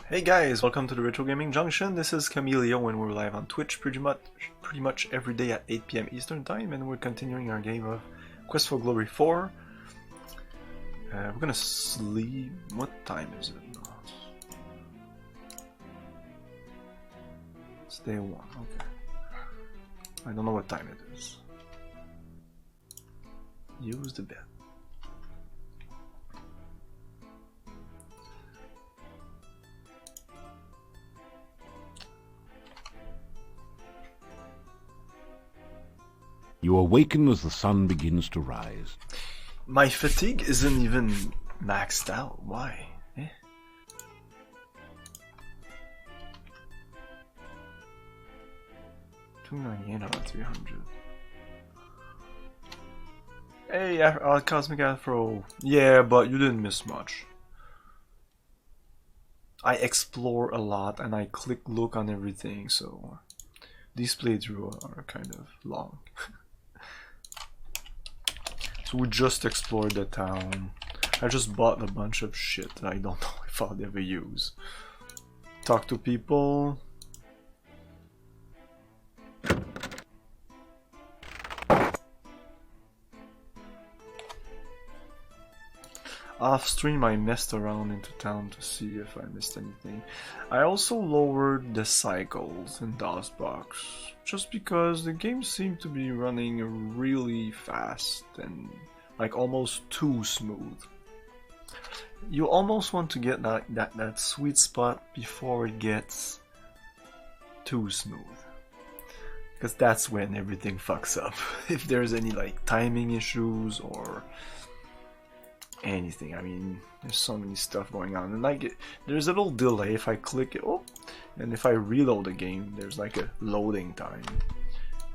Hey guys, welcome to the Retro Gaming Junction. This is Camilio and we're live on Twitch pretty much every day at 8 PM Eastern Time, and we're continuing our game of Quest for Glory 4. We're gonna sleep. What time is it? It's day 1, okay. I don't know what time it is. Use the bed. You awaken as the sun begins to rise. My fatigue isn't even maxed out. Why? 298 out of 300. Hey, Cosmic Afro. Yeah, but you didn't miss much. I explore a lot and I look on everything, so these playthroughs are kind of long. So we just explored the town. I just bought a bunch of shit that I don't know if I'll ever use. Talk to people. Off stream I messed around into town to see if I missed anything. I also lowered the cycles in DOSBox just because the game seemed to be running really fast and like almost too smooth. You almost want to get that sweet spot before it gets too smooth, because that's when everything fucks up. If there's any like timing issues or anything. I mean, there's so many stuff going on, and like there's a little delay if I click it, and if I reload the game there's like a loading time.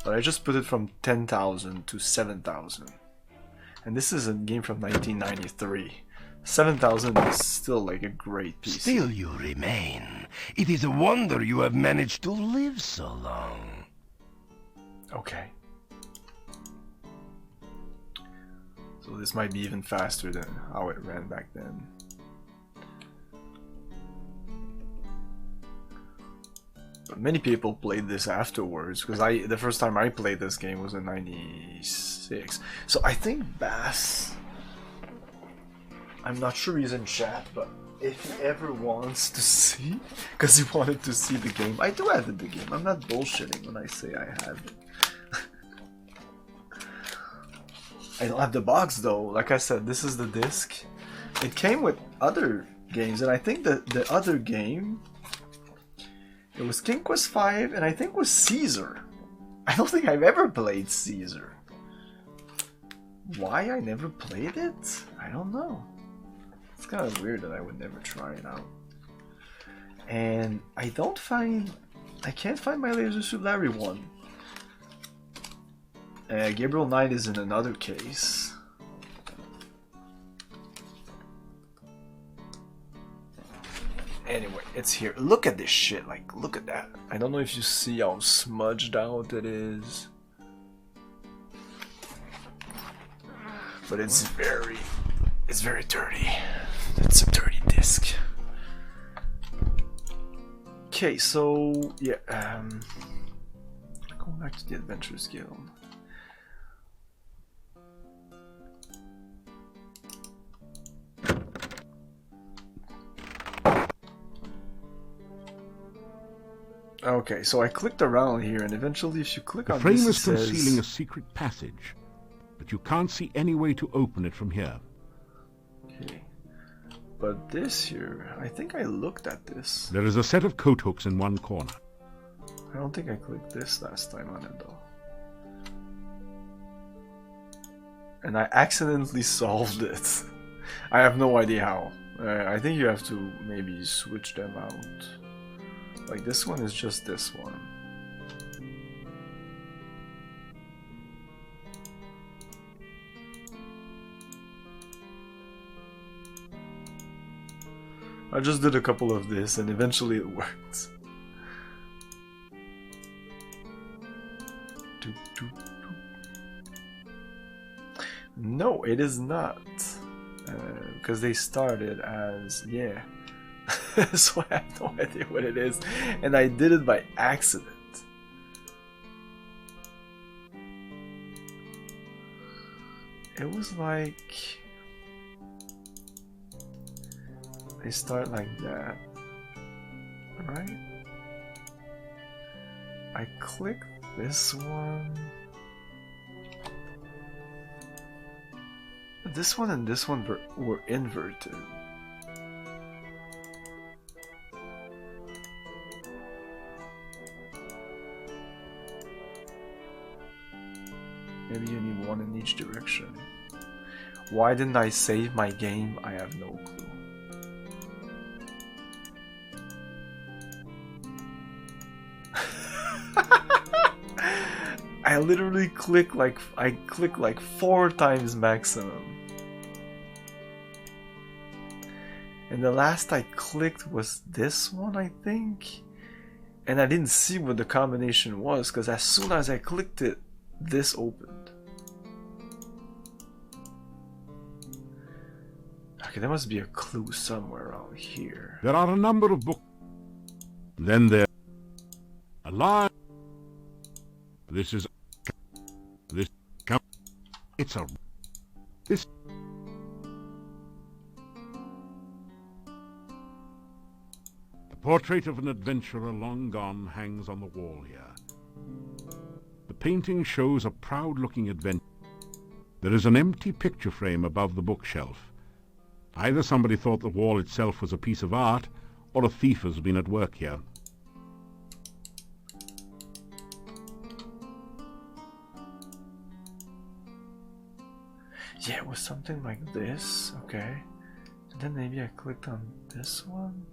But I just put it from 10,000 to 7,000, and this is a game from 1993. 7,000 is still like a great PC. Still you remain. It is a wonder you have managed to live so long. Okay. So this might be even faster than how it ran back then. But many people played this afterwards, because the first time I played this game was in '96. So I think Bass, I'm not sure he's in chat, but if he ever wants to see, because he wanted to see the game, I do have the game. I'm not bullshitting when I say I have it. I don't have the box though. Like I said, this is the disc. It came with other games, and I think that the other game, it was King Quest V, and I think it was Caesar. I don't think I've ever played Caesar. Why I never played it? I don't know. It's kind of weird that I would never try it out. And I can't find my Laser Suit Larry one. Gabriel Knight is in another case. Anyway, it's here. Look at this shit. Like, look at that. I don't know if you see how smudged out it is, but it's very dirty. It's a dirty disc. Okay, so yeah. Going back to the Adventurers Guild. Okay, so I clicked around here, and eventually if you click on The frame this, is it says... concealing a secret passage, but you can't see any way to open it from here. Okay. But this here, I think I looked at this. There is a set of coat hooks in one corner. I don't think I clicked this last time on it though. And I accidentally solved it. I have no idea how. I think you have to maybe switch them out. Like this one is just this one. I just did a couple of this and eventually it worked. No, it is not. Because they started as, yeah. So I have no idea what it is, and I did it by accident. It was like they start like that, right? I click this one. This one and this one were inverted. Maybe you need one in each direction. Why didn't I save my game? I have no clue. I literally click like 4 times maximum. And the last I clicked was this one, I think. And I didn't see what the combination was because as soon as I clicked it, this opened. Okay, there must be a clue somewhere around here. There are a number of books. Then there a line. This is this. It's a this. The portrait of an adventurer long gone hangs on the wall here. The painting shows a proud-looking adventurer. There is an empty picture frame above the bookshelf. Either somebody thought the wall itself was a piece of art, or a thief has been at work here. Yeah, it was something like this, okay. And then maybe I clicked on this one.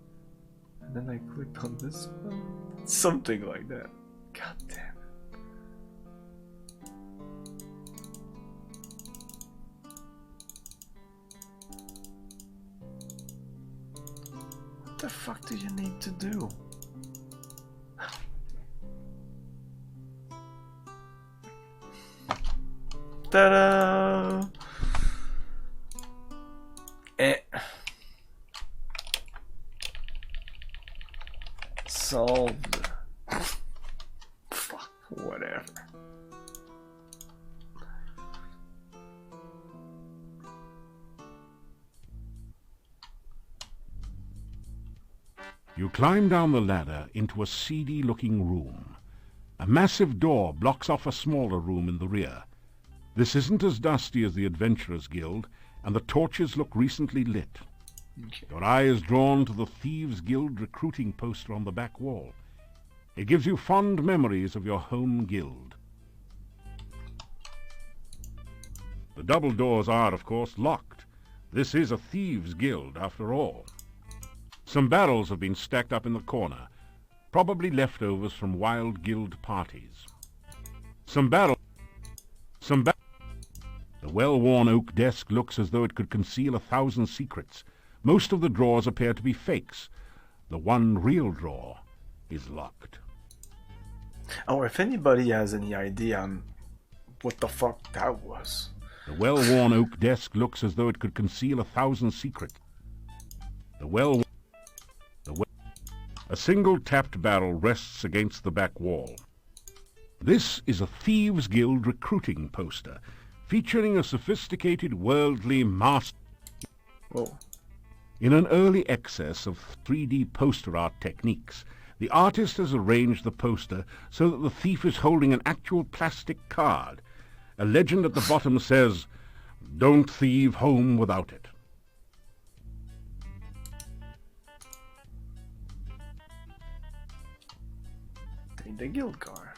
And then I clicked on this one. Something like that. God damn it. What the fuck do you need to do? Ta-da! Solved. Fuck, whatever. You climb down the ladder into a seedy-looking room. A massive door blocks off a smaller room in the rear. This isn't as dusty as the Adventurers Guild, and the torches look recently lit. Okay. Your eye is drawn to the Thieves Guild recruiting poster on the back wall. It gives you fond memories of your home guild. The double doors are, of course, locked. This is a Thieves Guild, after all. Some barrels have been stacked up in the corner, probably leftovers from wild guild parties. The well-worn oak desk looks as though it could conceal 1,000 secrets. Most of the drawers appear to be fakes. The one real drawer is locked. Oh, if anybody has any idea on what the fuck that was. The well-worn oak desk looks as though it could conceal 1,000 secrets. A single tapped barrel rests against the back wall. This is a Thieves Guild recruiting poster, featuring a sophisticated worldly master. Whoa. In an early excess of 3D poster art techniques, the artist has arranged the poster so that the thief is holding an actual plastic card. A legend at the bottom says, "Don't thieve home without it." Take the guild card.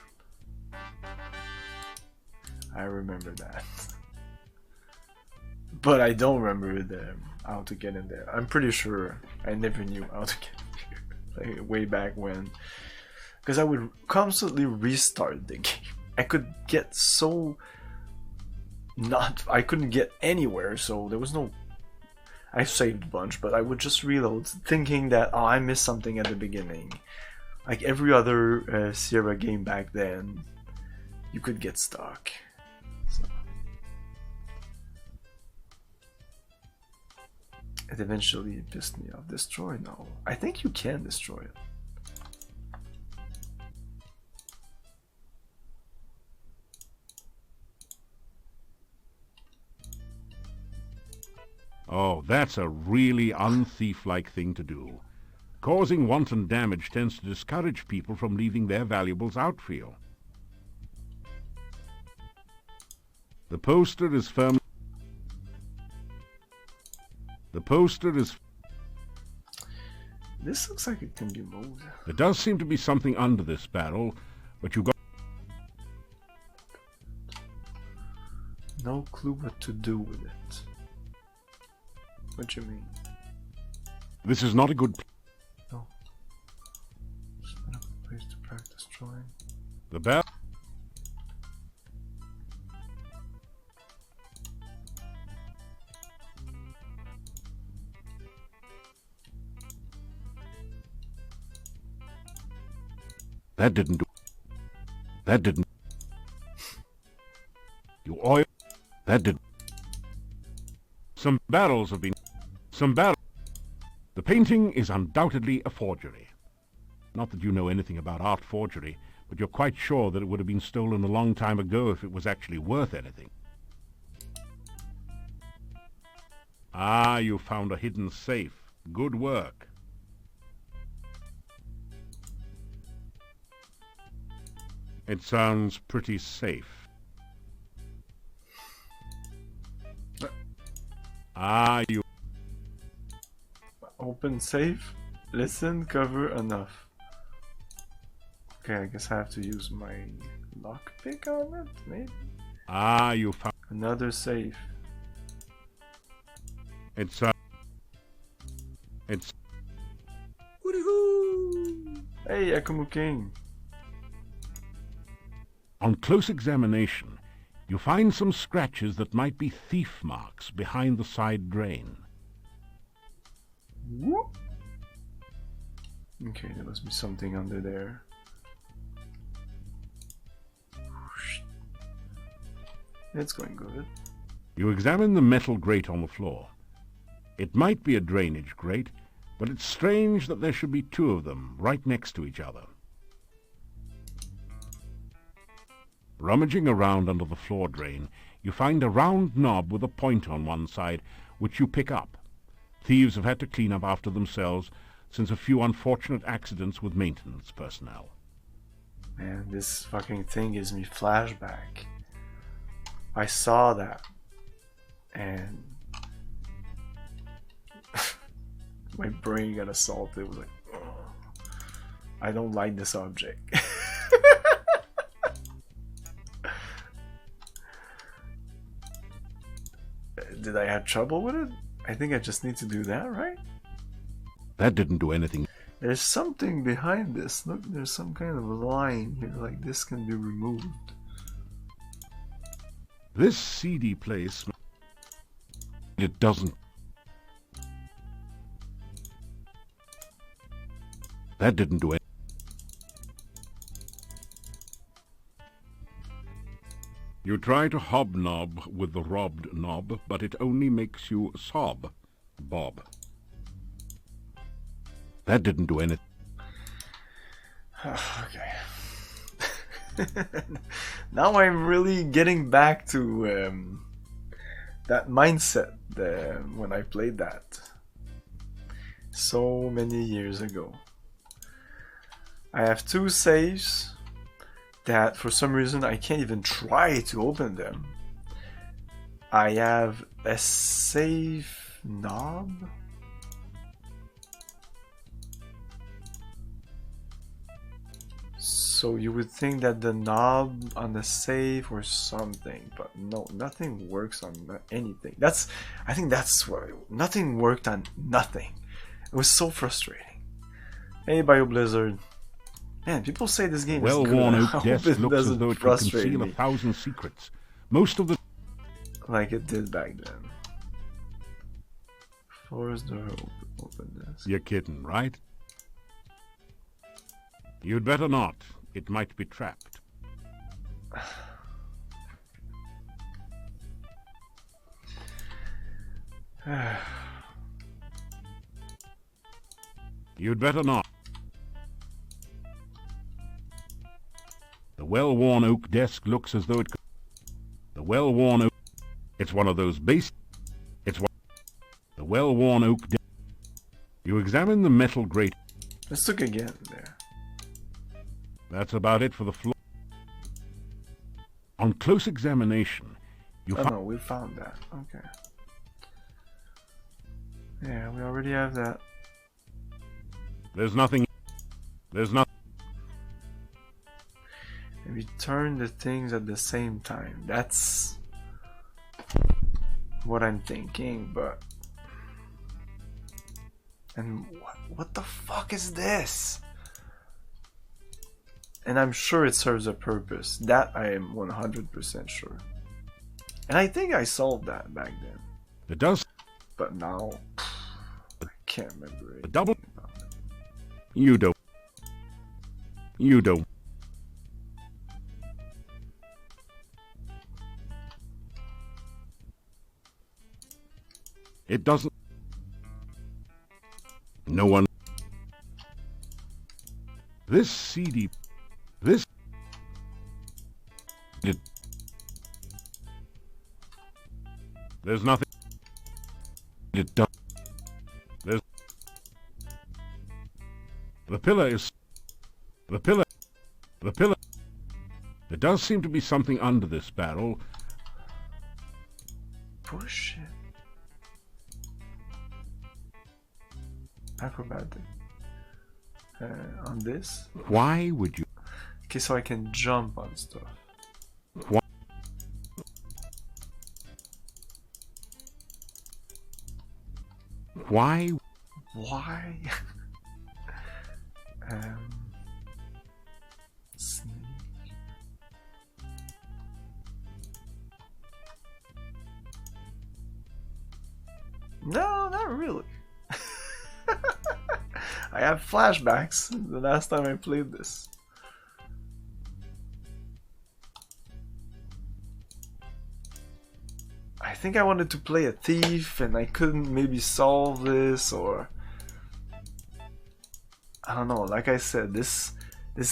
I remember that. But I don't remember how to get in there. I'm pretty sure I never knew how to get in there. Like way back when. Because I would constantly restart the game. I could get so... I couldn't get anywhere, so there was no... I saved a bunch, but I would just reload, thinking that, oh, I missed something at the beginning. Like every other Sierra game back then, you could get stuck. So. It eventually pissed me off. Destroy? No. I think you can destroy it. Oh, that's a really unthief-like thing to do. Causing wanton damage tends to discourage people from leaving their valuables out for you. The poster is firmly... The poster is... This looks like it can be moved. There does seem to be something under this barrel, but you've got... No clue what to do with it. What do you mean? This is not a good... No. It's not a good place to practice drawing. The barrel... That didn't do... That didn't... You oil... That didn't... Some barrels have been... Some barrels... The painting is undoubtedly a forgery. Not that you know anything about art forgery, but you're quite sure that it would have been stolen a long time ago if it was actually worth anything. Ah, you found a hidden safe. Good work. It sounds pretty safe. Ah, you... Open safe, listen, cover, enough. Okay, I guess I have to use my lockpick on it, maybe? Ah, you found... Another safe. It's... Hey, Akumu King! On close examination, you find some scratches that might be thief marks behind the side drain. Whoop. Okay, there must be something under there. It's going good. You examine the metal grate on the floor. It might be a drainage grate, but it's strange that there should be two of them right next to each other. Rummaging around under the floor drain, you find a round knob with a point on one side, which you pick up. Thieves have had to clean up after themselves since a few unfortunate accidents with maintenance personnel. Man, this fucking thing gives me flashback. I saw that, and my brain got assaulted. It was like, oh, I don't like this object. Did I have trouble with it? I think I just need to do that, right? That didn't do anything. There's something behind this. Look, there's some kind of line here, like this can be removed. This CD plays... It doesn't... That didn't do it. You try to hobnob with the robbed knob, but it only makes you sob, Bob. That didn't do anything. Okay. Now I'm really getting back to that mindset when I played that so many years ago. I have two saves that for some reason I can't even try to open them. I have a save knob. So you would think that the knob on the safe or something, but no, nothing works on anything. I think that's where nothing worked on nothing. It was so frustrating. Hey, BioBlizzard. Man, people say this game is good. Well-worn I oak hope desk it looks as doesn't though it could frustrate conceal me 1,000 secrets. Most of the... like it did back then. Force door open this. You're kidding, right? You'd better not. It might be trapped. You'd better not. The well-worn oak desk looks as though it could... The well-worn oak... It's one of those base... It's one... The well-worn oak desk... You examine the metal grate... Let's look again there. That's about it for the floor. On close examination, you Oh find... no, we found that. Okay. Yeah, we already have that. There's nothing... There's nothing... Maybe turn the things at the same time. That's what I'm thinking, but... And what the fuck is this? And I'm sure it serves a purpose. That I am 100% sure. And I think I solved that back then. It does... But now... I can't remember it. The double... You don't... You don't... It doesn't... No one... This CD... This... It... There's nothing... It does... There's... The pillar is... The pillar... The pillar... There does seem to be something under this barrel. Push it. Acrobatic. On this. Why would you... Okay, so I can jump on stuff. Why? Why? Why? Sneak. No, not really. I have flashbacks the last time I played this. I think I wanted to play a thief and I couldn't maybe solve this, or I don't know. Like I said, this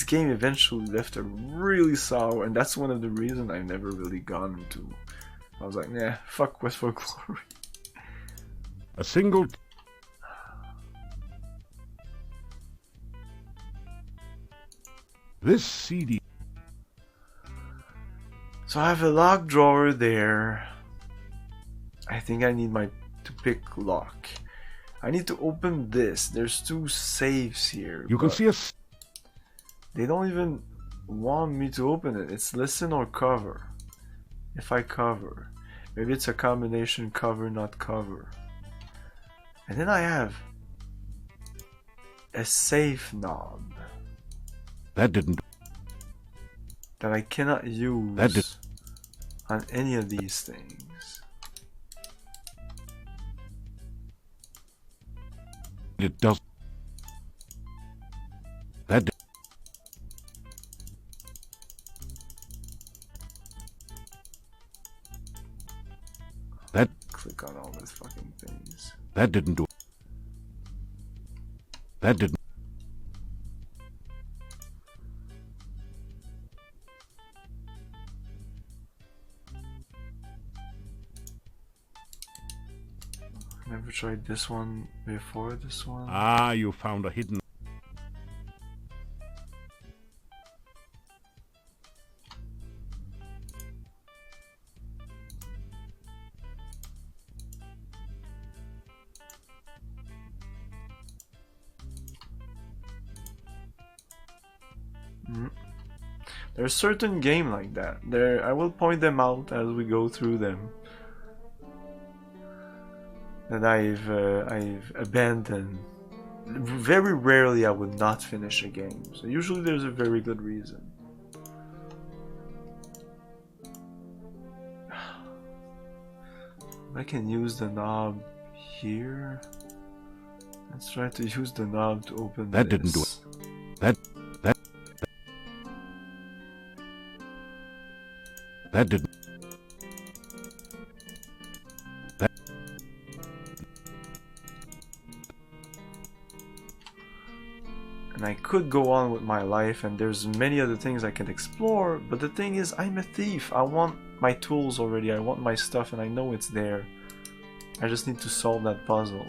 game eventually left a really sour, and that's one of the reasons I've never really gone into. I was like, nah, fuck Quest for Glory. A single... This CD... So I have a lock drawer there. I think I need to pick lock. I need to open this. There's two safes here. You can see a... They don't even want me to open it. It's listen or cover. If I cover. Maybe it's a combination cover, not cover. And then I have a safe knob. That didn't... That I cannot use That did... on any of these things. It does... That did... That... Click on all these fucking things. That didn't do... That didn't... Never tried this one before this one. Ah, you found a hidden... There's certain game like that. I will point them out as we go through them. That I've abandoned. Very rarely I would not finish a game. So usually there's a very good reason. I can use the knob here. Let's try to use the knob to open That this. didn't do it. That didn't... That... And I could go on with my life, and there's many other things I can explore, but the thing is, I'm a thief. I want my tools already, I want my stuff, and I know it's there. I just need to solve that puzzle.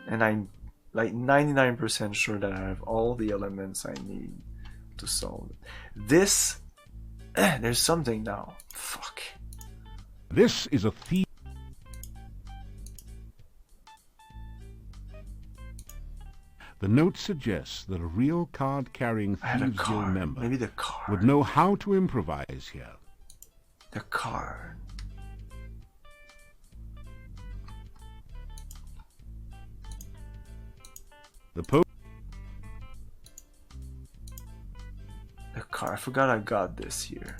And I'm like 99% sure that I have all the elements I need to solve it. This... there's something now. Fuck. This is a thief. The note suggests that a real card-carrying Thieves Guild member Maybe the card. would know how to improvise here. The card. The card. I forgot I got this here.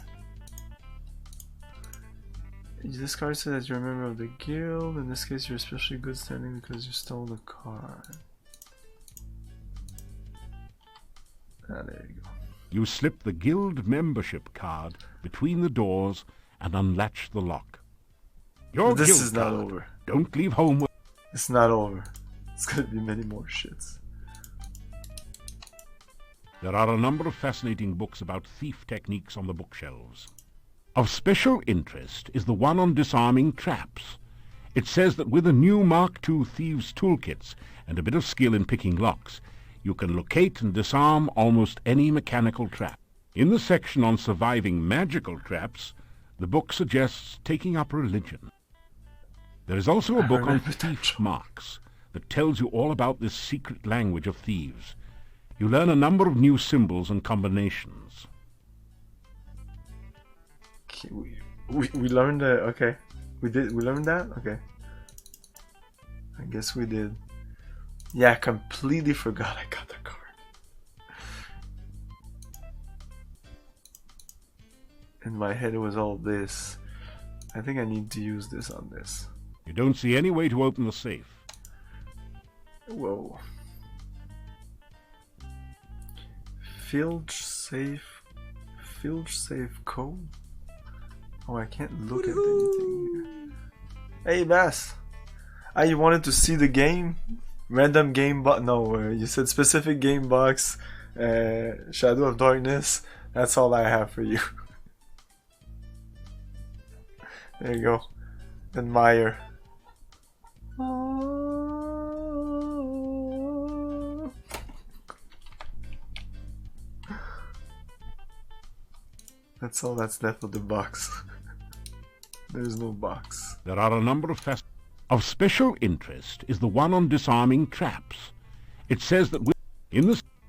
This card says that you're a member of the guild. In this case, you're especially good standing because you stole the card. Ah, there you go. You slip the guild membership card between the doors and unlatch the lock. Your This guild is not card. over. Don't leave home with... It's not over. It's gonna be many more shits. There are a number of fascinating books about thief techniques on the bookshelves. Of special interest is the one on disarming traps. It says that with a new Mark II thieves' toolkits and a bit of skill in picking locks, you can locate and disarm almost any mechanical trap. In the section on surviving magical traps, the book suggests taking up religion. There is also a book on thief marks that tells you all about this secret language of thieves. You learn a number of new symbols and combinations. Okay, we learned that. Okay, we learned that. Okay, I guess we did. Yeah, I completely forgot I got the card. In my head it was all this. I think I need to use this on this. You don't see any way to open the safe. Whoa. Filch safe code? Oh, I can't look at anything here. Hey, Bass. Ah, you wanted to see the game? Random game box? No, you said specific game box. Shadow of Darkness. That's all I have for you. There you go. Admire. That's all that's left of the box. There's no box. There are a number of special interest is the one on disarming traps. It says that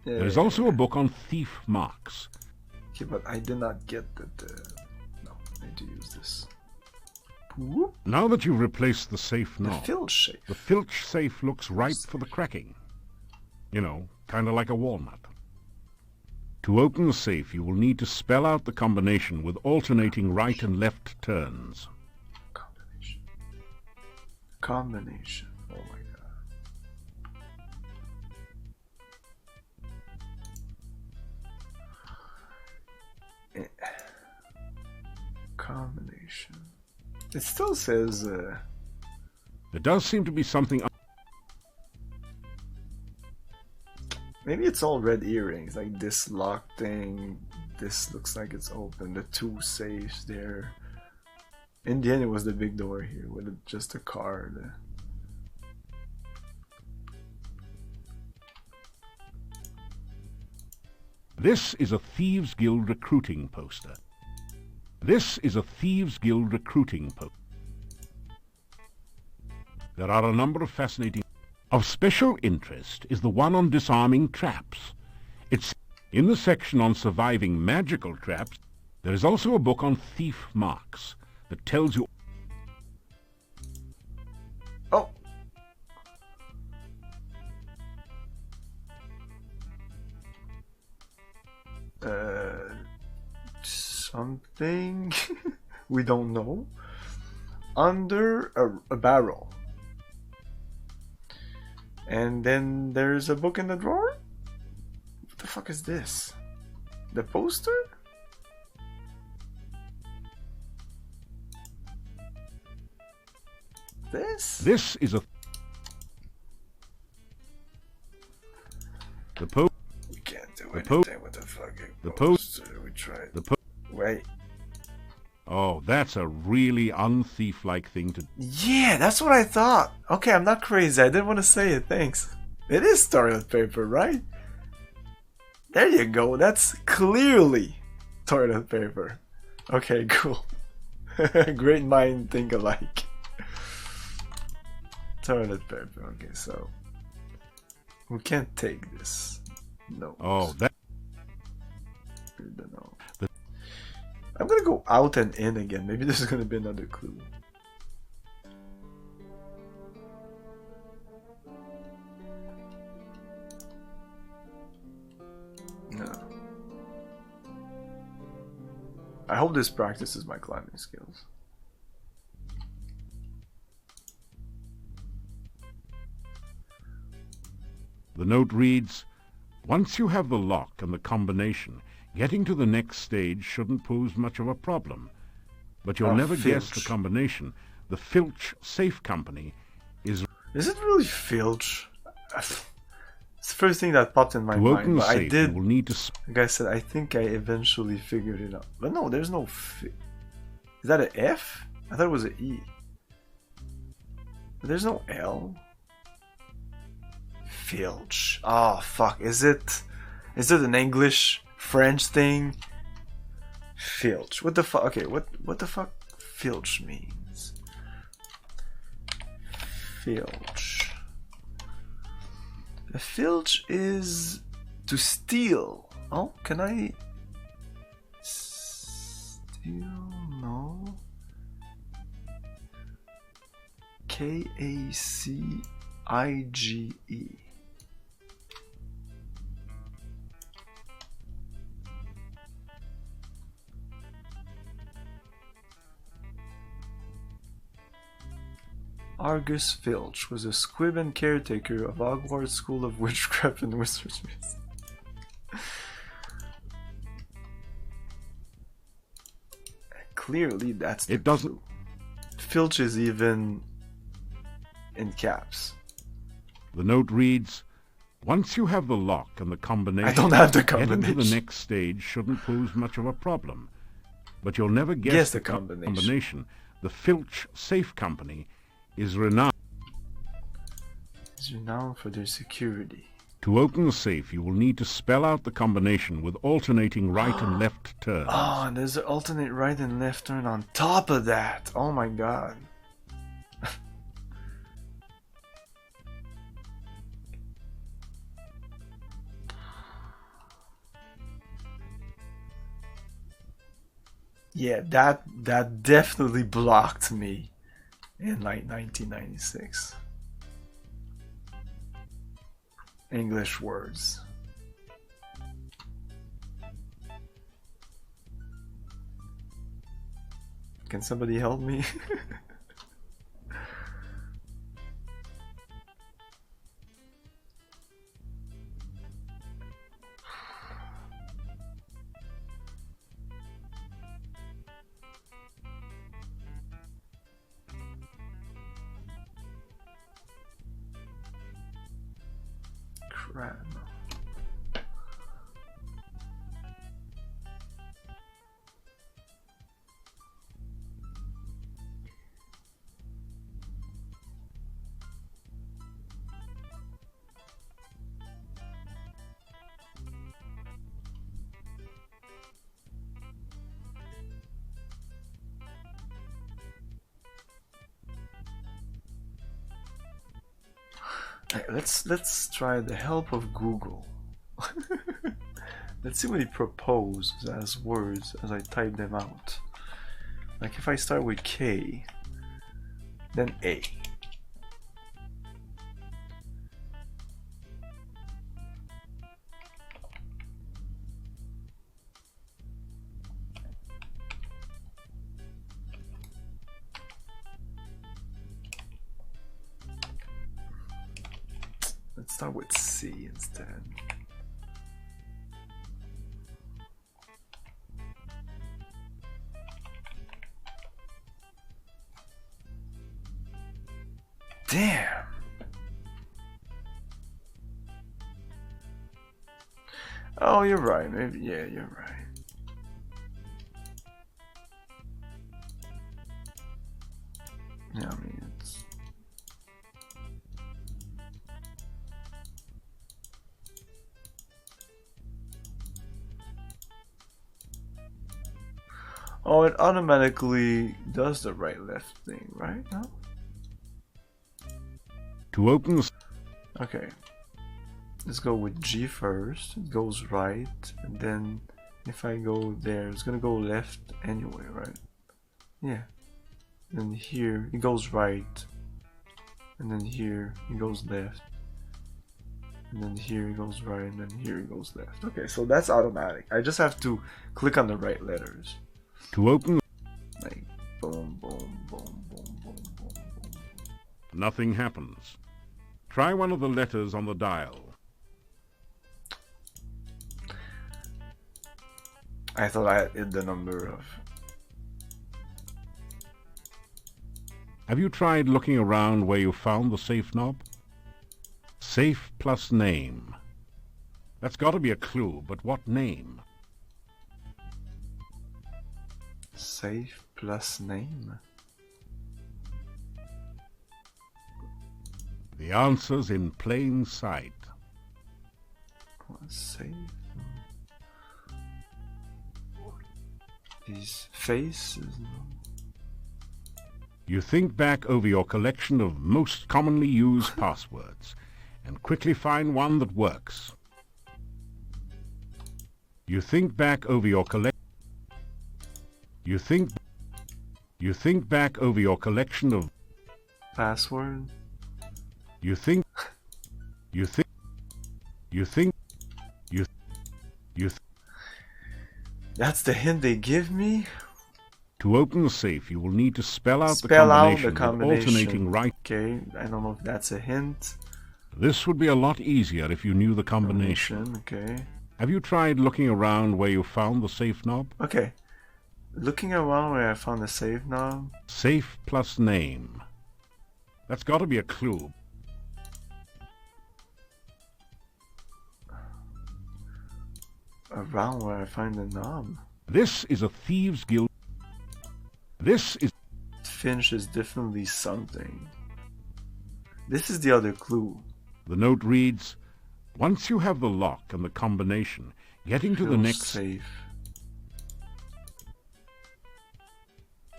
there is also a book on thief marks. Okay, but I did not get the no, I need to use this. Now that you've replaced the safe knob, the filch safe looks ripe for the cracking. You know, kind of like a walnut. To open the safe, you will need to spell out the combination with alternating right and left turns. Combination. Oh my god. Combination. It still says... There does seem to be something... Maybe it's all red earrings, like this lock thing. This looks like it's open. The two safes there. In the end, it was the big door here with just a card. This is a Thieves Guild recruiting poster. This is a Thieves Guild recruiting poster. There are a number of fascinating... Of special interest is the one on disarming traps. It's in the section on surviving magical traps. There is also a book on thief marks that tells you... Oh! Something we don't know. Under a barrel. And then there's a book in the drawer? What the fuck is this? The poster? This? This is a... The Pope. We can't do The anything Pope. with the fucking The Pope. poster. We tried. The Pope. Wait. Oh, that's a really unthief-like thing to... Yeah, that's what I thought. Okay, I'm not crazy. I didn't want to say it. Thanks. It is toilet paper, right? There you go. That's clearly toilet paper. Okay, cool. Great mind think alike. Toilet paper. Okay, so we can't take this. No. Oh, that... No. I'm gonna go out and in again. Maybe this is gonna be another clue. No. I hope this practices my climbing skills. The note reads, once you have the lock and the combination, getting to the next stage shouldn't pose much of a problem. But you'll never guess the combination. The Filch Safe Company is... Is it really Filch? It's the first thing that popped in my mind. But I did... Will need to like I said, I think I eventually figured it out. But no, there's no... Is that an F? I thought it was an E. But there's no L. Filch. Oh, fuck. Is it an English... French thing? Filch. What the fuck? Okay, what the fuck filch means? Filch. A filch is to steal. Oh, can I steal? No. K-A-C-I-G-E. Argus Filch was a squib and caretaker of Hogwarts School of Witchcraft and Wizardry. Clearly, that's the doesn't. Clue. Filch is even in caps. The note reads, once you have the lock and the combination... I don't have the combination. Getting to the next stage shouldn't pose much of a problem. But you'll never guess the combination. The Filch Safe Company is renowned for their security. To open the safe, you will need to spell out the combination with alternating right and left turns. Oh, and there's an alternate right and left turn on top of that. Oh my god. Yeah, that definitely blocked me in like 1996. English words. Can somebody help me? Crap. Let's try the help of Google. Let's see what he proposes as words as I type them out. Like if I start with K, then A. Let's start with C instead. Damn. Oh, you're right. Maybe, yeah, you're right. Yeah, I mean, it's... Oh, it automatically does the right-left thing, right? No? To open the... Okay. Let's go with G first. It goes right, and then if I go there, it's gonna go left anyway, right? Yeah. And here, it goes right. And then here, it goes left. And then here it goes right, and then here it goes left. Okay, so that's automatic. I just have to click on the right letters. To open... Like, boom, boom, boom, boom, boom, boom, boom. Nothing happens. Try one of the letters on the dial. I thought I hit the number of... Have you tried looking around where you found the safe knob? Safe plus name. That's got to be a clue, but what name? Safe plus name? The answer's in plain sight. Safe... These faces... You think back over your collection of most commonly used passwords and quickly find one that works. You think back over your collection. You think back over your collection of Password? you think That's the hint they give me? To open the safe, you will need to spell out Spell the out the combination with alternating right. Okay, I don't know if that's a hint. This would be a lot easier if you knew the combination. Okay. Have you tried looking around where you found the safe knob? Okay. Looking around where I found the safe knob. Safe plus name. That's got to be a clue. Around where I find the knob. This is a thieves' guild. This is... Finch is definitely something. This is the other clue. The note reads, once you have the lock and the combination, getting to the next... safe.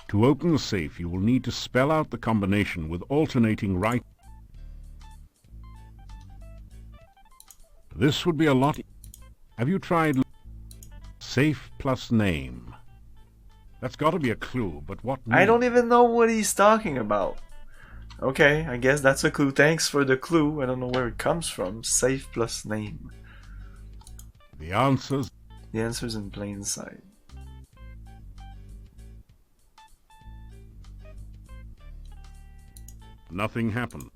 To open the safe, you will need to spell out the combination with alternating right. This would be a lot... Have you tried... Safe plus name. That's got to be a clue, but what name? I don't even know what he's talking about. Okay, I guess that's a clue. Thanks for the clue. I don't know where it comes from. Safe plus name. The answer's... The answer's in plain sight. Nothing happened.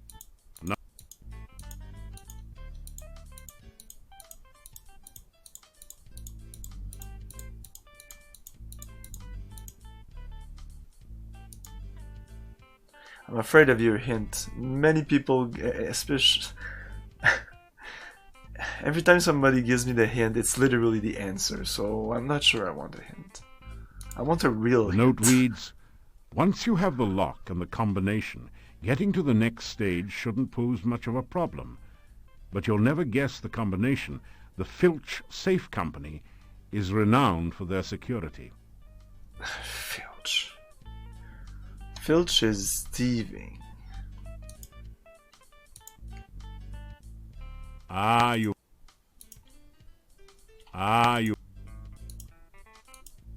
I'm afraid of your hint. Many people, especially... Every time somebody gives me the hint, it's literally the answer, so I'm not sure I want a hint. I want a real hint. The note reads, once you have the lock and the combination, getting to the next stage shouldn't pose much of a problem. But you'll never guess the combination. The Filch Safe Company is renowned for their security. Filch. Filch is thieving.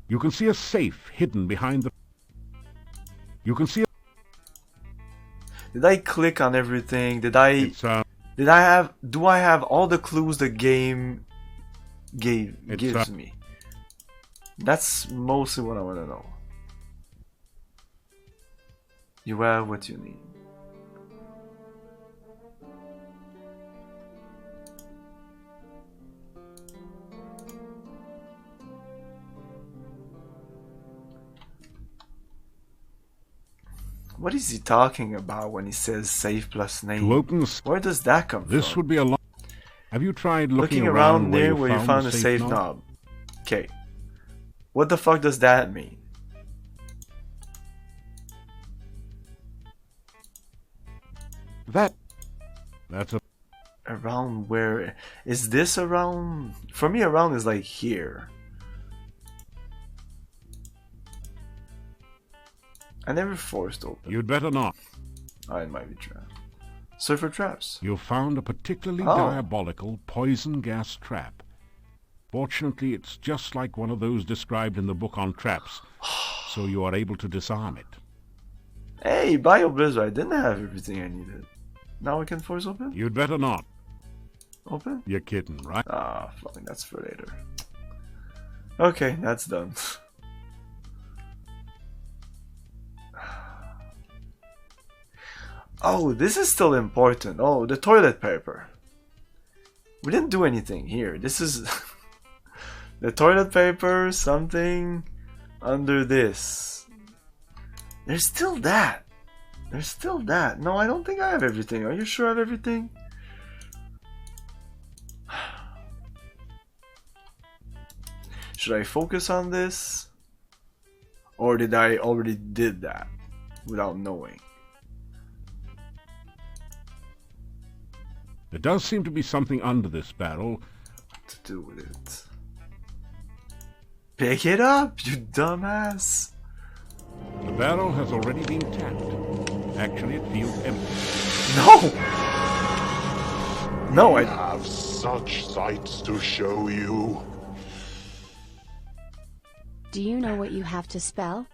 You can see a safe hidden behind the... You can see... Did I click on everything? Did I have... Do I have all the clues the game gives me? That's mostly what I want to know. You have what you need. What is he talking about when he says safe plus name? To open Where does that come from? This would be a lot. Have you tried Looking around near where you found the safe knob. Okay. What the fuck does that mean? That's a... Around where? Is this around? For me, around is like here. I never forced open. You'd better not. Oh, it might be trap. Search for traps. You found a particularly diabolical poison gas trap. Fortunately, it's just like one of those described in the book on traps, so you are able to disarm it. Hey, Bio Blizzard, I didn't have everything I needed. Now we can force open? You'd better not. Open? You're kidding, right? Ah, fucking, that's for later. Okay, that's done. Oh, this is still important. Oh, the toilet paper. We didn't do anything here. This is the toilet paper, something under this. There's still that. There's still that. No, I don't think I have everything. Are you sure I have everything? Should I focus on this? Or did I already did that without knowing? There does seem to be something under this barrel. What to do with it? Pick it up, you dumbass! The barrel has already been tapped. Actually, it feels empty. No! No, I have such sights to show you. Do you know what you have to spell?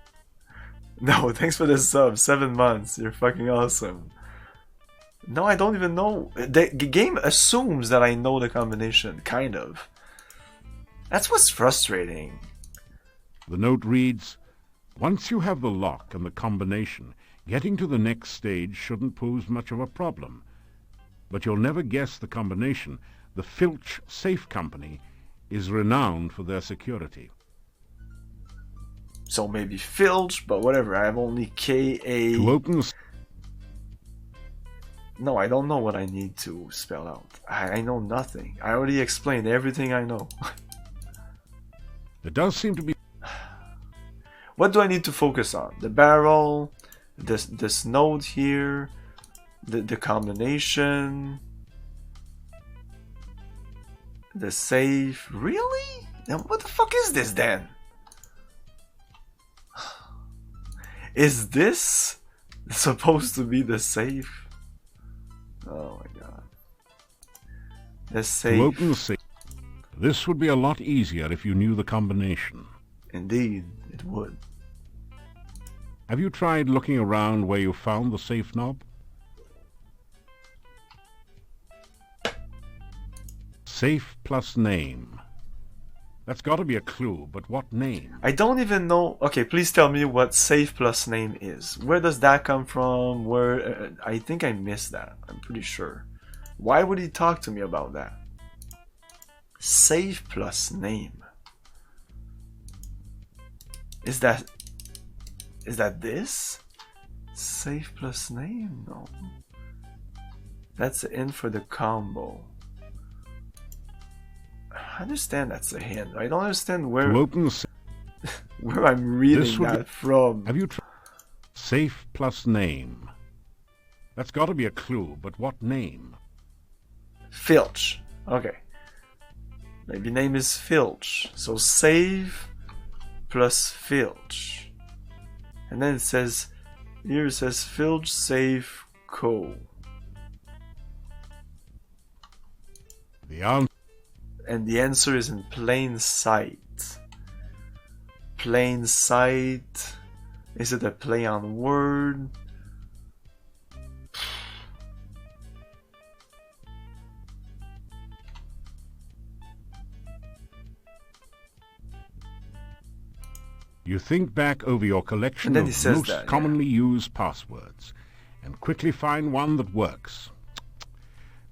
No, thanks for the sub. 7 months. You're fucking awesome. No, I don't even know. The game assumes that I know the combination, kind of. That's what's frustrating. The note reads, once you have the lock and the combination, getting to the next stage shouldn't pose much of a problem. But you'll never guess the combination. The Filch Safe Company is renowned for their security. So maybe Filch, but whatever. I have only K-A... To open the... No, I don't know what I need to spell out. I know nothing. I already explained everything I know. There does seem to be... What do I need to focus on? The barrel, this note here, the combination, the safe. Really? Now what the fuck is this then? Is this supposed to be the safe? Oh my god. The safe. To open the safe. This would be a lot easier if you knew the combination. Indeed, it would. Have you tried looking around where you found the safe knob? Safe plus name. That's got to be a clue, but what name? I don't even know. Okay, please tell me what safe plus name is. Where does that come from? Where? I think I missed that. I'm pretty sure. Why would he talk to me about that? Safe plus name. Is that this? Safe plus name? No. That's the in for the combo. I understand that's a hint. I don't understand where To open the where I'm reading that from. Have you tried safe plus name? That's got to be a clue, but what name? Filch. Okay. Maybe name is Filch. So save plus Filch. And then it says, here it says Filch Save Co. The answer. And the answer is in plain sight. Plain sight. Is it a play on word? You think back over your collection And then of he says most that, commonly used passwords and quickly find one that works.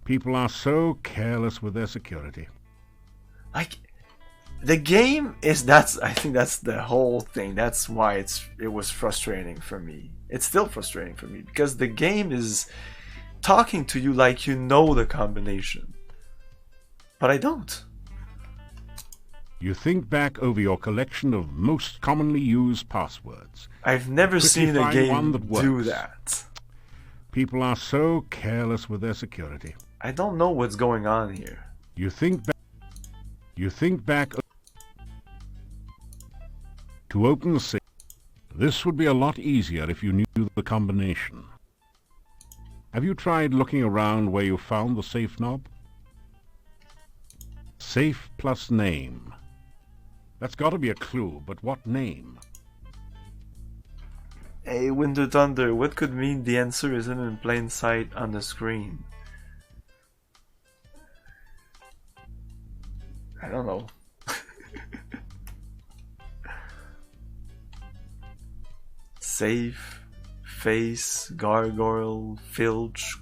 People are so careless with their security. Like, the game is, I think that's the whole thing. That's why it was frustrating for me. It's still frustrating for me because the game is talking to you like you know the combination. But I don't. You think back over your collection of most commonly used passwords. I've never Quickly seen a find game one that do works. that. People are so careless with their security. I don't know what's going on here. You think back to open the safe. This would be a lot easier if you knew the combination. Have you tried looking around where you found the safe knob? Safe plus name. That's got to be a clue, but what name? Hey, Winter Thunder, what could mean the answer isn't in plain sight on the screen? I don't know. Safe, face, gargoyle, filch,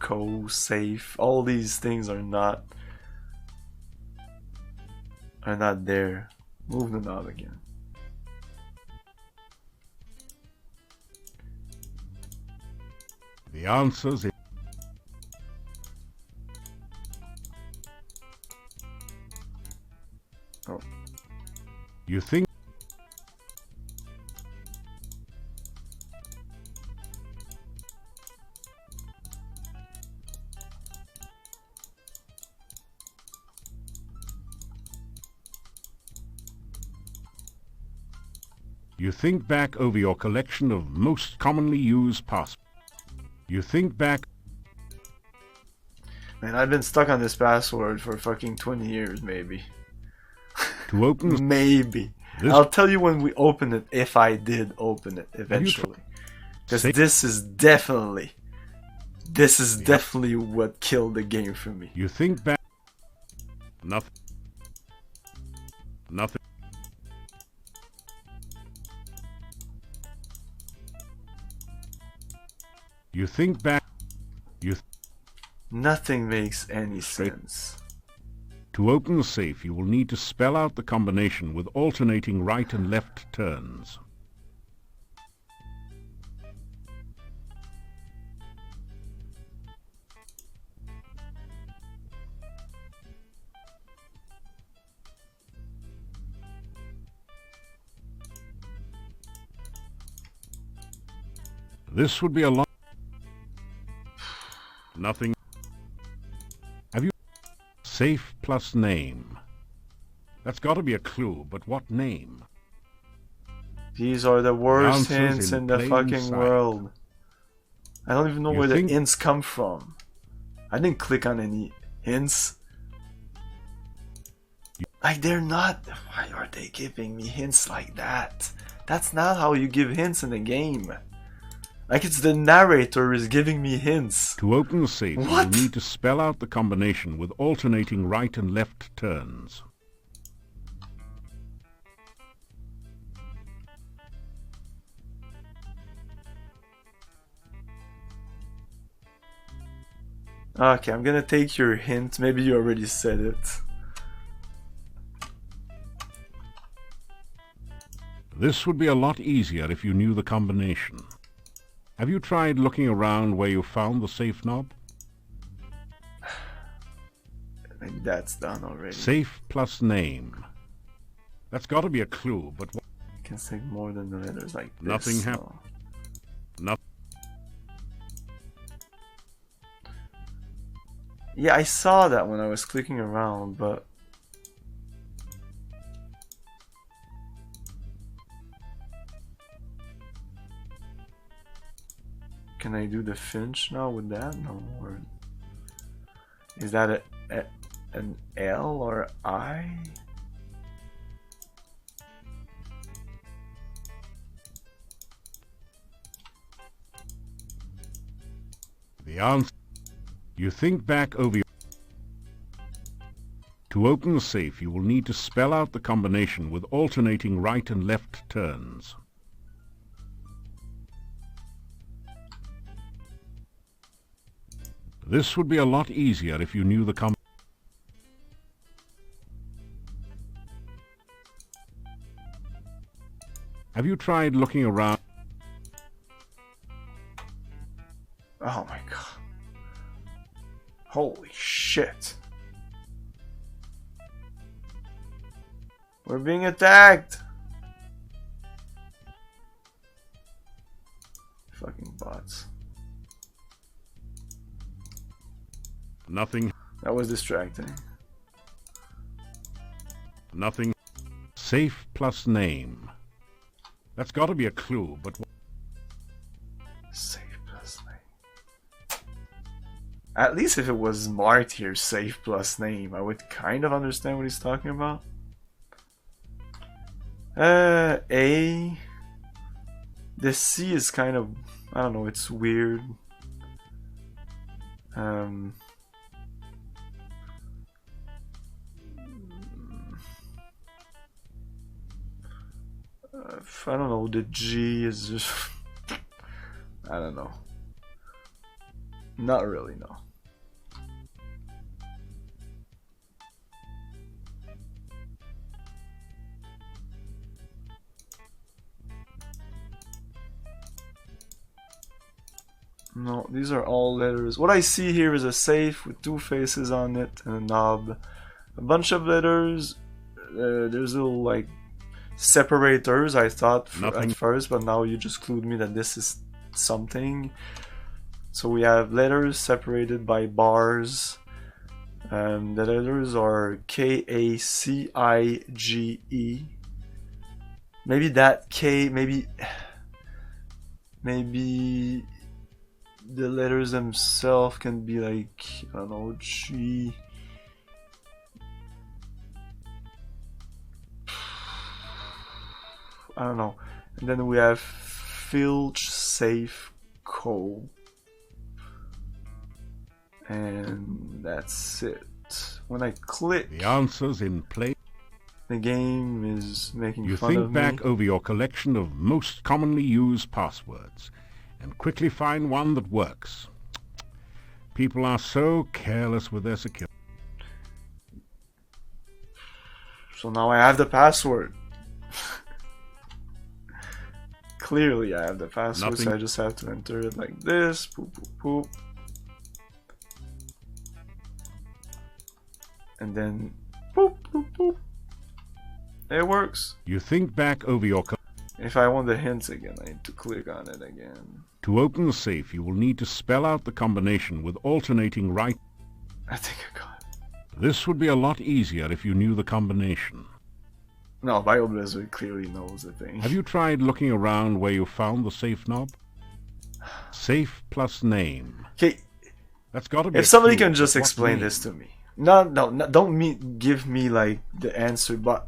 safe. All these things are not there. Move the knob again. The answer's in. Oh. You think back over your collection of most commonly used passwords. You think back. Man, I've been stuck on this password for fucking 20 years, maybe. To open maybe. this, I'll tell you when we open it, if I did open it eventually. Because this is definitely what killed the game for me. you think back. Nothing. You think back. Nothing makes any sense. To open the safe, you will need to spell out the combination with alternating right and left turns. This would be a lot. Nothing. Have you safe plus name? That's got to be a clue, but what name? These are the worst The answer's hints in in the plain fucking sight. world. I don't even know You where think- the hints come from. I didn't click on any hints. Like, they're not. Why are they giving me hints like that? That's not how you give hints in a game. Like, it's the narrator is giving me hints. To open the safe, you will What? need to spell out the combination with alternating right and left turns. Okay, I'm gonna take your hint. Maybe you already said it. This would be a lot easier if you knew the combination. Have you tried looking around where you found the safe knob? Maybe that's done already. Safe plus name. That's got to be a clue, but what? I can say more than the letters like this. Nothing so- happened. Nothing. Yeah, I saw that when I was clicking around, but... Can I do the Finch now with that? No. Or... Is that an L or I? The answer. You think back over your... To open the safe, you will need to spell out the combination with alternating right and left turns. This would be a lot easier if you knew the Have you tried looking around? Oh my god. Holy shit. We're being attacked! Fucking bots. Nothing. That was distracting. Nothing. Safe plus name. That's got to be a clue, but... Safe plus name. At least if it was marked here, safe plus name, I would kind of understand what he's talking about. A. The C is kind of, I don't know, it's weird. I don't know, the G is just, I don't know. Not really, no. No, these are all letters. What I see here is a safe with two faces on it and a knob. A bunch of letters. There's little like separators, I thought at first, but now you just clued me that this is something. So we have letters separated by bars. The letters are K-A-C-I-G-E. Maybe that K, maybe the letters themselves can be like, I don't know, G. I don't know. And then we have Filch Safe Co. And that's it. When I click, the answer's in place. The game is making you fun of me. You think back over your collection of most commonly used passwords and quickly find one that works. People are so careless with their security. So now I have the password. Clearly I have the password, so I just have to enter it like this. Poop, poop, poop. And then poop, poop, poop. It works. You think back over your... If I want the hints again, I need to click on it again. To open the safe, you will need to spell out the combination with alternating right. I think I got it. This would be a lot easier if you knew the combination. No, BioBlizzard clearly knows the thing. Have you tried looking around where you found the safe knob? Safe plus name. Okay. That's got to be. If somebody can just explain this to me. No, don't give me like the answer, but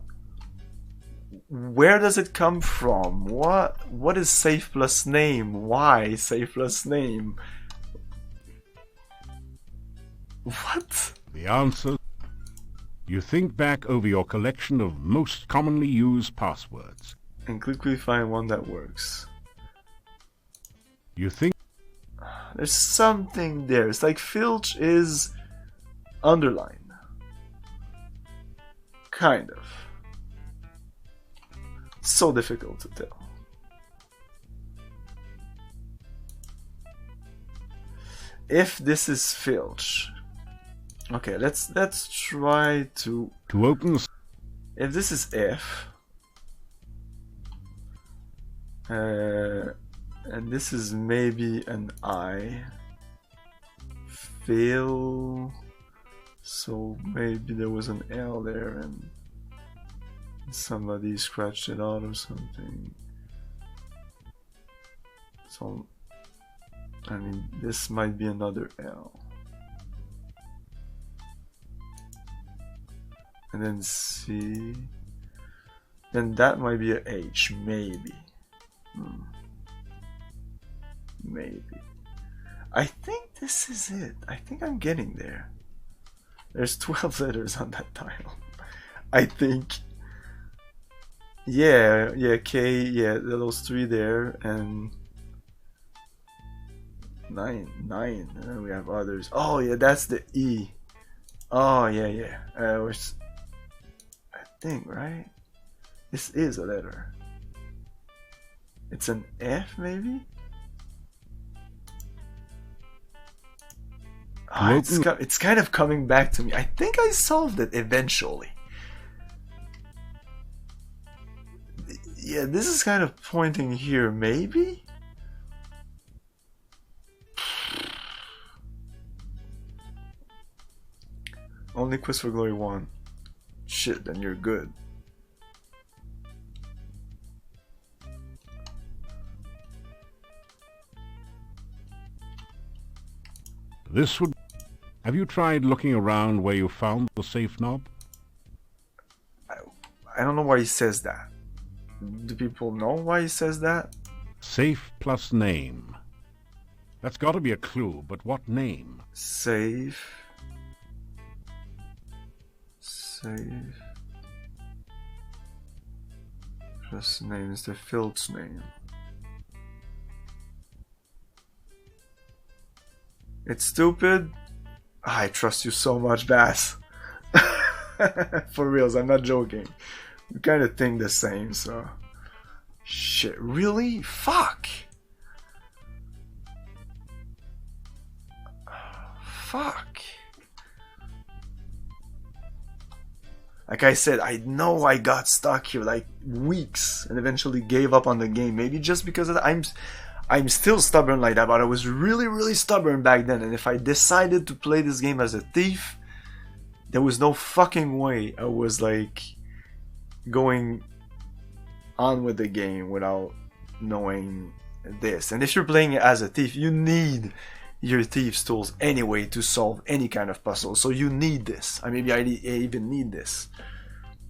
where does it come from? What is safe plus name? Why safe plus name? What? The answer. You think back over your collection of most commonly used passwords and quickly find one that works. You think there's something there. It's like Filch is underlined. Kind of. So difficult to tell. If this is Filch. Okay, let's try to open. If this is F, and this is maybe an I, Phil, so maybe there was an L there and somebody scratched it out or something. So, I mean, this might be another L. And then C, then that might be a H, maybe. Maybe. I think this is it. I think I'm getting there. There's 12 letters on that tile. I think. Yeah, K, yeah, those 3 there, and 9, and then we have others. Oh yeah, that's the E. Oh yeah. I think, right? This is a letter. It's an F, maybe? Oh, it's kind of coming back to me. I think I solved it eventually. Yeah, this is kind of pointing here, maybe? Only Quest for Glory 1. Shit, then you're good. This would... Have you tried looking around where you found the safe knob? I don't know why he says that. Do people know why he says that? Safe plus name. That's got to be a clue, but what name? Safe. Plus name is the Filt's name. It's stupid. I trust you so much, Bass. For reals, I'm not joking. We kind of think the same, so... Shit, really? Fuck! Fuck. Like I said, I know I got stuck here like weeks and eventually gave up on the game. Maybe just because of that. I'm still stubborn like that, but I was really stubborn back then. And if I decided to play this game as a thief, there was no fucking way I was like going on with the game without knowing this. And if you're playing it as a thief, you need your thief's tools anyway to solve any kind of puzzle. So you need this. Maybe I even need this.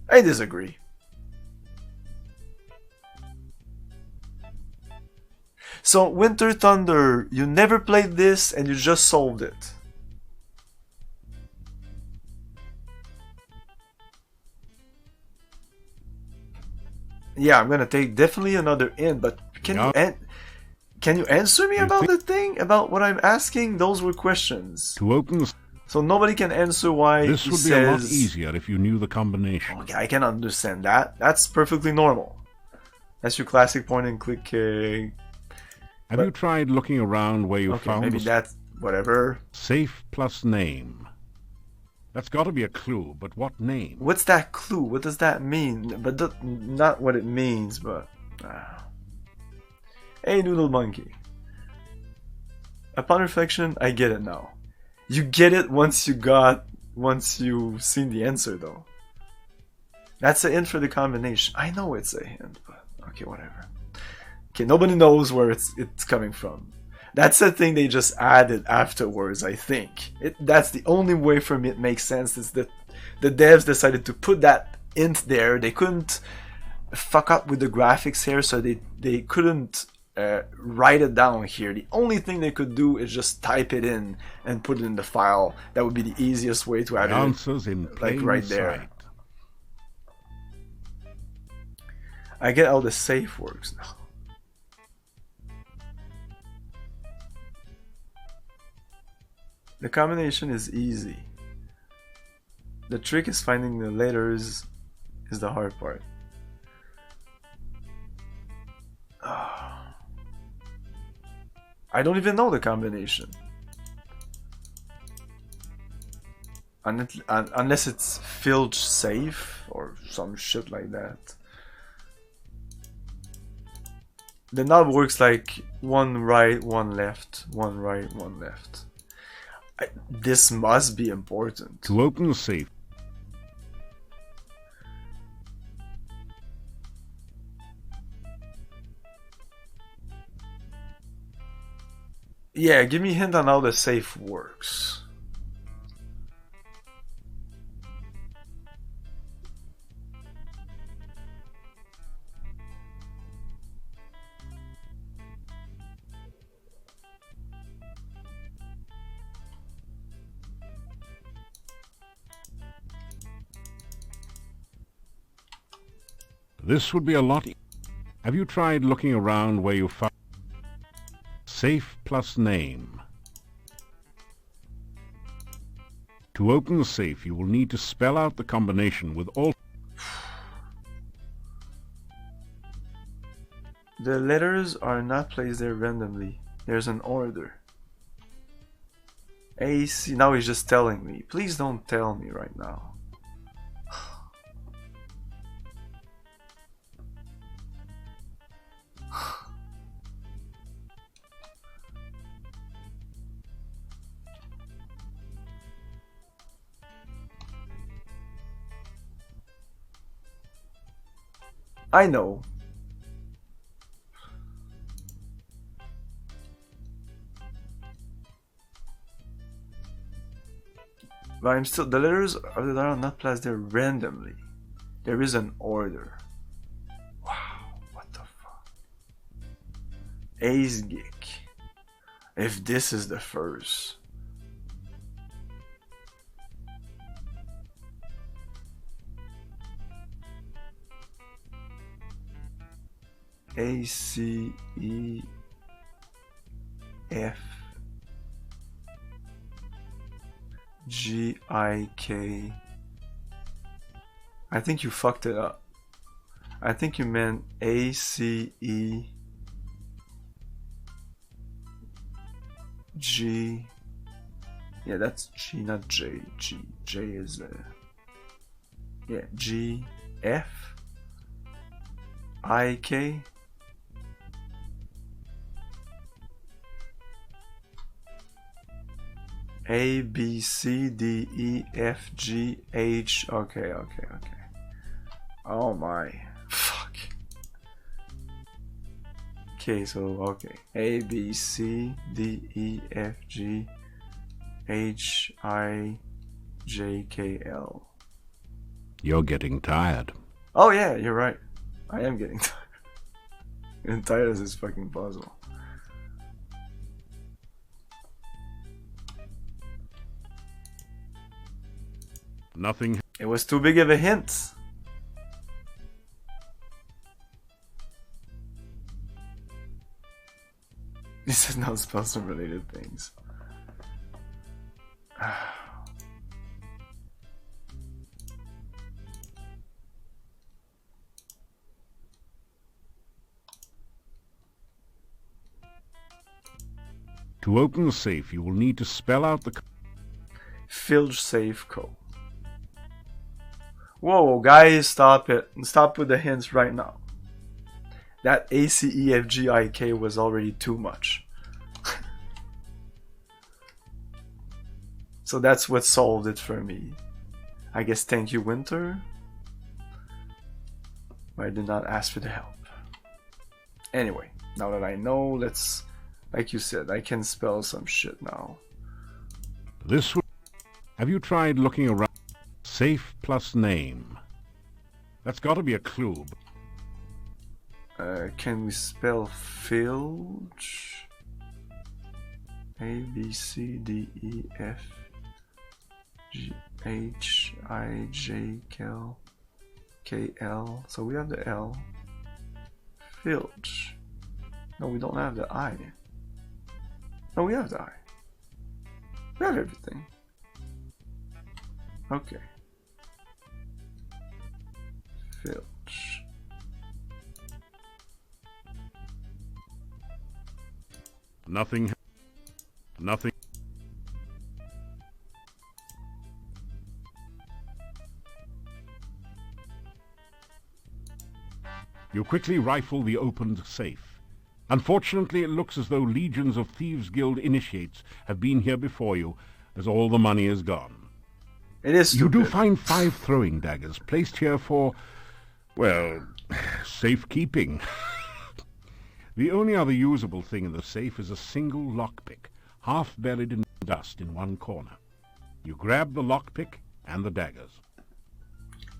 I disagree. So Winter Thunder, you never played this and you just solved it. Yeah, I'm gonna take definitely another in, but can you answer me about the thing? About what I'm asking? Those were questions. To open... So nobody can answer why This would be a lot easier if you knew the combination. Okay, I can understand that. That's perfectly normal. That's your classic point and click. Have you tried looking around where you found... maybe that's... whatever. Safe plus name. That's got to be a clue, but what name? What's that clue? What does that mean? But not what it means, but... Hey, Noodle Monkey. Upon reflection, I get it now. You get it once you've seen the answer, though. That's a hint for the combination. I know it's a hint, but okay, whatever. Okay, nobody knows where it's coming from. That's the thing they just added afterwards, I think. That's the only way for me it makes sense, is that the devs decided to put that hint there. They couldn't fuck up with the graphics here, so they couldn't write it down here. The only thing they could do is just type it in and put it in the file. That would be the easiest way to add it. Answers in plain like right there. Sight. I get how the safe works now. The combination is easy. The trick is finding the letters is the hard part. I don't even know the combination. Unless it's filch safe or some shit like that. The knob works like one right, one left, one right, one left. This must be important. To open the safe. Yeah, give me a hint on how the safe works. This would be a lot. Have you tried looking around where you found... Safe plus name. To open the safe, you will need to spell out the combination with all... The letters are not placed there randomly. There's an order. AC, now he's just telling me. Please don't tell me right now. I know. But I'm still, the letters are not placed there randomly. There is an order. Wow, what the fuck? Ace Geek. If this is the first. ACEFGIK. I think you fucked it up. I think you meant ACEG. Yeah, that's G, not J. G. J is yeah, G F I K. A B C D E F G H. Okay. Oh my. Fuck. Okay, so okay. A B C D E F G H I J K L. You're getting tired. Oh yeah, you're right. I am getting tired. I'm tired of this fucking puzzle. Nothing. It was too big of a hint. This is not spells related things. To open the safe, you will need to spell out the Filge safe code. Whoa, guys, stop it. Stop with the hints right now. That ACEFGIK was already too much. So that's what solved it for me. I guess thank you, Winter. But I did not ask for the help. Anyway, now that I know, let's... Like you said, I can spell some shit now. This. Have you tried looking around? Safe plus name. That's got to be a clue. Can we spell filge? A B C D E F G H I J K L. So we have the L. Filge. No, we don't have the I. No, we have the I. We have everything. Okay. Filch. Nothing. You quickly rifle the opened safe. Unfortunately, it looks as though legions of Thieves' Guild initiates have been here before you, as all the money is gone. It is stupid. You do find 5 throwing daggers placed here for, well, safekeeping. The only other usable thing in the safe is a single lockpick, half buried in dust in one corner. You grab the lockpick and the daggers.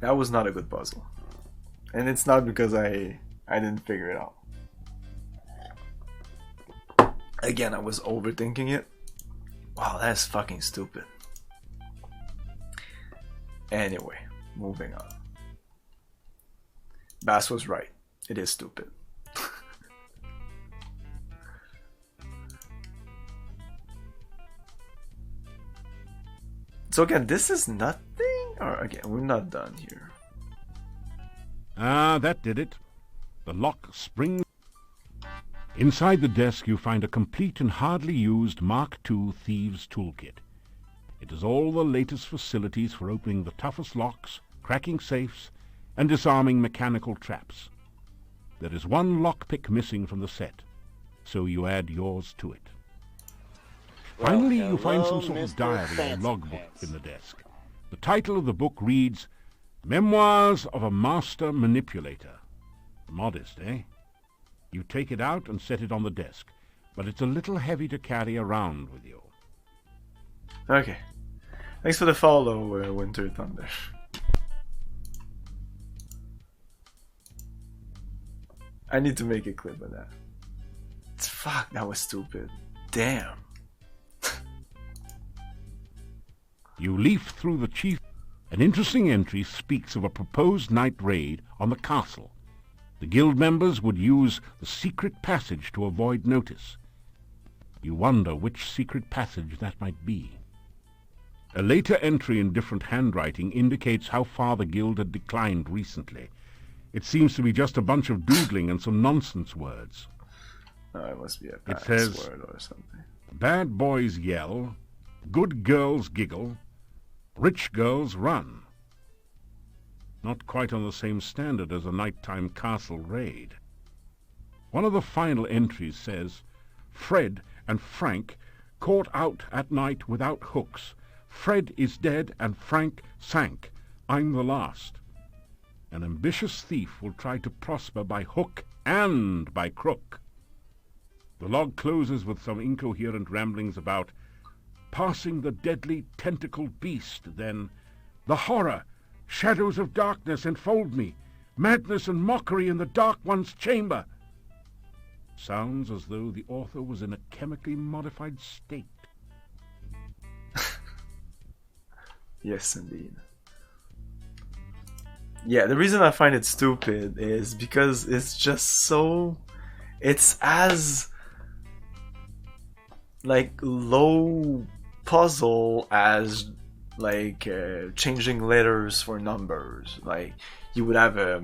That was not a good puzzle. And it's not because I didn't figure it out. Again, I was overthinking it. Wow, that's fucking stupid. Anyway, moving on. Bass was right. It is stupid. So again, this is nothing? Or again, we're not done here. Ah, that did it. The lock springs. Inside the desk you find a complete and hardly used Mark II Thieves' Toolkit. It has all the latest facilities for opening the toughest locks, cracking safes, and disarming mechanical traps. There is one lockpick missing from the set, so you add yours to it. Finally, you find some sort of diary or logbook in the desk. The title of the book reads, Memoirs of a Master Manipulator. Modest, eh? You take it out and set it on the desk, but it's a little heavy to carry around with you. Okay. Thanks for the follow, Winter Thunder. I need to make a clip of that. Fuck, that was stupid. Damn. You leaf through the chief. An interesting entry speaks of a proposed night raid on the castle. The guild members would use the secret passage to avoid notice. You wonder which secret passage that might be. A later entry in different handwriting indicates how far the guild had declined recently. It seems to be just a bunch of doodling and some nonsense words. Oh, it must be a It says, password or something. Bad boys yell, good girls giggle, rich girls run. Not quite on the same standard as a nighttime castle raid. One of the final entries says, Fred and Frank caught out at night without hooks. Fred is dead and Frank sank. I'm the last. An ambitious thief will try to prosper by hook and by crook. The log closes with some incoherent ramblings about passing the deadly tentacled beast, then the horror, shadows of darkness enfold me, madness and mockery in the dark one's chamber. Sounds as though the author was in a chemically modified state. Yes, indeed. Yeah, the reason I find it stupid is because it's just so... It's as... like, low puzzle as, like, changing letters for numbers. Like, you would have a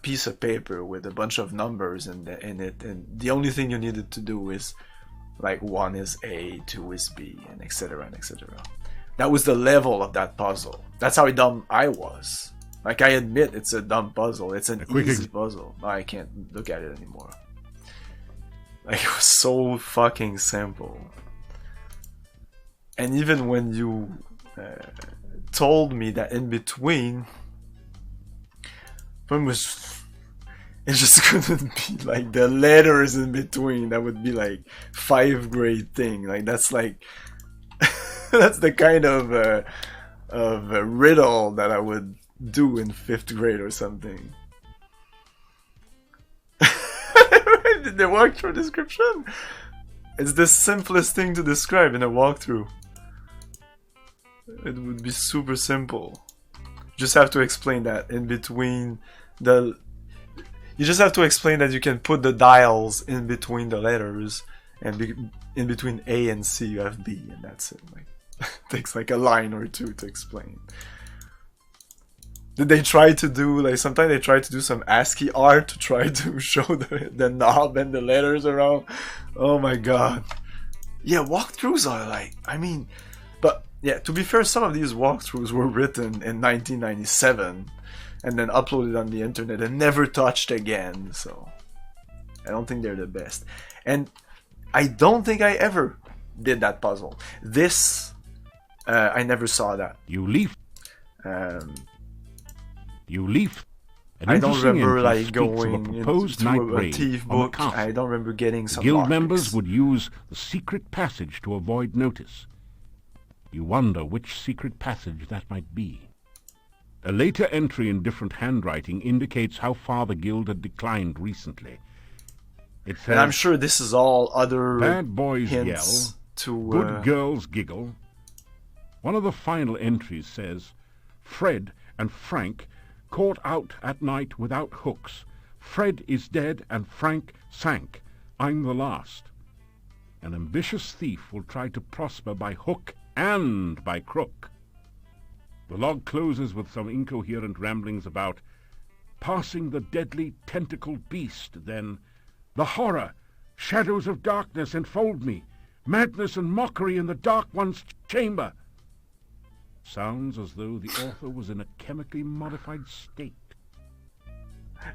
piece of paper with a bunch of numbers in it, and the only thing you needed to do is, like, 1 is A, 2 is B, and etc. and etc. That was the level of that puzzle. That's how dumb I was. Like, I admit it's a dumb puzzle. It's an easy puzzle. I can't look at it anymore. Like, it was so fucking simple. And even when you told me that in between, it just couldn't be like the letters in between. That would be like 5th grade thing. Like, that's like that's the kind of a riddle that I would do in 5th grade or something. Did they walkthrough description? It's the simplest thing to describe in a walkthrough. It would be super simple. You just have to explain that in between the... You just have to explain that you can put the dials in between the letters, and in between A and C you have B, and that's it. Like, it takes like a line or two to explain. Did they try to do, like, sometimes they try to do some ASCII art to try to show the knob and the letters around? Oh my god. Yeah, walkthroughs are like, I mean, but yeah, to be fair, some of these walkthroughs were written in 1997 and then uploaded on the internet and never touched again, so I don't think they're the best. And I don't think I ever did that puzzle. This, I never saw that. You leaf. You leaf. I don't remember like going into a thief book. I don't remember getting some guild lockpicks. members would use the secret passage to avoid notice. You wonder which secret passage that might be. A later entry in different handwriting indicates how far the guild had declined recently. It says, and I'm sure this is all other bad boys hints yell, to good girls giggle. One of the final entries says, Fred and Frank caught out at night without hooks. Fred is dead and Frank sank. I'm the last. An ambitious thief will try to prosper by hook and by crook. The log closes with some incoherent ramblings about passing the deadly tentacled beast, then the horror, shadows of darkness enfold me, madness and mockery in the dark one's chamber. Sounds as though the author was in a chemically modified state.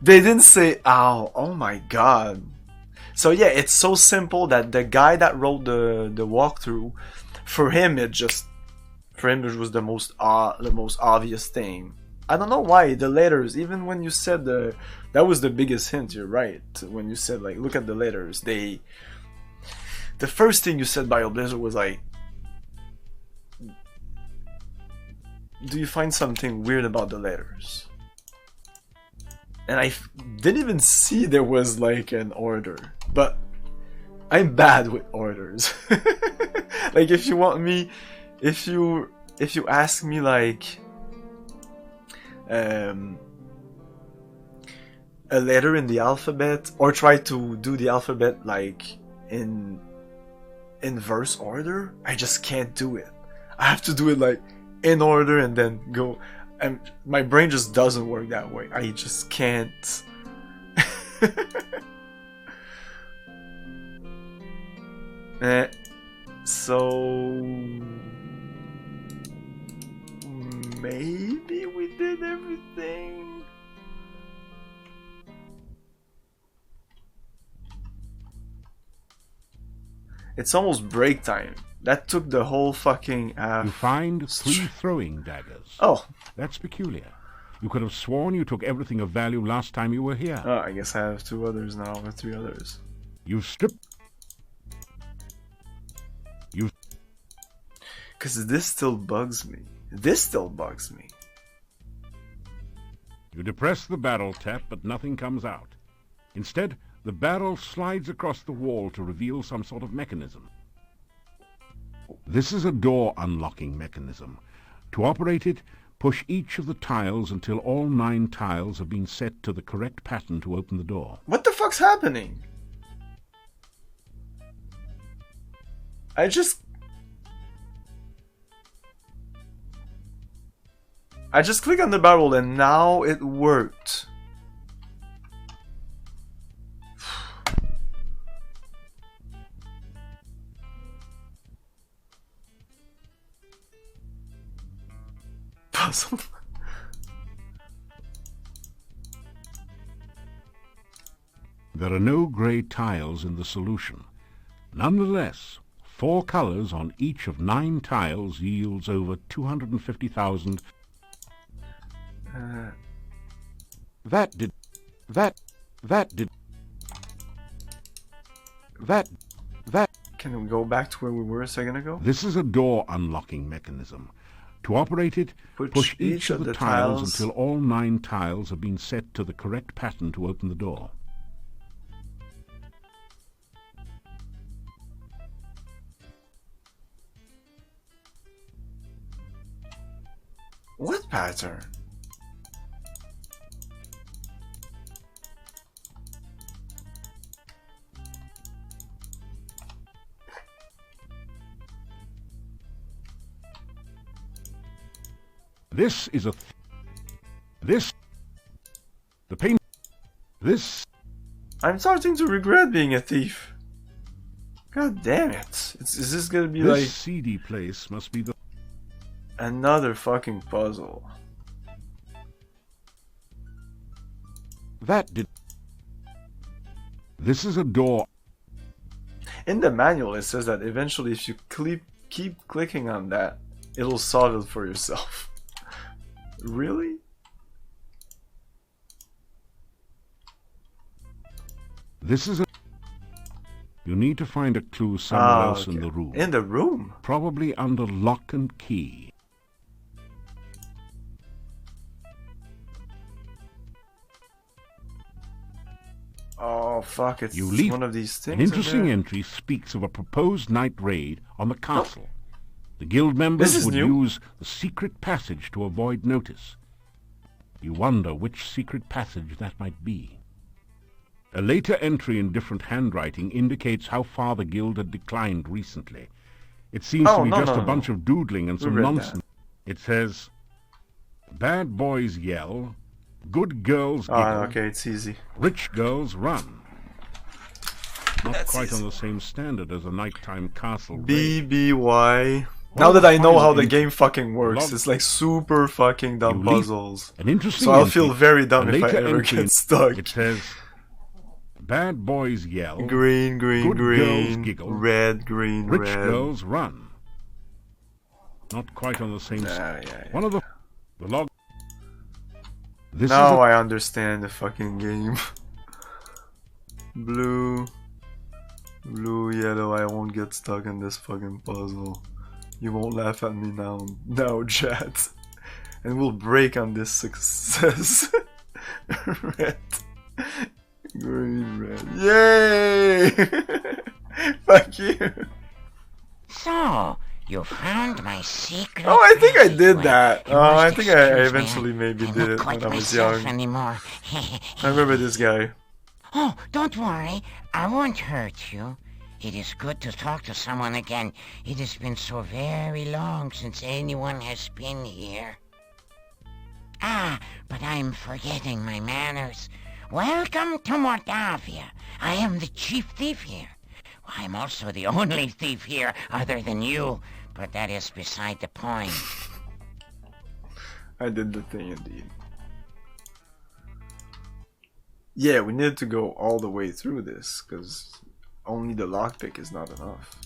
They didn't say ow. Oh my god. So yeah, it's so simple that the guy that wrote the walkthrough, for him it was the most obvious thing. I don't know why the letters. Even when you said that was the biggest hint. You're right when you said like look at the letters. The first thing you said, BioBlizzard, was like, do you find something weird about the letters? And I didn't even see there was like an order, but I'm bad with orders. Like if you ask me like a letter in the alphabet, or try to do the alphabet like in verse order, I just can't do it. I have to do it like in order and then go, and my brain just doesn't work that way. I just can't. So maybe we did everything. It's almost break time. That took the whole fucking half. You find 3 throwing daggers. Oh. That's peculiar. You could have sworn you took everything of value last time you were here. Oh, I guess I have 2 others now, or 3 others. You stripped... Because this still bugs me. This still bugs me. You depress the barrel tap, but nothing comes out. Instead, the barrel slides across the wall to reveal some sort of mechanism. This is a door unlocking mechanism. To operate it, push each of the tiles until all 9 tiles have been set to the correct pattern to open the door. What the fuck's happening? I just clicked on the barrel and now it worked. Puzzle. There are no grey tiles in the solution. Nonetheless, 4 colours on each of 9 tiles yields over 250,000. That did. Can we go back to where we were a second ago? This is a door unlocking mechanism. To operate it, push each of the tiles until all 9 tiles have been set to the correct pattern to open the door. What pattern? This is a... This... The pain... This... I'm starting to regret being a thief. God damn it. Is this gonna be this like... seedy place must be the... Another fucking puzzle. That did... This is a door... In the manual it says that eventually if you keep clicking on that, it'll solve it for yourself. Really? This is a... You need to find a clue somewhere else in the room. In the room? Probably under lock and key. Oh fuck, it's one of these things. An interesting entry speaks of a proposed night raid on the castle. The guild members would use the secret passage to avoid notice. You wonder which secret passage that might be. A later entry in different handwriting indicates how far the guild had declined recently. It seems to be just a bunch of doodling and some nonsense. It says, bad boys yell, good girls giggle, okay, it's easy. Rich girls run. Not quite on the same standard as a nighttime castle raid. BBY. Now that I know how the Final game fucking works, log- it's like super fucking dumb You leave puzzles. An interesting So I'll entry, feel very dumb a if I later ever entry, get stuck. It says, bad boys yell, Green, green, good girls green, giggle, red, green, rich red. girls run. Not quite on the same side. Yeah. One of the log. This Now is I understand the fucking game. Blue, blue, yellow. I won't get stuck in this fucking puzzle. You won't laugh at me now, chat. And we'll break on this success. Red, green, red. Yay! Fuck you. So, you found my secret. Oh, I think I passage. did Well, that. you I must think I excuse me, eventually maybe I'm did not it quite when I was myself young. anymore. I remember this guy. Oh, don't worry. I won't hurt you. It is good to talk to someone again. It has been so very long since anyone has been here. Ah, but I'm forgetting my manners. Welcome to Mordavia. I am the chief thief here. I'm also the only thief here other than you, but that is beside the point. I did the thing indeed. Yeah, we need to go all the way through this, because only the lockpick is not enough.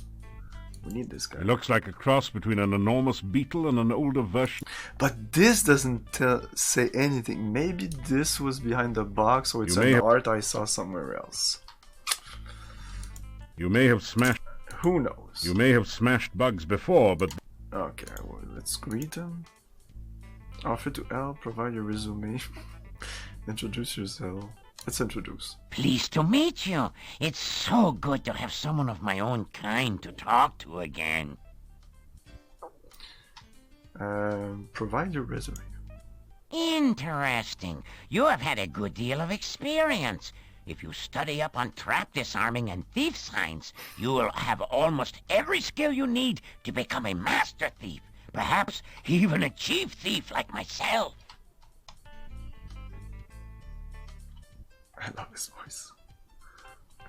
We need this guy. It looks like a cross between an enormous beetle and an older version. But this doesn't say anything. Maybe this was behind the box, or it's You may an have- art I saw somewhere else. You may have smashed. Who knows? You may have smashed bugs before, but Okay, well, let's greet him. Offer to help, provide your resume. Introduce yourself. Let's introduce. Pleased to meet you. It's so good to have someone of my own kind to talk to again. Provide your resume. Interesting. You have had a good deal of experience. If you study up on trap disarming and thief signs, you will have almost every skill you need to become a master thief. Perhaps even a chief thief like myself. I love his voice.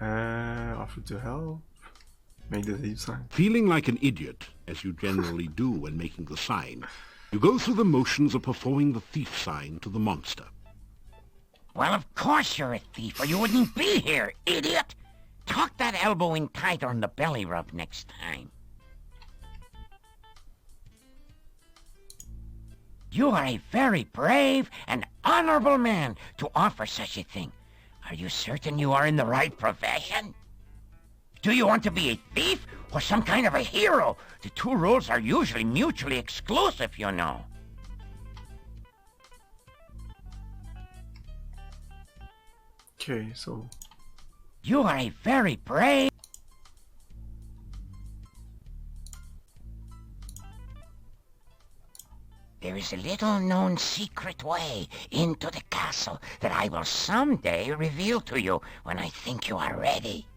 Offer to help. Make the thief sign. feeling like an idiot, as you generally do when making the sign, you go through the motions of performing the thief sign to the monster. Well, of course you're a thief, or you wouldn't be here, idiot! Tuck that elbow in tighter on the belly rub next time. You are a very brave and honorable man to offer such a thing. Are you certain you are in the right profession? Do you want to be a thief or some kind of a hero? The two roles are usually mutually exclusive, you know. Okay, so You are a very brave... There is a little-known secret way into the castle that I will someday reveal to you when I think you are ready.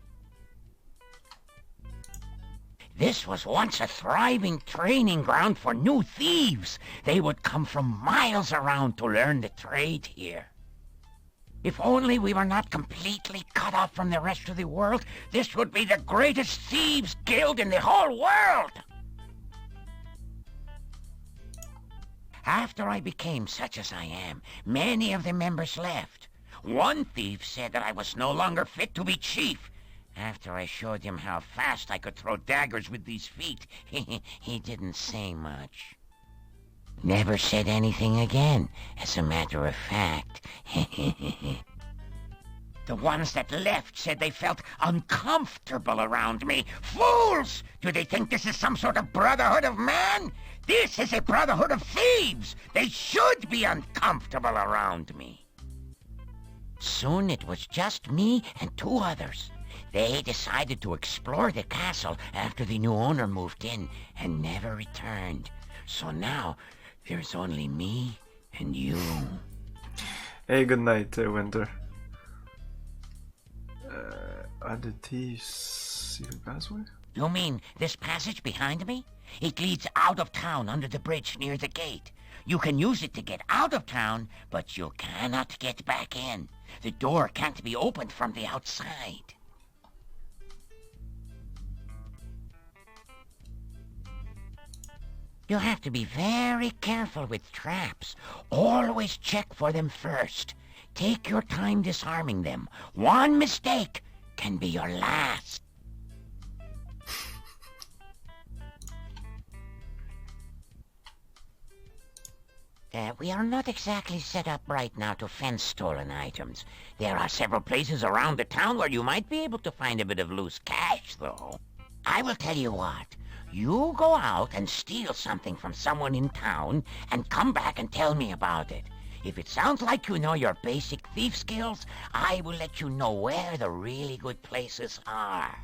This was once a thriving training ground for new thieves. They would come from miles around to learn the trade here. If only we were not completely cut off from the rest of the world, this would be the greatest thieves' guild in the whole world! After I became such as I am, many of the members left. One thief said that I was no longer fit to be chief. After I showed him how fast I could throw daggers with these feet, he didn't say much. Never said anything again, as a matter of fact. The ones that left said they felt uncomfortable around me. Fools! Do they think this is some sort of brotherhood of man? This is a brotherhood of thieves! They should be uncomfortable around me. Soon it was just me and two others. They decided to explore the castle after the new owner moved in and never returned. So now, there's only me and you. hey, good night, Winter. Are the thieves secret password? You mean this passage behind me? It leads out of town under the bridge near the gate. You can use it to get out of town, but you cannot get back in. The door can't be opened from the outside. You have to be very careful with traps. Always check for them first. Take your time disarming them. One mistake can be your last. We are not exactly set up right now to fence stolen items. There are several places around the town where you might be able to find a bit of loose cash, though. I will tell you what. You go out and steal something from someone in town and come back and tell me about it. If it sounds like you know your basic thief skills, I will let you know where the really good places are.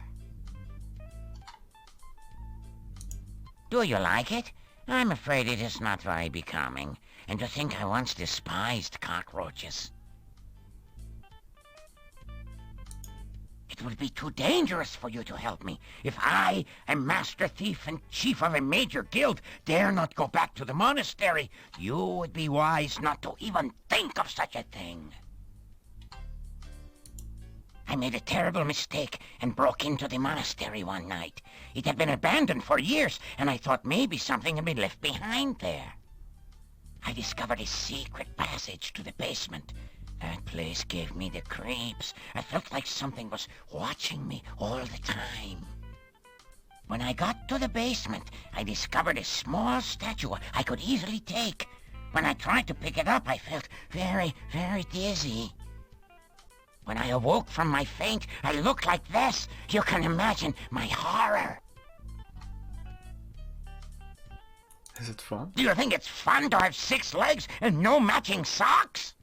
Do you like it? I'm afraid it is not very becoming. And to think I once despised cockroaches. It would be too dangerous for you to help me. If I, a master thief and chief of a major guild, dare not go back to the monastery, you would be wise not to even think of such a thing. I made a terrible mistake and broke into the monastery one night. It had been abandoned for years, and I thought maybe something had been left behind there. I discovered a secret passage to the basement. That place gave me the creeps. I felt like something was watching me all the time. When I got to the basement, I discovered a small statue I could easily take. When I tried to pick it up, I felt very, very dizzy. When I awoke from my faint, I looked like this. You can imagine my horror. Is it fun? Do you think it's fun to have 6 legs and no matching socks?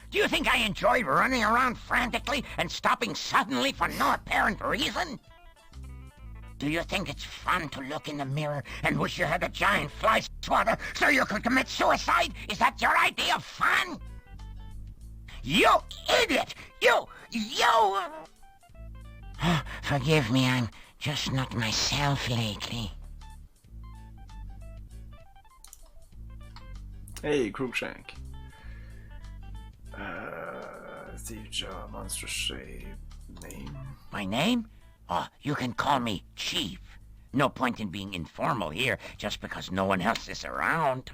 Do you think I enjoy running around frantically and stopping suddenly for no apparent reason? Do you think it's fun to look in the mirror and wish you had a giant fly swatter so you could commit suicide? Is that your idea of fun? You idiot! You! Forgive me, I'm just not myself lately. Hey, Crookshank. Steve Jaw, Monster Shape, name? My name? Oh, you can call me Chief. No point in being informal here just because no one else is around.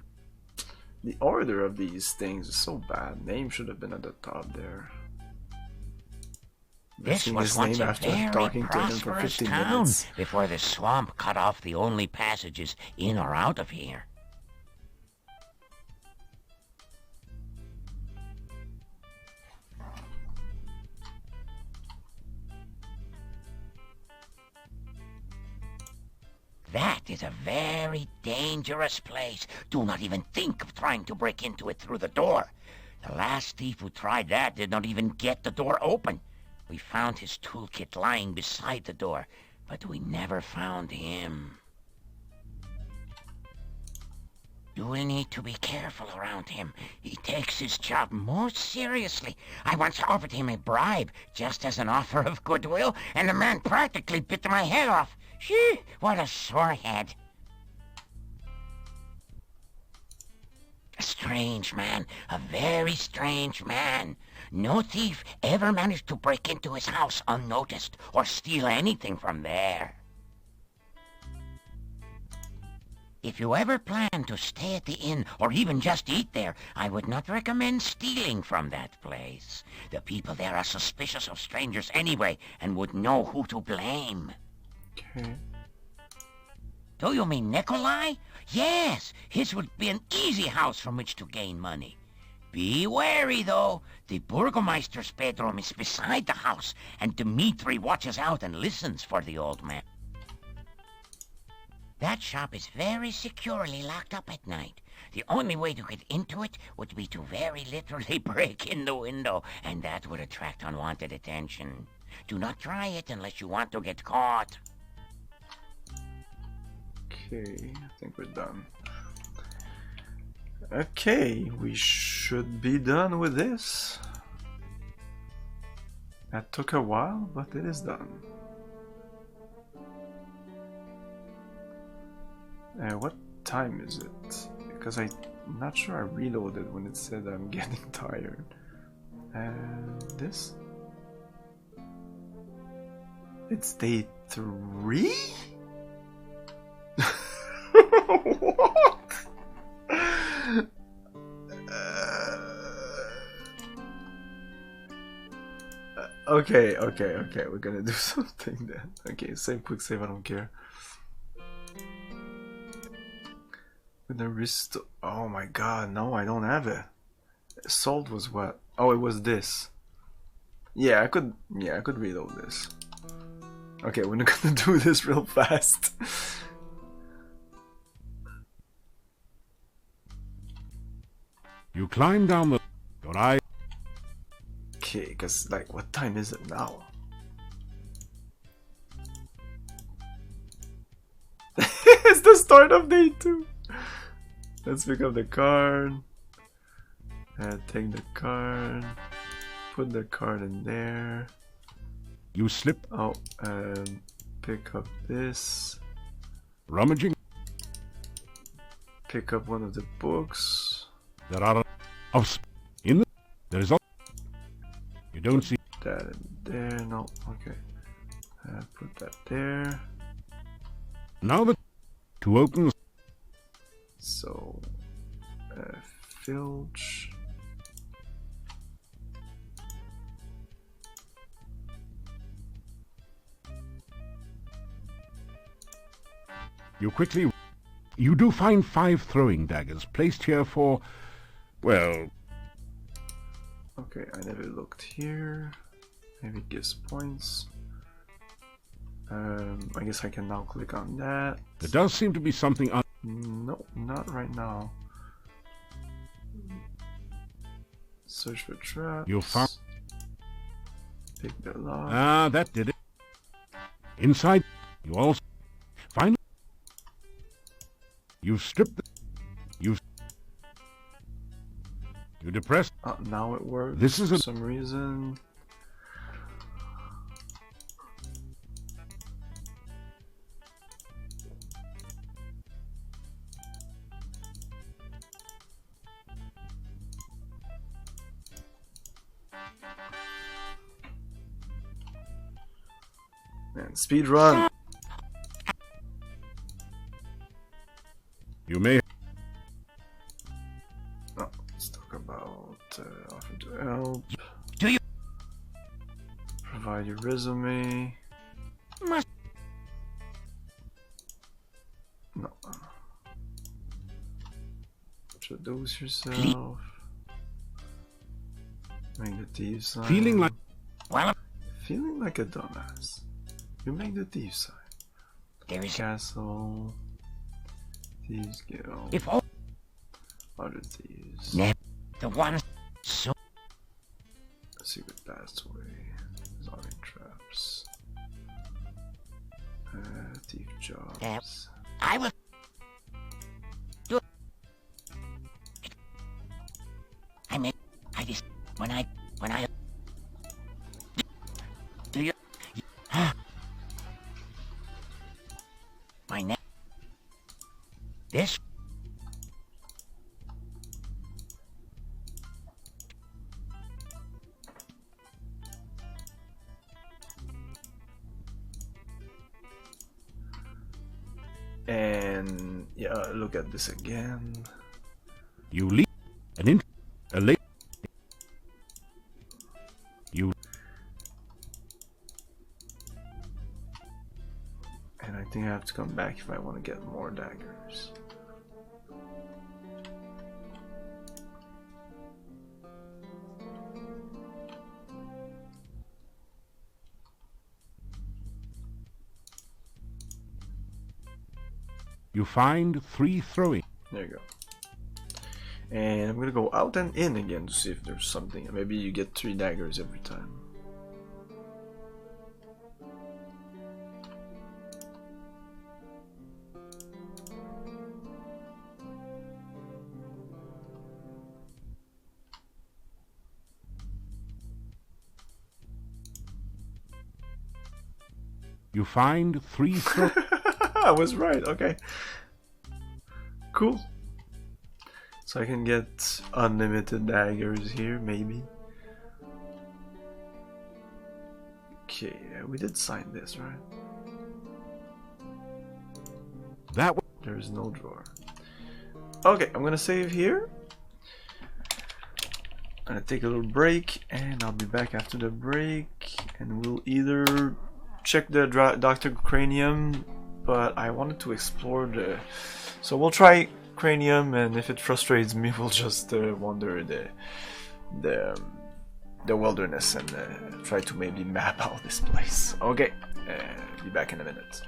The order of these things is so bad. Name should have been at the top there. This Missing was his once name a after very talking to him for prosperous 15 town minutes. before the swamp cut off the only passages in or out of here. That is a very dangerous place. Do not even think of trying to break into it through the door. The last thief who tried that did not even get the door open. We found his toolkit lying beside the door, but we never found him. You will need to be careful around him. He takes his job most seriously. I once offered him a bribe, just as an offer of goodwill, and the man practically bit my head off. Shee, what a sore head. A strange man, a very strange man. No thief ever managed to break into his house unnoticed or steal anything from there. If you ever plan to stay at the inn or even just eat there, I would not recommend stealing from that place. The people there are suspicious of strangers anyway and would know who to blame. Okay. Do you mean Nikolai? Yes, his would be an easy house from which to gain money. Be wary, though. The Burgomeister's bedroom is beside the house, and Dmitri watches out and listens for the old man. That shop is very securely locked up at night. The only way to get into it would be to very literally break in the window, and that would attract unwanted attention. Do not try it unless you want to get caught. Okay, I think we're done. Okay, we should be done with this. That took a while, but it is done. What time is it? Because I'm not sure I reloaded when it said I'm getting tired. This? It's day 3? Okay, we're gonna do something then. Okay, save, quick save, I don't care. With the wrist. Oh my god, no, I don't have it. Salt was what? Oh, it was this. Yeah, I could reload this. Okay, we're not gonna do this real fast. You climb down the... Your eye... Okay, because, like, what time is it now? It's the start of day 2. Let's pick up the card. Take the card. Put the card in there. You slip... Oh, and pick up this. Rummaging... Pick up one of the books. There are... In the... There is... You don't see... That in there. No, okay. Put that there. Now the... To open... So... filch... You quickly... You do find 5 throwing daggers placed here for... Well... Okay, I never looked here. Maybe it gives points. I guess I can now click on that. There does seem to be something... No, not right now. Search for traps. You found... Pick the lock. Ah, that did it. Inside, you also... Find... You strip the... You depress... Now it works. This is for a... some reason. Man, speed run. You may... Oh, let's talk about offer to help. Do you... Provide your resume. Must... No. Introduce yourself. Make the thief sign. Feeling like... Well, Feeling like a dumbass. You make the thief sign. there is... Castle. Thieves Guild. If all... Other thieves. The one... So... Secret passway. Zombie traps. Thief jobs. I will... Do... I mean... I just... When I... Do you... My name... This... And yeah, look at this again. You leave... An in... A late... You... And I think I have to come back if I want to get more daggers. You find 3 throwing... There you go. And I'm gonna go out and in again to see if there's something. Maybe you get 3 daggers every time. You find 3 throw... I was right, okay. Cool. So I can get unlimited daggers here, maybe. Okay, we did sign this, right? That... There is no drawer. Okay, I'm gonna save here. I'm gonna take a little break, and I'll be back after the break, and we'll either check the Dr. Cranium, but I wanted to explore the... So we'll try Cranium, and if it frustrates me, we'll just wander the wilderness and try to maybe map out this place. Okay, be back in a minute.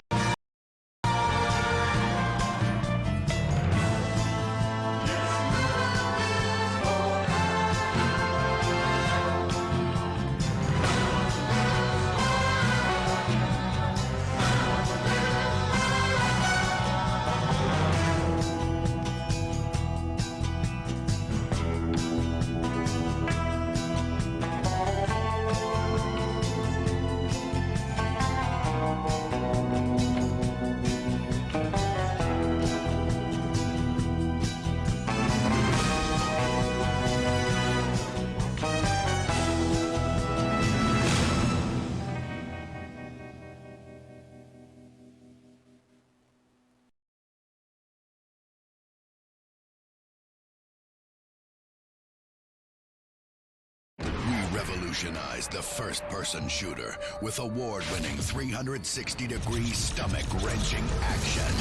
Revolutionized the first-person shooter with award-winning 360-degree stomach-wrenching action.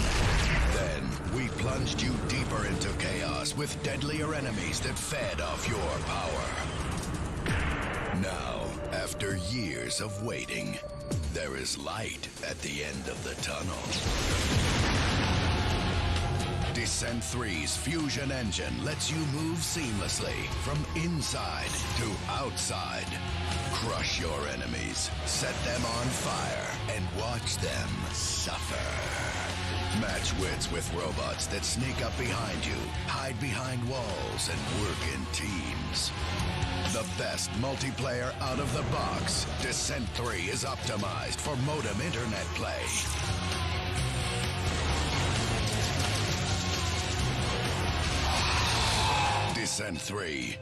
Then, we plunged you deeper into chaos with deadlier enemies that fed off your power. Now, after years of waiting, there is light at the end of the tunnel. Descent 3's fusion engine lets you move seamlessly from inside to outside. Crush your enemies, set them on fire, and watch them suffer. Match wits with robots that sneak up behind you, hide behind walls, and work in teams. The best multiplayer out of the box, Descent 3 is optimized for modem internet play. Descent 3.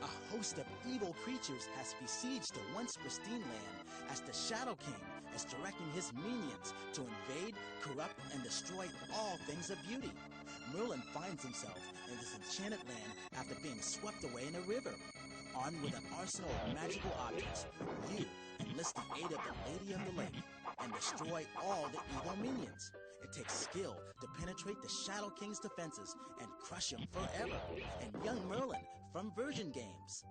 A host of evil creatures has besieged the once pristine land as the Shadow King is directing his minions to invade, corrupt, and destroy all things of beauty. Merlin finds himself in this enchanted land after being swept away in a river. Armed with an arsenal of magical objects, you enlist the aid of the Lady of the Lake and destroy all the evil minions. It takes skill to penetrate the Shadow King's defenses and crush him forever. And young Merlin from Virgin Games.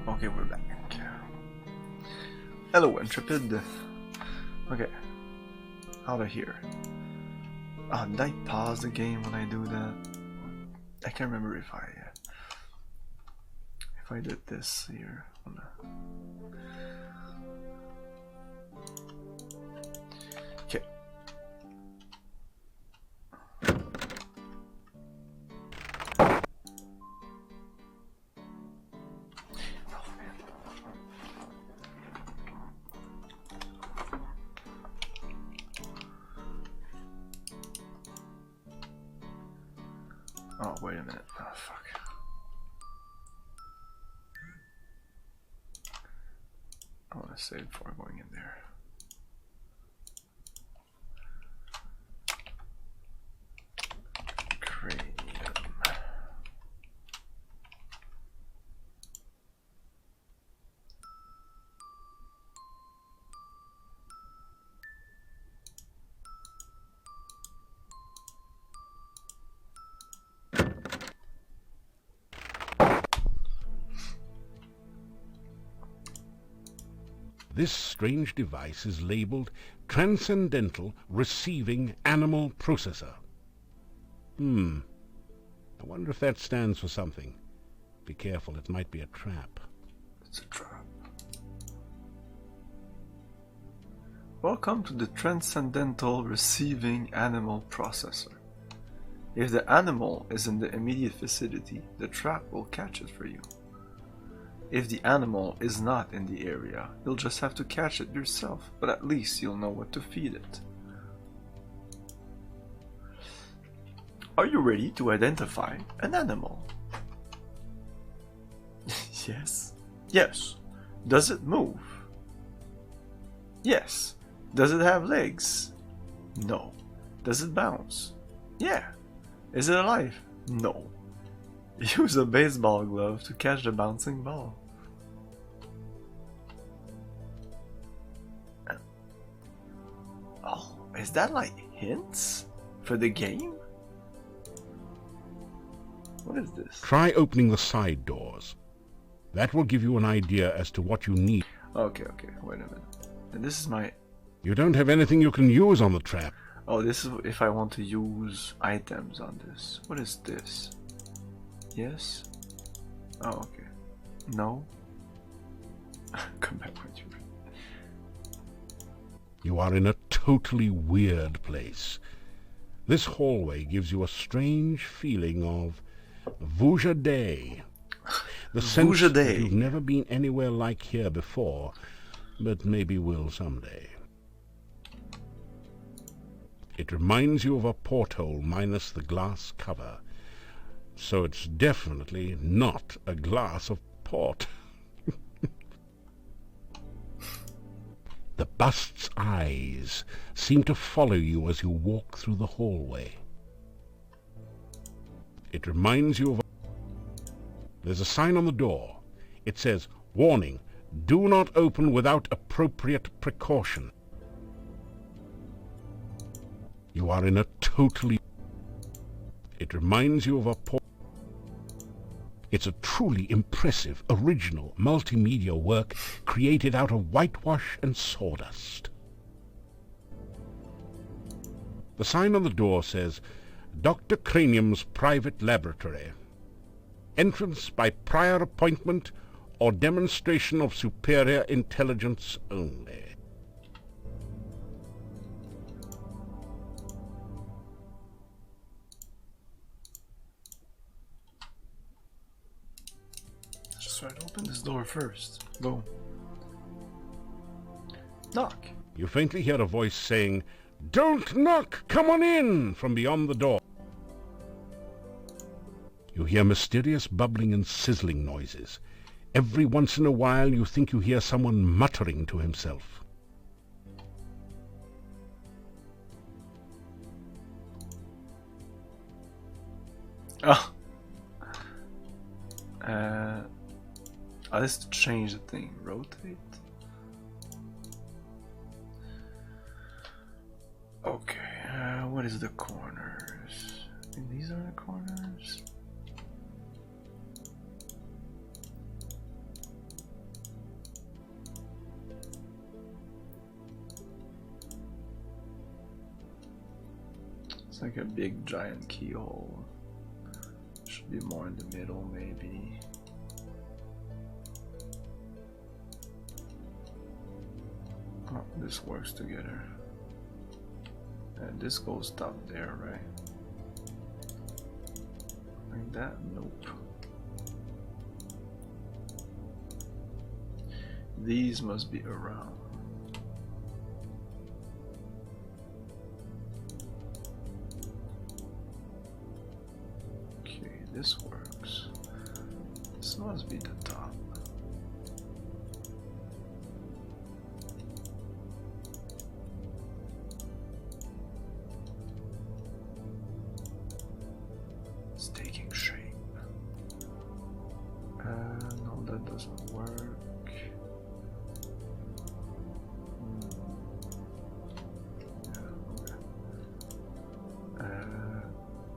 Okay, we're back. Hello, Intrepid. Okay, out of here. Did I pause the game when I do that? I can't remember if I did this here. Okay. fuck. I want to save before going in there. Cranium. This strange device is labeled Transcendental Receiving Animal Processor. I wonder if that stands for something. Be careful, it might be a trap. It's a trap. Welcome to the Transcendental Receiving Animal Processor. If the animal is in the immediate vicinity, the trap will catch it for you. If the animal is not in the area, you'll just have to catch it yourself, but at least you'll know what to feed it. Are you ready to identify an animal? Yes. Yes. Does it move? Yes. Does it have legs? No. Does it bounce? Yeah. Is it alive? No. Use a baseball glove to catch the bouncing ball. Oh, is that like hints for the game? What is this? Try opening the side doors. That will give you an idea as to what you need. Okay, wait a minute. And this is my... You don't have anything you can use on the trap. Oh, this is if I want to use items on this. What is this? Yes? Oh, okay. No? Come back with you. You are in a totally weird place. This hallway gives you a strange feeling of Vujade. The sense that you've never been anywhere like here before, but maybe will someday. It reminds you of a porthole minus the glass cover. So it's definitely not a glass of port. The bust's eyes seem to follow you as you walk through the hallway. It reminds you of... There's a sign on the door. It says, "Warning, do not open without appropriate precaution." You are in a totally... It reminds you of a port... It's a truly impressive, original, multimedia work created out of whitewash and sawdust. The sign on the door says, "Dr. Cranium's Private Laboratory. Entrance by prior appointment or demonstration of superior intelligence only." Just try to open this door first. Go. Knock. You faintly hear a voice saying, "Don't knock! Come on in!" from beyond the door. You hear mysterious bubbling and sizzling noises. Every once in a while you think you hear someone muttering to himself. Oh. This to change the thing. Rotate. Okay, what is the corners? And these are the corners? It's like a big giant keyhole. Should be more in the middle, maybe. Oh, this works together. And this goes down there, right? Like that? Nope. These must be around. Okay, this works. must be the top. It's taking shape. No, that doesn't work.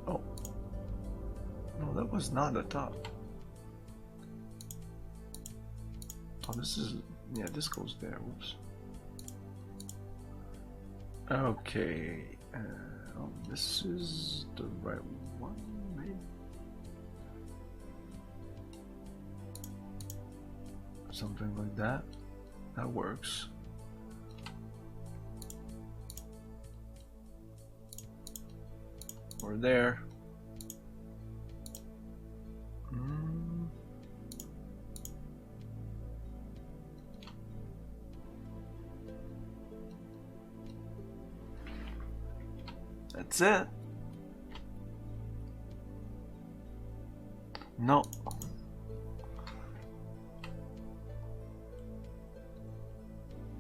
Oh. No, that was not the top. Oh, this is... yeah, this goes there. Oops. Okay. Oh, this is the right one, maybe? Something like that. That works. We're there. That's it. No.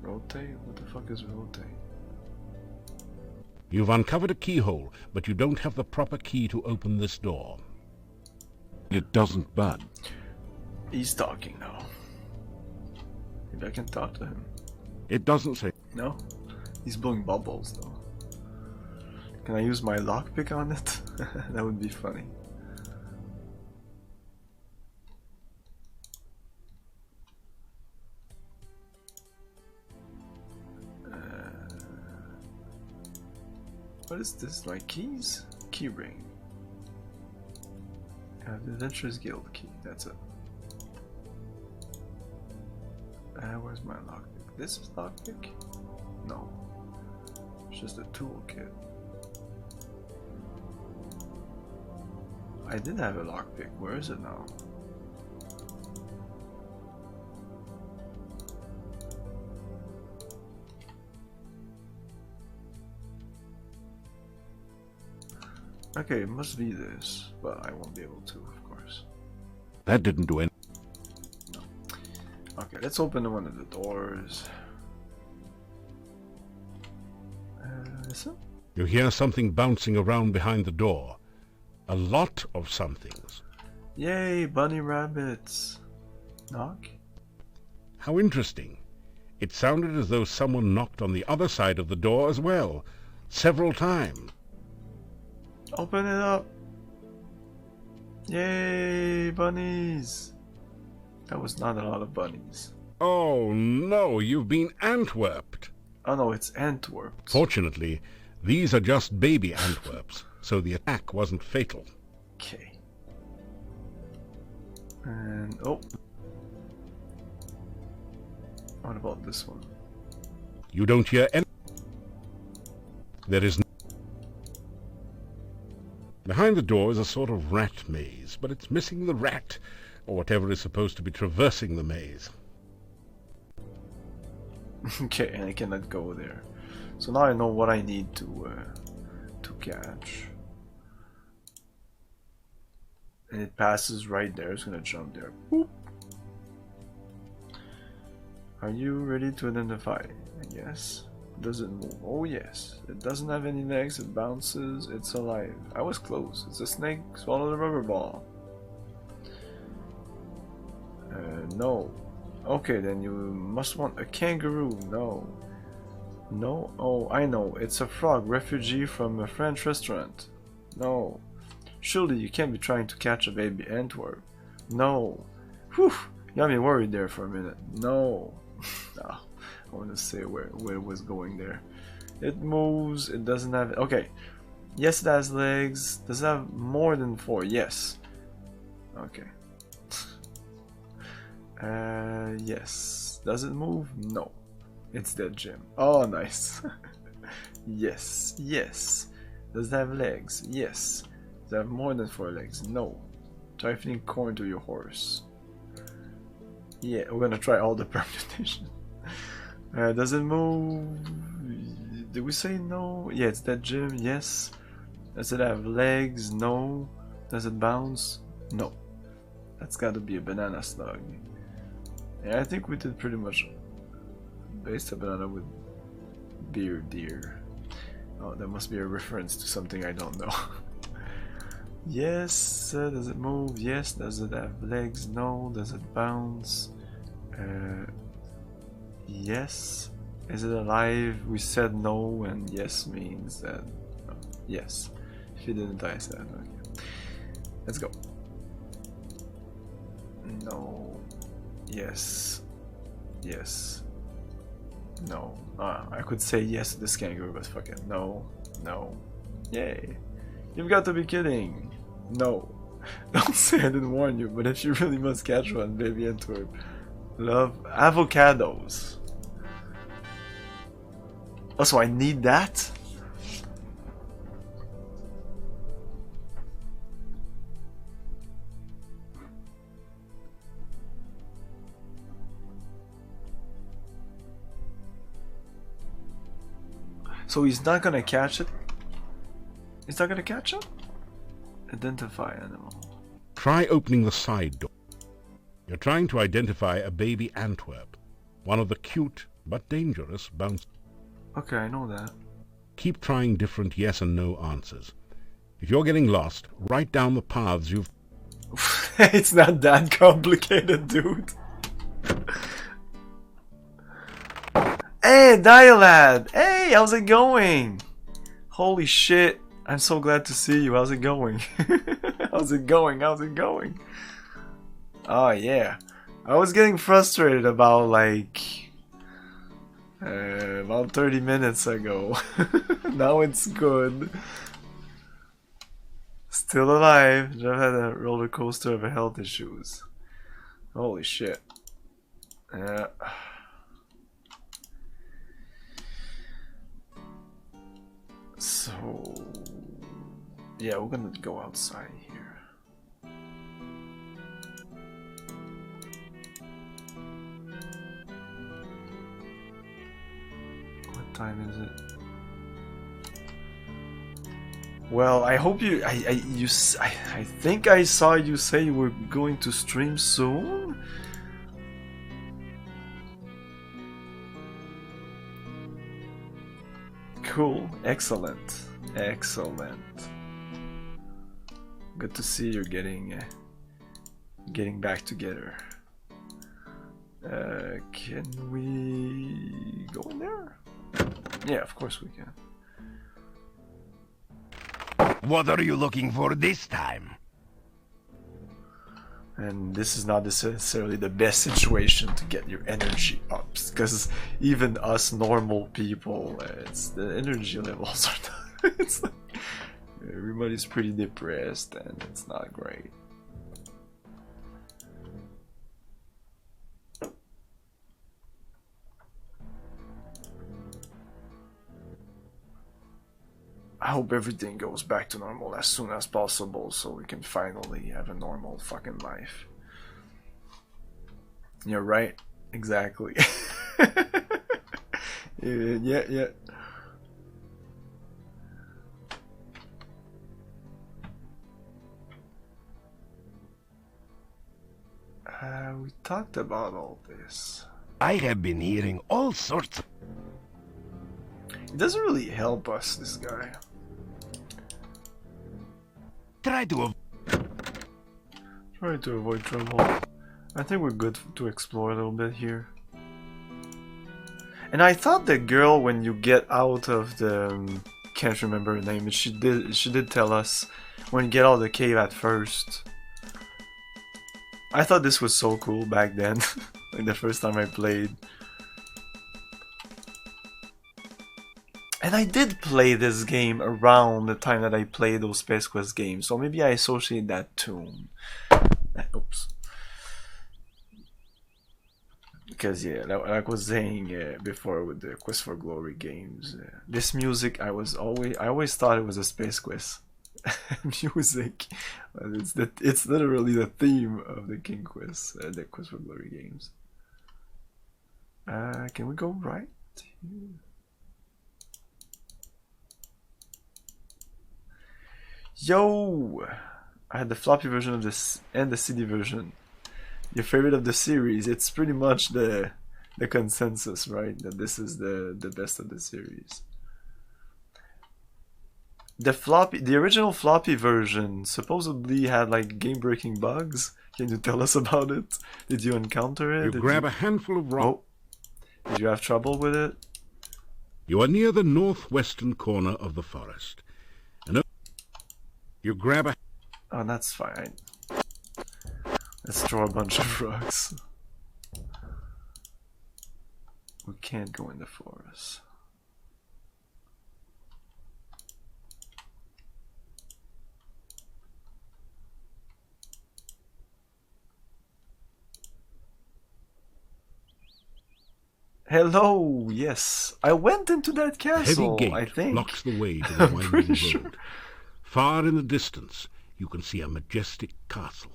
Rotate? What the fuck is rotate? You've uncovered a keyhole, but you don't have the proper key to open this door. It doesn't bud. He's talking now. Maybe I can talk to him. It doesn't say. No? He's blowing bubbles though. Can I use my lockpick on it? That would be funny. What is this? My keys? Key ring. I have the Adventurers Guild key. That's it. Where's my lockpick? This is lockpick? No. It's just a toolkit. I did have a lockpick. Where is it now? Okay, it must be this, but I won't be able to, of course. That didn't do anything. No. Okay, let's open one of the doors. Listen? You hear something bouncing around behind the door. A lot of somethings. Yay, bunny rabbits. Knock? How interesting. It sounded as though someone knocked on the other side of the door as well, several times. Open it up. Yay, bunnies. That was not a lot of bunnies. Oh no, you've been Antwerped. Oh no, it's Antwerp. Fortunately, these are just baby Antwerps, so the attack wasn't fatal. Okay. And oh. What about this one? You don't hear any. There is no. Behind the door is a sort of rat maze, but it's missing the rat, or whatever is supposed to be traversing the maze. Okay, and I cannot go there. So now I know what I need to catch. And it passes right there. It's gonna jump there. Boop. Are you ready to identify? Yes. Does it move? Oh yes. It doesn't have any legs. It bounces. It's alive. I was close. It's a snake. Swallow the rubber ball. No. Okay, then you must want a kangaroo. No. No? Oh, I know. It's a frog refugee from a French restaurant. No. Surely you can't be trying to catch a baby Antwerp. No. Whew. You got me worried there for a minute. No. Oh, I want to say where it was going there. It moves. It doesn't have... Okay. Yes, it has legs. Does it have more than 4? Yes. Okay. Yes. Does it move? No. It's that gym. Oh, nice. Yes. Yes. Does it have legs? Yes. Does it have more than 4 legs? No. Try feeding corn to your horse. Yeah, we're gonna try all the permutations. Does it move? Did we say no? Yeah, it's that gym. Yes. Does it have legs? No. Does it bounce? No. That's got to be a banana slug. Yeah, I think we did pretty much base a banana with beer deer. Oh, that must be a reference to something I don't know. Yes, does it move? Yes. Does it have legs? No. Does it bounce? Yes. Is it alive? We said no, and yes means that yes. If you didn't, I said okay. Let's go. No. Yes. Yes. No. I could say yes to this kangaroo, but fuck it. No. No. Yay. You've got to be kidding. No. Don't say I didn't warn you, but if you really must catch one, baby Antwerp. Love avocados. Also, I need that? So he's not gonna catch it? He's not gonna catch it? Identify animal. Try opening the side door. You're trying to identify a baby Antwerp, one of the cute but dangerous bounce. Okay, I know that. Keep trying different yes and no answers. If you're getting lost, write down the paths you've... It's not that complicated, dude. Hey, Dialad! Hey, how's it going? Holy shit, I'm so glad to see you. How's it going? How's it going? How's it going? Oh, yeah. I was getting frustrated about, like... about 30 minutes ago. Now it's good. Still alive. Just had a roller coaster of health issues. Holy shit. Yeah. So... yeah, we're gonna go outside here. What time is it? Well, I hope you. I think I saw you say you were going to stream soon. Cool. Excellent. Excellent. Good to see you're getting back together. Can we go in there? Yeah, of course we can. What are you looking for this time? And this is not necessarily the best situation to get your energy up, because even us normal people, it's the energy levels are not, it's like everybody's pretty depressed and it's not great. I hope everything goes back to normal as soon as possible so we can finally have a normal fucking life. You're right. Exactly. Yeah. We talked about all this. I have been hearing all sorts of... It doesn't really help us, this guy. Try to avoid trouble. I think we're good to explore a little bit here. And I thought the girl, when you get out of the... can't remember her name, but she did tell us when you get out of the cave at first. I thought this was so cool back then. Like the first time I played. And I did play this game around the time that I played those Space Quest games, so maybe I associate that tune. Oops. Because yeah, like I was saying before with the Quest for Glory games, this music I always thought it was a Space Quest music. It's literally the theme of the King Quest, the Quest for Glory games. Can we go right here? Yo! I had the floppy version of this and the CD version. Your favorite of the series? It's pretty much the consensus, right? That this is the best of the series. The original floppy version supposedly had like game-breaking bugs. Can you tell us about it? Did you encounter it? You grab a handful of rock. Oh, did you have trouble with it? You are near the northwestern corner of the forest. And you grab a... Oh, that's fine. Let's throw a bunch of rocks. We can't go in the forest. Hello, yes. I went into that castle, Heavy gate I think. blocks the way to the winding road. Sure. Far in the distance, you can see a majestic castle.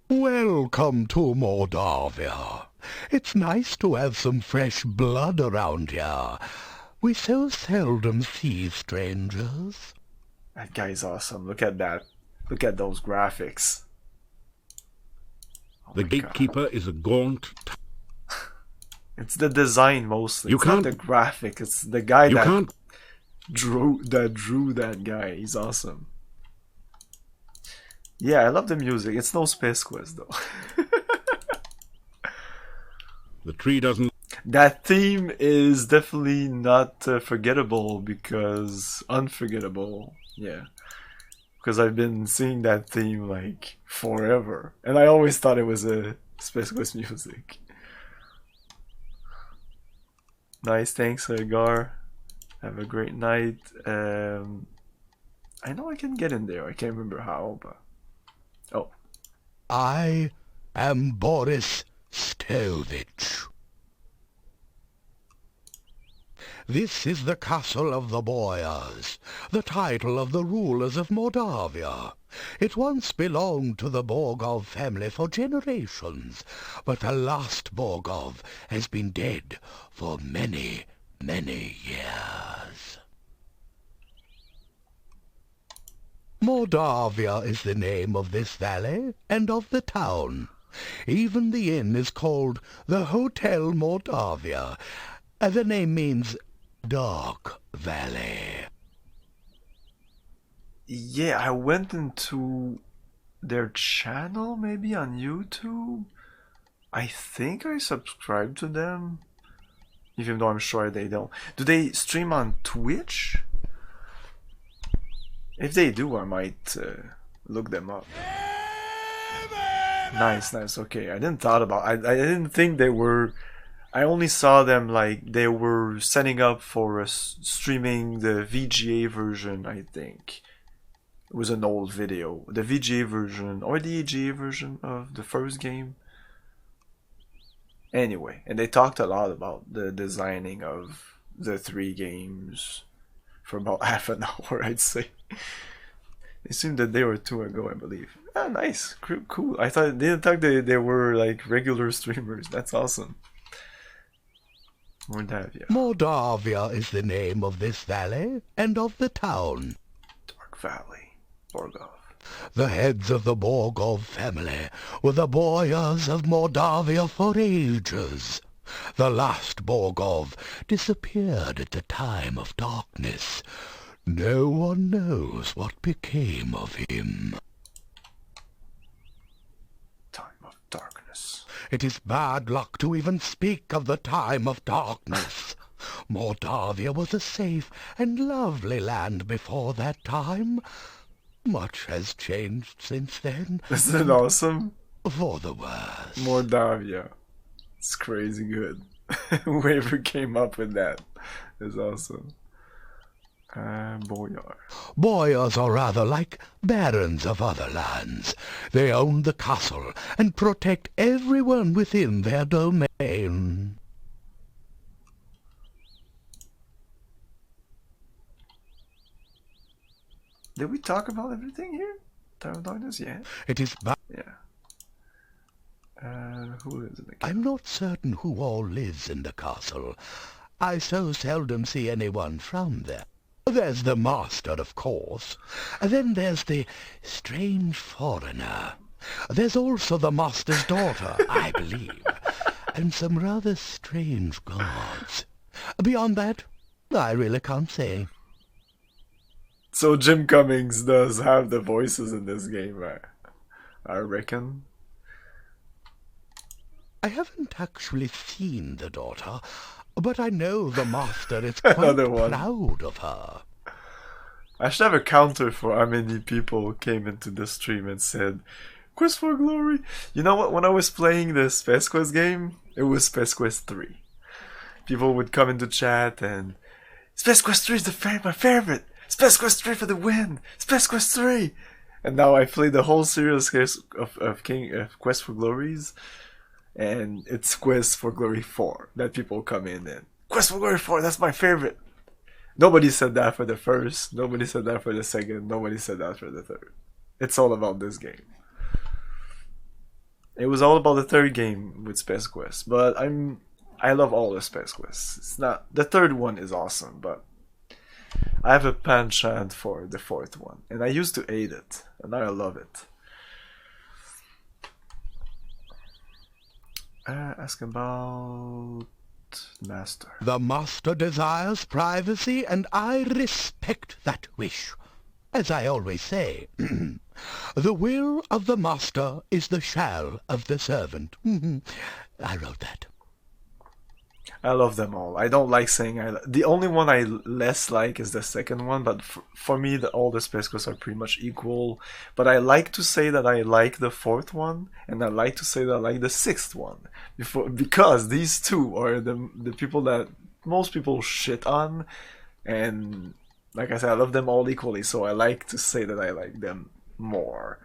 Welcome to Moldavia. It's nice to have some fresh blood around here. We so seldom see strangers. That guy's awesome. Look at that. Look at those graphics. Oh The my gatekeeper God. is a gaunt... It's the design mostly. You It's can't... not the graphic. It's the guy You that can't... drew that guy. He's awesome. Yeah, I love the music. It's no Space Quest though. The tree doesn't... That theme is definitely not forgettable because unforgettable. Yeah, because I've been seeing that theme like forever, and I always thought it was a Space Quest music. Nice, thanks, Gar. Have a great night. I know I can get in there. I can't remember how, but oh. I am Boris Stovich. This is the castle of the Boyars, the title of the rulers of Moldavia. It once belonged to the Borgov family for generations, but the last Borgov has been dead for many, many years. Moldavia is the name of this valley and of the town. Even the inn is called the Hotel Moldavia. The name means Dark Valley. Yeah, I went into their channel maybe on YouTube. I think I subscribed to them, even though I'm sure they don't. Do they stream on Twitch? If they do, I might look them up. Nice, nice. Okay, I didn't thought about. I didn't think they were. I only saw them like they were setting up for streaming the VGA version. I think it was an old video, the VGA version or the EGA version of the first game. Anyway, and they talked a lot about the designing of the 3 games for about half an hour, I'd say. It seemed that they were 2 ago, I believe. Ah, nice, cool. I thought they didn't think they were like regular streamers. That's awesome. Moldavia. Moldavia is the name of this valley and of the town. Dark Valley, Borgov. The heads of the Borgov family were the Boyars of Moldavia for ages. The last Borgov disappeared at the time of darkness. No one knows what became of him. Time of darkness. It is bad luck to even speak of the time of darkness. Moldavia was a safe and lovely land before that time. Much has changed since then. Isn't it awesome? For the worse. Moldavia. It's crazy good. Whoever came up with that is awesome. Boyar. Boyars are rather like barons of other lands. They own the castle and protect everyone within their domain. Did we talk about everything here? Time of Darkness? Yeah. It is Yeah. Who lives in the castle? I'm not certain who all lives in the castle. I so seldom see anyone from there. There's the master, of course. Then there's the strange foreigner. There's also the master's daughter, I believe, and some rather strange guards. Beyond that, I really can't say. So Jim Cummings does have the voices in this game, I reckon. I haven't actually seen the daughter, but I know the master is quite Another one. proud of her. I should have a counter for how many people came into the stream and said, Quest for Glory. You know what? When I was playing this Space Quest game, it was Space Quest 3. People would come into chat and Space Quest 3 is my favorite. Space Quest 3 for the win. Space Quest 3. And now I played the whole series of Quest for Glories, and it's Quest for Glory 4 that people come in and Quest for Glory 4. That's my favorite. Nobody said that for the first. Nobody said that for the second. Nobody said that for the third. It's all about this game. It was all about the third game with Space Quest, but I love all the Space Quests. It's not the third one is awesome, but I have a penchant for the fourth one, and I used to hate it, and now I love it. Ask about Master. The master desires privacy, and I respect that wish. As I always say, the will of the master is the shall of the servant. I wrote that. I love them all. I don't like saying the only one I less like is the second one, but for me all the Space Quests are pretty much equal. But I like to say that I like the fourth one, and I like to say that I like the sixth one, because these two are the people that most people shit on, and like I said, I love them all equally, so I like to say that I like them more,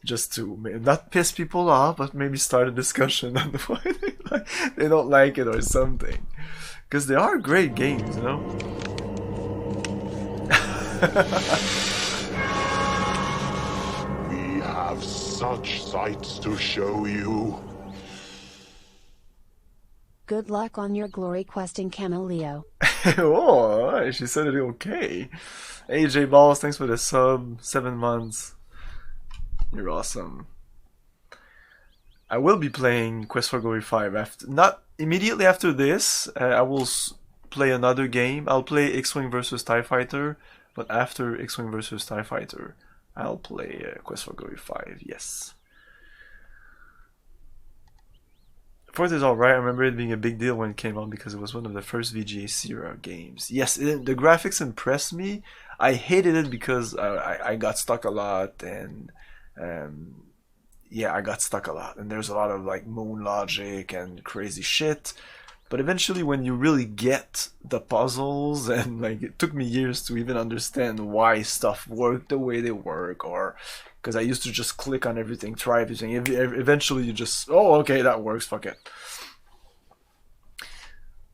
just to not piss people off, but maybe start a discussion on why they don't like it or something, because they are great games, you know. We have such sights to show you. Good luck on your glory quest in Cameleo. Oh, she said it okay. AJ Balls, thanks for the sub. 7 months. You're awesome. I will be playing Quest for Glory 5 not immediately after this. I will play another game. I'll play X-Wing vs TIE Fighter, but after X-Wing vs TIE Fighter, I'll play Quest for Glory 5. Yes. 4th is alright. I remember it being a big deal when it came out because it was one of the first VGA Sierra games. Yes, the graphics impressed me. I hated it because I got stuck a lot, and yeah, I got stuck a lot, and there's a lot of like moon logic and crazy shit. But eventually, when you really get the puzzles, and like it took me years to even understand why stuff worked the way they work, or because I used to just click on everything, try everything. Eventually, you just, oh, okay, that works, fuck it.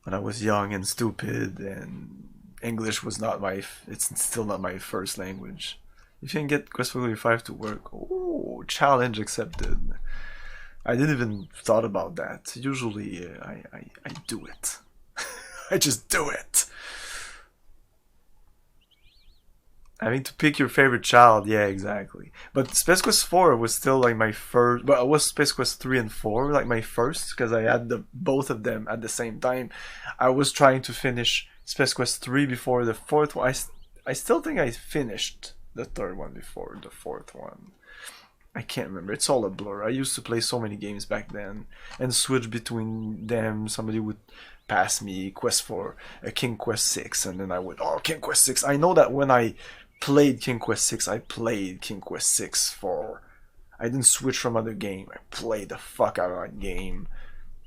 When I was young and stupid, and English was not it's still not my first language. If you can get Quest for Glory 5 to work, oh, challenge accepted. I didn't even thought about that. Usually, I do it. I just do it. Having to pick your favorite child, yeah, exactly. But Space Quest 4 was still like my first. But it was Space Quest 3 and 4 like my first, because I had both of them at the same time. I was trying to finish Space Quest 3 before the fourth one. I still think I finished the third one before the fourth one. I can't remember. It's all a blur. I used to play so many games back then and switch between them. Somebody would pass me Quest for King Quest 6, and then I would, oh, King Quest 6. I know that when I played King Quest 6, I played King Quest 6 for... I didn't switch from other game. I played the fuck out of that game.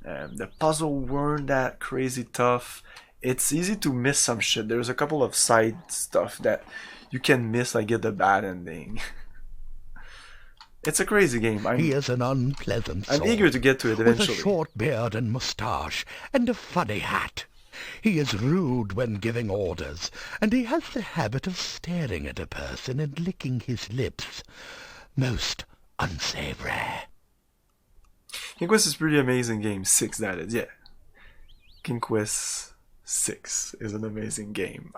The puzzle weren't that crazy tough. It's easy to miss some shit. There's a couple of side stuff that you can miss, like get the bad ending. It's a crazy game. He is an unpleasant soul, I'm eager to get to it eventually. with a short beard and moustache and a funny hat. He is rude when giving orders, and he has the habit of staring at a person and licking his lips. Most unsavory. King Quest is a pretty amazing game. 6, that is, yeah. King Quest 6 is an amazing game.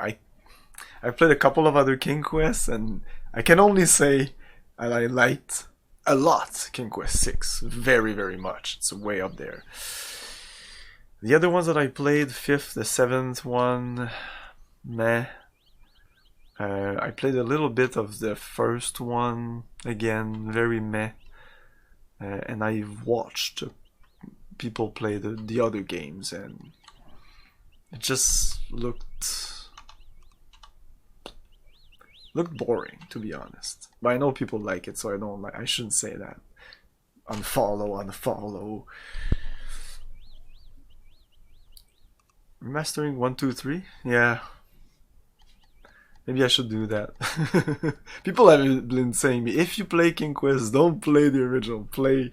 I played a couple of other King Quests, and I can only say I liked a lot King Quest 6. Very, very much. It's way up there. The other ones that I played, 5th, the 7th one, meh. I played a little bit of the first one, again, very meh. And I watched people play the other games, and it just looked boring, to be honest. But I know people like it, so I shouldn't say that. Unfollow. Remastering 1, 2, 3? Yeah. Maybe I should do that. People have been saying me, if you play King Quest, don't play the original, play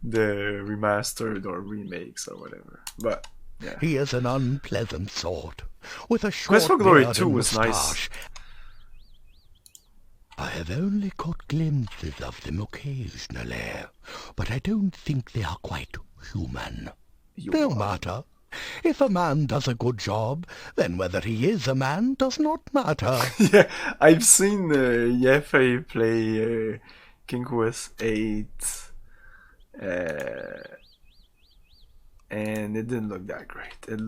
the remastered or remakes or whatever. But yeah. He is an unpleasant sort, with a Quest for short Glory beard 2 and was moustache. nice. I have only caught glimpses of them occasionally, but I don't think they are quite human. No matter. If a man does a good job, then whether he is a man does not matter. Yeah, I've seen Yefe play King Quest 8, and it didn't look that great. Didn't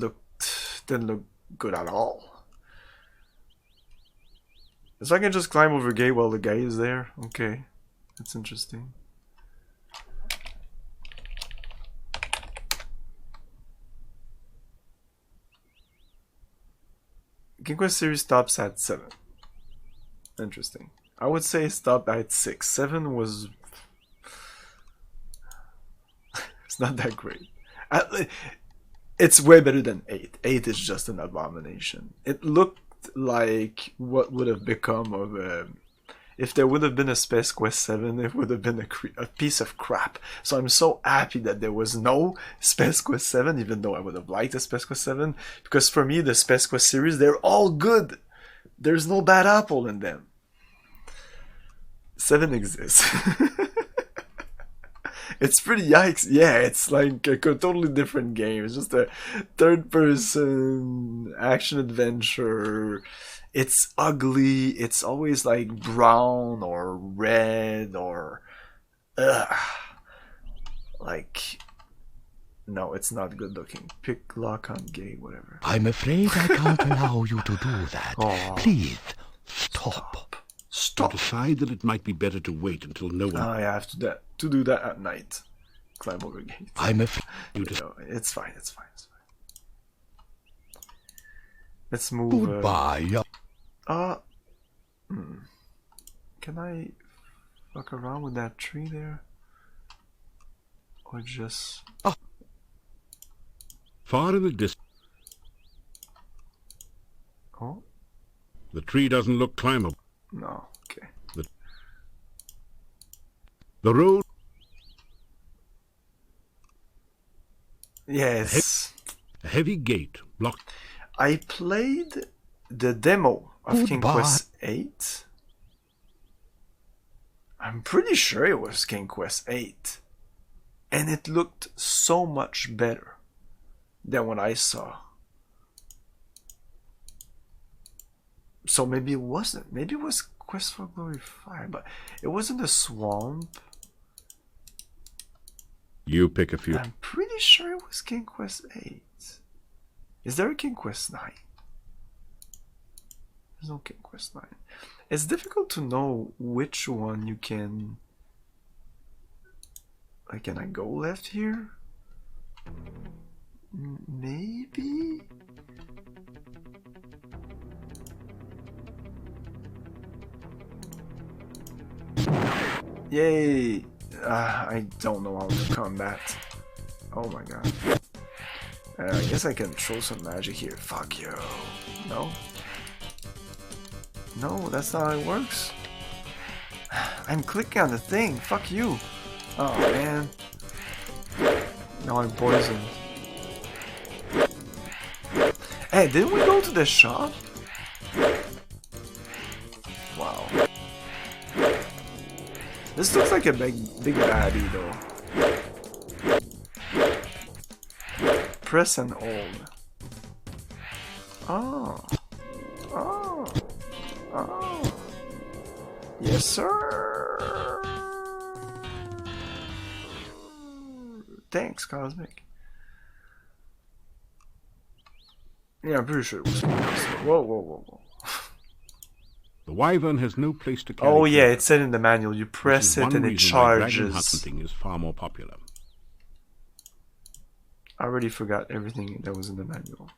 look good at all. So I can just climb over gate while the guy is there? Okay, that's interesting. King Quest series stops at 7. Interesting. I would say stop at 6. 7 was... it's not that great. It's way better than 8. 8 is just an abomination. It looked like what would have become of a... If there would have been a Space Quest 7, it would have been a piece of crap. So I'm so happy that there was no Space Quest 7, even though I would have liked a Space Quest 7. Because for me, the Space Quest series, they're all good. There's no bad apple in them. 7 exists. It's pretty yikes. Yeah, it's like a totally different game. It's just a third-person action-adventure. It's ugly. It's always like brown or red or... like... No, it's not good looking. Pick lock on gay, whatever. I'm afraid I can't allow you to do that. Oh. Please, stop. You decide that it might be better to wait until no one... I have to do that at night. Climb over gate. I'm afraid... It's fine. Let's move... Goodbye. Can I fuck around with that tree there? Or just... Far in the distance, Oh? the tree doesn't look climbable. No, okay. The road... Yes. A heavy gate blocked... I played the demo of King Quest 8. I'm pretty sure it was King Quest 8. And it looked so much better than what I saw. So maybe it wasn't. Maybe it was Quest for Glory 5, but it wasn't a swamp. You pick a few. I'm pretty sure it was King Quest 8. Is there a King Quest 9? There's no King Quest 9. It's difficult to know which one you can... Like, can I go left here? Maybe? Yay! I don't know how to combat. Oh my god. I guess I can throw some magic here. Fuck you. No? No, that's not how it works. I'm clicking on the thing. Fuck you. Oh man. Now I'm poisoned. Hey, didn't we go to the shop? Wow. This looks like a big baddie though. Press and hold. Oh. Oh. Oh. Yes, sir. Thanks, Cosmic. Yeah, I'm pretty sure it was. Whoa, whoa, whoa, whoa. The wyvern has no place to carry. Oh yeah, treasure. it said in the manual, you press it and it Dragon charges. hunting is far more popular. I already forgot everything that was in the manual.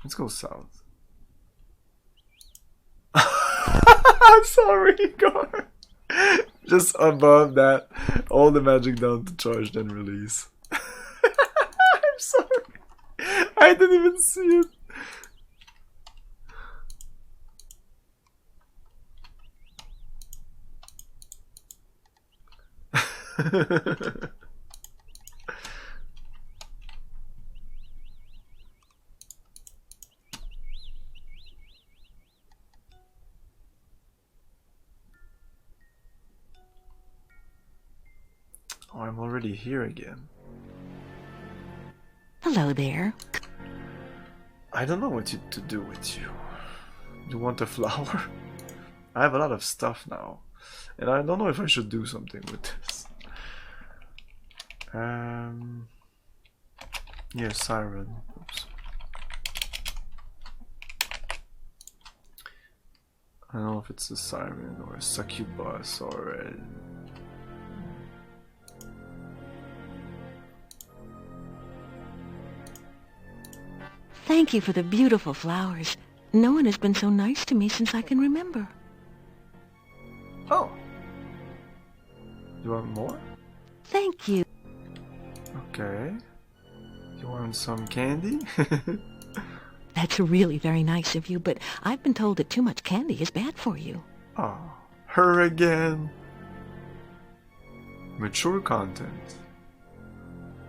Let's go south. I'm sorry, Gar. Just above that, all the magic down to charge then release. I'm sorry. I didn't even see it. Oh, I'm already here again. Hello there. I don't know what to do with you. You want a flower? I have a lot of stuff now, and I don't know if I should do something with this. Yeah, siren. Oops. I don't know if it's a siren or a succubus or a... Thank you for the beautiful flowers. No one has been so nice to me since I can remember. Oh. You want more? Thank you. Okay. You want some candy? That's really very nice of you, but I've been told that too much candy is bad for you. Oh, her again. Mature content.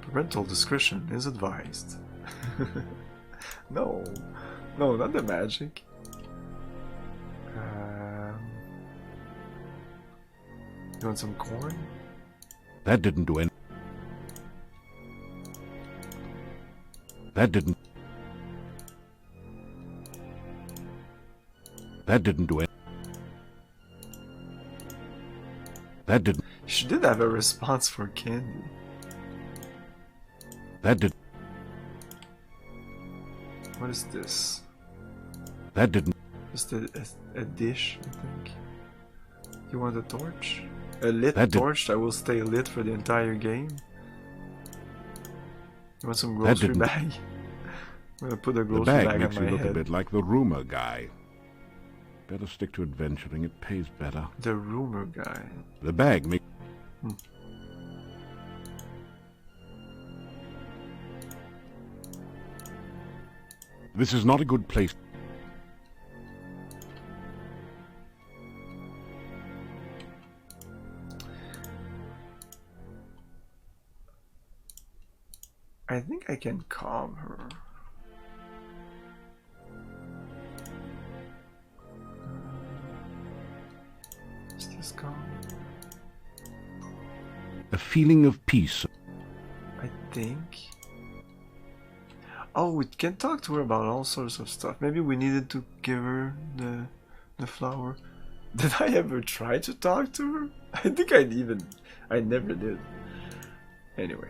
Parental discretion is advised. No, not the magic. You want some corn? That didn't do any. That didn't do it. That didn't. She did have a response for candy. That did. What is this? That didn't. Just a dish, I think. You want a torch? A lit That torch that will stay lit for the entire game? You want some grocery bag? I'm gonna put a The grocery bag bag makes on you my look head. a bit like the rumor guy. Better stick to adventuring, it pays better. The rumor guy. The bag makes... This is not a good place. I think I can calm her. Is this calm? A feeling of peace. I think. Oh, we can talk to her about all sorts of stuff. Maybe we needed to give her the flower. Did I ever try to talk to her? I think I never did. Anyway,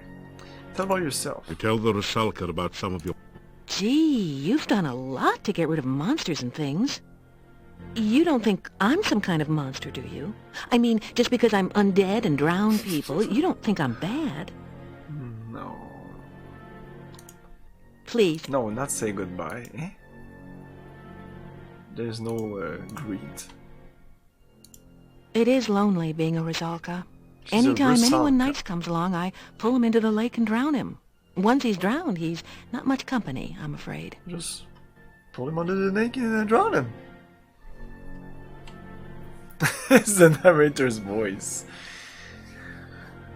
tell about yourself. I tell the Rusalka about some of your... Gee, you've done a lot to get rid of monsters and things. You don't think I'm some kind of monster, do you? I mean, just because I'm undead and drown people, you don't think I'm bad? No. Please. No, not say goodbye, eh? There's no greet. It is lonely being a Rusalka. She's a Anytime anyone Rusalka. nice comes along, I pull him into the lake and drown him. Once he's drowned, he's not much company, I'm afraid. Just pull him under the neck and drown him. It's the narrator's voice.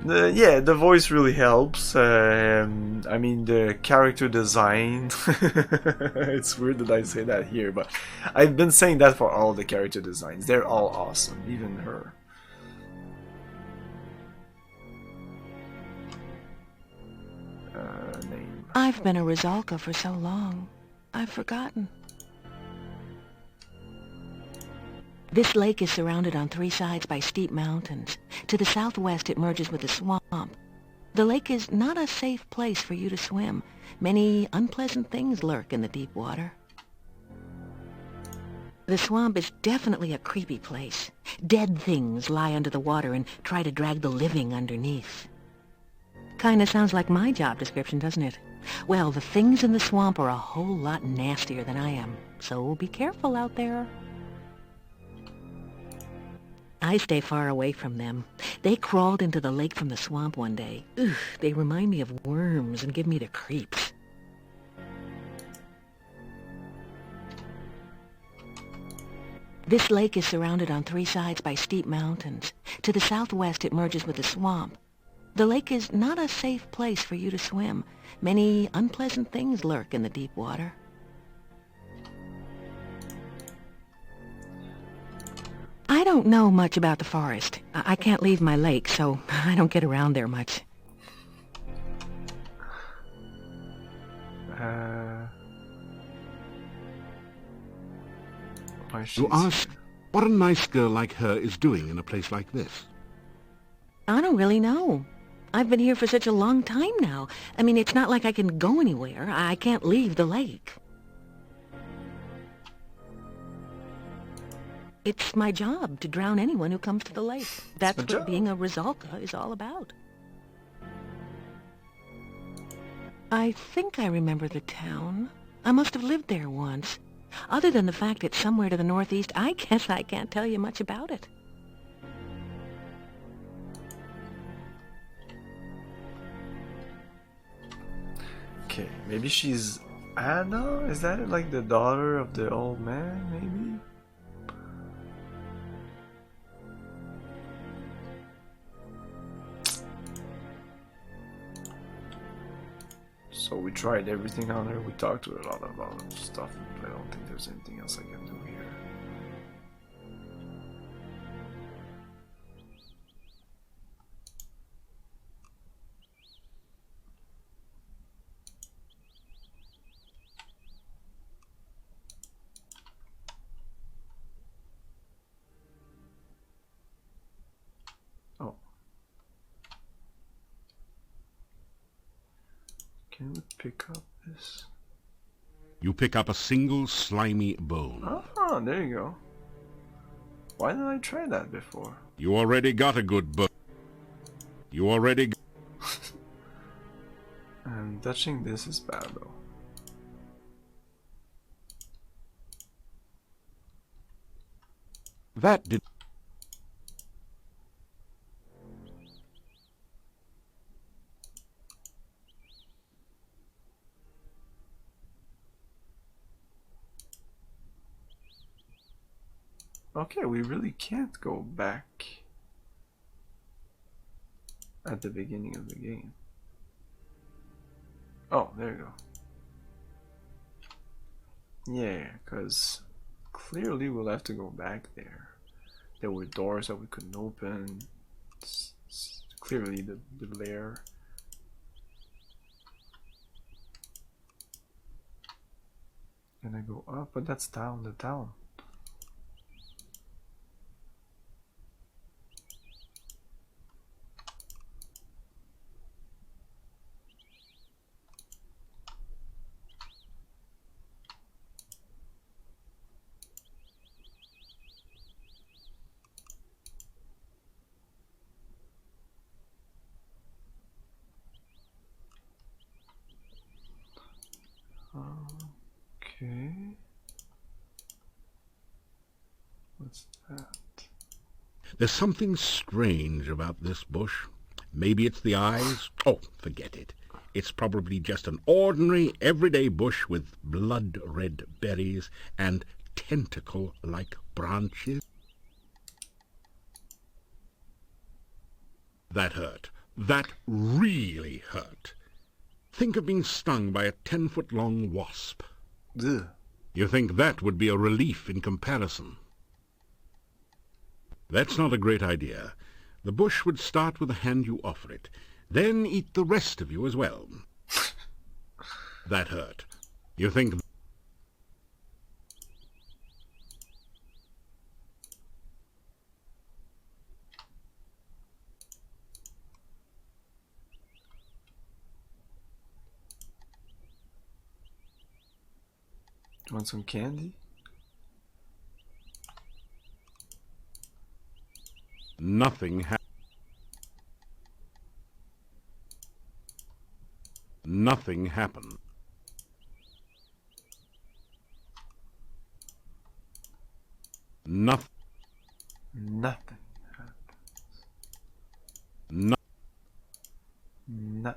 Yeah, the voice really helps. I mean, the character design. It's weird that I say that here, but I've been saying that for all the character designs. They're all awesome, even her. Name. I've been a Rusalka for so long. I've forgotten. This lake is surrounded on 3 sides by steep mountains. To the southwest it merges with a swamp. The lake is not a safe place for you to swim. Many unpleasant things lurk in the deep water. The swamp is definitely a creepy place. Dead things lie under the water and try to drag the living underneath. Kinda sounds like my job description, doesn't it? Well, the things in the swamp are a whole lot nastier than I am, so be careful out there. I stay far away from them. They crawled into the lake from the swamp one day. Ugh, they remind me of worms and give me the creeps. This lake is surrounded on 3 sides by steep mountains. To the southwest it merges with a swamp. The lake is not a safe place for you to swim. Many unpleasant things lurk in the deep water. I don't know much about the forest. I can't leave my lake, so I don't get around there much. You ask what a nice girl like her is doing in a place like this. I don't really know. I've been here for such a long time now. I mean, it's not like I can go anywhere. I can't leave the lake. It's my job to drown anyone who comes to the lake. That's what being a Rizalka is all about. I think I remember the town. I must have lived there once. Other than the fact it's somewhere to the northeast, I guess I can't tell you much about it. Okay, maybe she's Anna? Is that like the daughter of the old man, maybe? So we tried everything on her, we talked to her a lot about stuff, but I don't think there's anything else I can do here. Oh. Can we pick up this? You pick up a single slimy bone. Ah, there you go. Why didn't I try that before? You already got a good bone. You already... And touching this is bad though. That did... Okay, we really can't go back at the beginning of the game. Oh, there you go. Yeah, because clearly we'll have to go back there. There were doors that we couldn't open. It's clearly the lair. And I go up, but that's down the town. Okay. What's that? There's something strange about this bush. Maybe it's the eyes. Oh, forget it. It's probably just an ordinary, everyday bush with blood-red berries and tentacle-like branches. That hurt. That really hurt. Think of being stung by a 10-foot-long wasp. Ugh. You think that would be a relief in comparison? That's not a great idea. The bush would start with the hand you offer it, then eat the rest of you as well. That hurt. You think... You want some candy? Nothing happened. Nothing happened. Nothing. Nothing. No. No.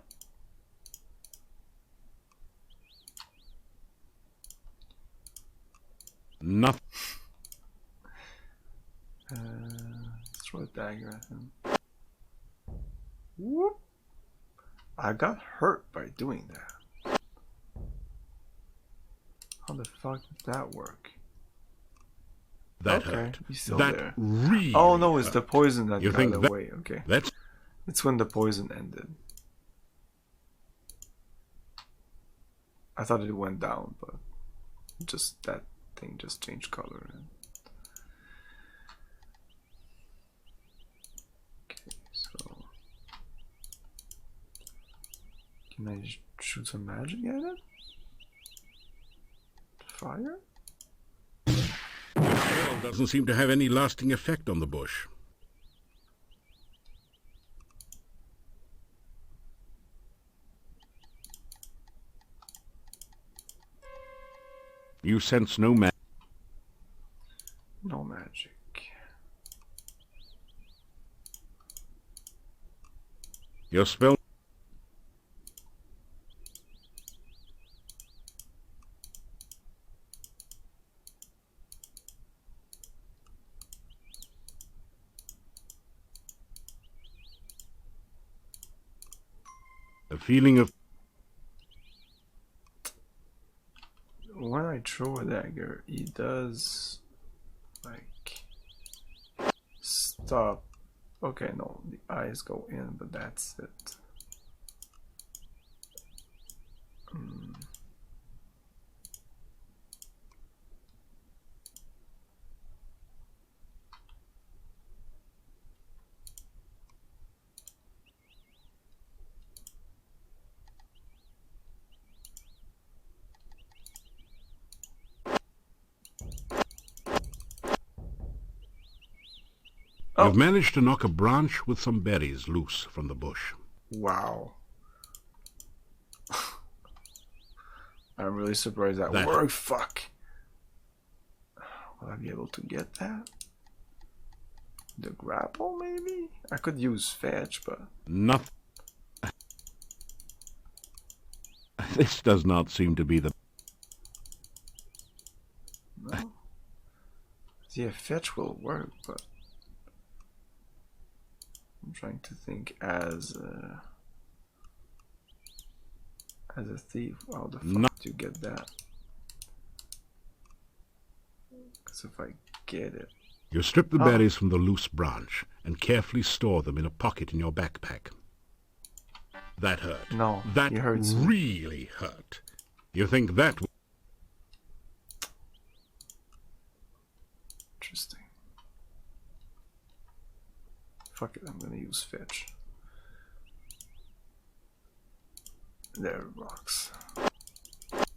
Nothing. Let's throw a dagger at him. Whoop. I got hurt by doing that. How the fuck did that work? That okay, hurt. He's still that there. really Oh no, it's hurt. the poison that You got think that- away. Okay. That's It's when the poison ended. I thought it went down, but just that thing just changed color. Okay, so can I shoot some magic at it? Fire? Well, doesn't seem to have any lasting effect on the bush. You sense no magic. No magic. Your spell. A feeling of When I throw a dagger, he does like stop. Okay, no, the eyes go in, but that's it. You've managed to knock a branch with some berries loose from the bush. Wow. I'm really surprised that That- worked. Fuck. Will I be able to get that? The grapple, maybe? I could use fetch, but... Nothing. This does not seem to be the... No. Yeah, fetch will work, but... I'm trying to think as a thief. How the fuck do you get that? Because if I get it... You strip the berries from the loose branch and carefully store them in a pocket in your backpack. That hurt. No, that he hurts me. really hurt. You think that... Interesting. Fuck it, I'm gonna use fetch. There it rocks.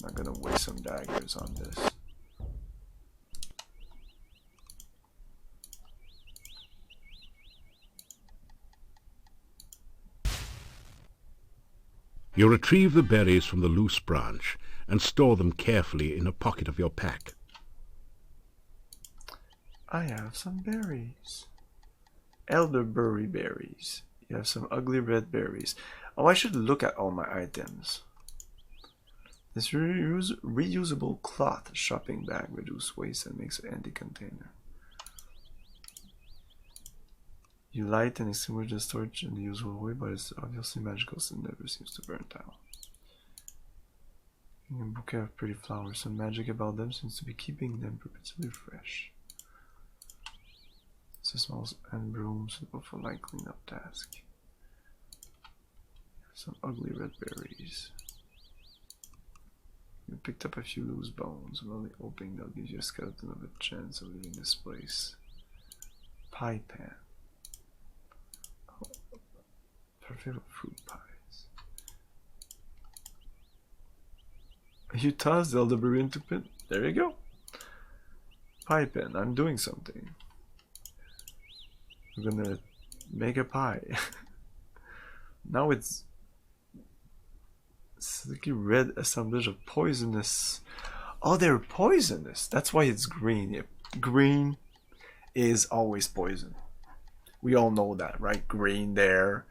Not gonna waste some daggers on this. You retrieve the berries from the loose branch and store them carefully in a pocket of your pack. I have some berries. Elderberry berries. You have some ugly red berries. Oh, I should look at all my items. This reusable cloth shopping bag reduces waste and makes an empty container. You light and extinguish the storage in the usual way, but it's obviously magical, so it never seems to burn down. A bouquet of pretty flowers. Some magic about them seems to be keeping them perpetually fresh. This smells and broom suitable for light cleanup task. Some ugly red berries. You picked up a few loose bones. Only opening that gives you a skeleton of a chance of leaving this place. Pie pan. Oh, perfect fruit pies. You tossed the elderberry into pit? There you go. Pie pen. I'm doing something. I'm gonna make a pie. Now it's slightly red assemblage of poisonous. Oh, they're poisonous. That's why it's green. Yep. Green is always poison. We all know that, right? Green there.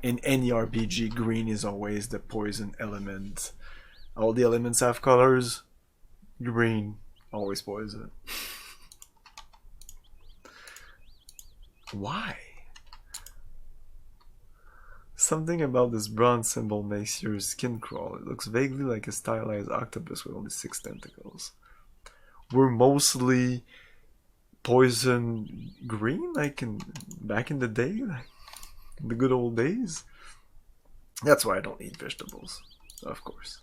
In any RPG, green is always the poison element. All the elements have colors. Green, always poison. Why? Something about this bronze symbol makes your skin crawl. It looks vaguely like a stylized octopus with only 6 tentacles. We're mostly poison green, like back in the day, like in the good old days. That's why I don't eat vegetables, of course.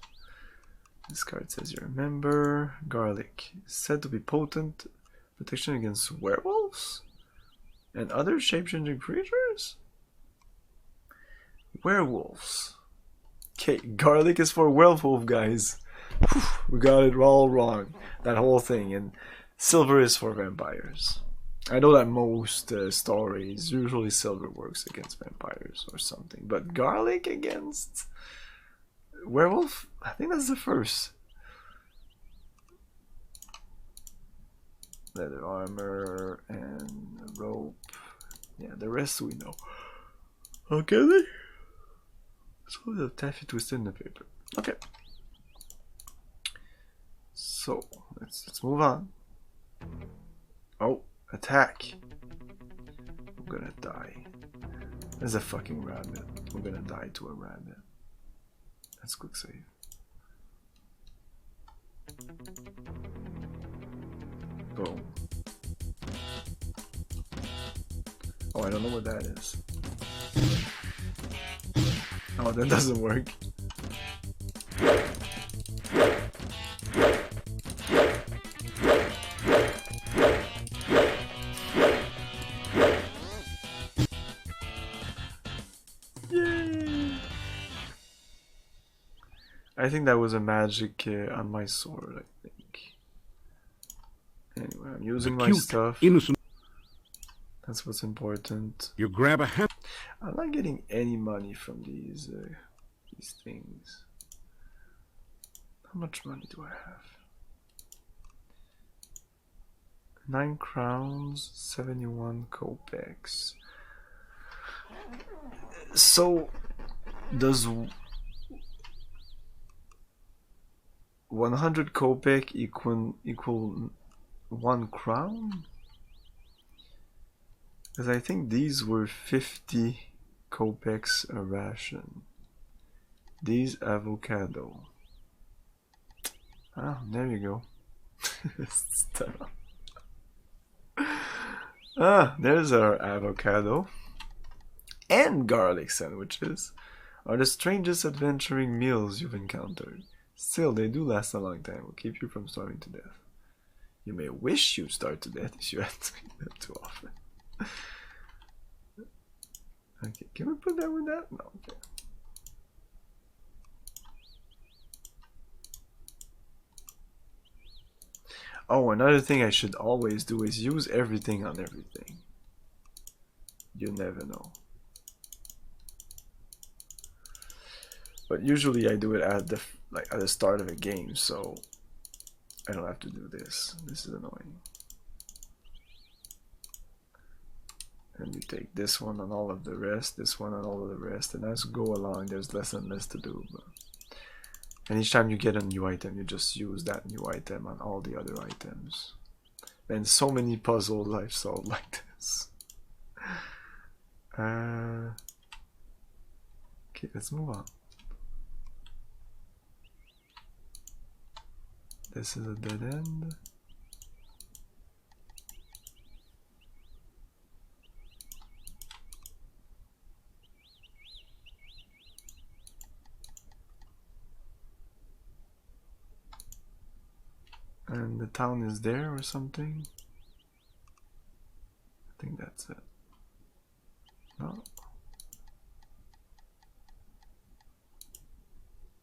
This card says you remember. Garlic is said to be potent, protection against werewolves and other shape-changing creatures. Werewolves. Okay, garlic is for werewolf, guys. Whew, we got it all wrong. That whole thing. And silver is for vampires. I know that most stories, usually silver works against vampires or something. But garlic against werewolf? I think that's the first. Leather armor and rope. Yeah, the rest we know. Okay. So the taffy twisted in the paper. Okay. So let's move on. Oh, attack. I'm gonna die. There's a fucking rabbit. I'm gonna die to a rabbit. Let's quick save. Boom. Oh, I don't know what that is. Oh, that doesn't work. Yay! I think that was a magic on my sword, I think. Anyway, I'm using my stuff. Innocent. That's what's important. You grab a hand. I'm not getting any money from these things. How much money do I have? 9 crowns, 71 kopecks. So, does 100 kopek equal 1 crown? Because I think these were 50 kopecks a ration. These avocado. Ah, there you go. Ah, there's our avocado. And garlic sandwiches are the strangest adventuring meals you've encountered. Still, they do last a long time. Will keep you from starving to death. You may wish you'd starve to death if you had to eat them too often. Okay, can we put that with that? No, okay. Oh, another thing I should always do is use everything on everything. You never know. But usually I do it at the start of a game, so I don't have to do this. This is annoying. And you take this one and all of the rest, this one and all of the rest, and as you go along there's less and less to do. And each time you get a new item, you just use that new item on all the other items. And so many puzzles I've solved like this. Okay, let's move on. This is a dead end. And the town is there or something. I think that's it. No.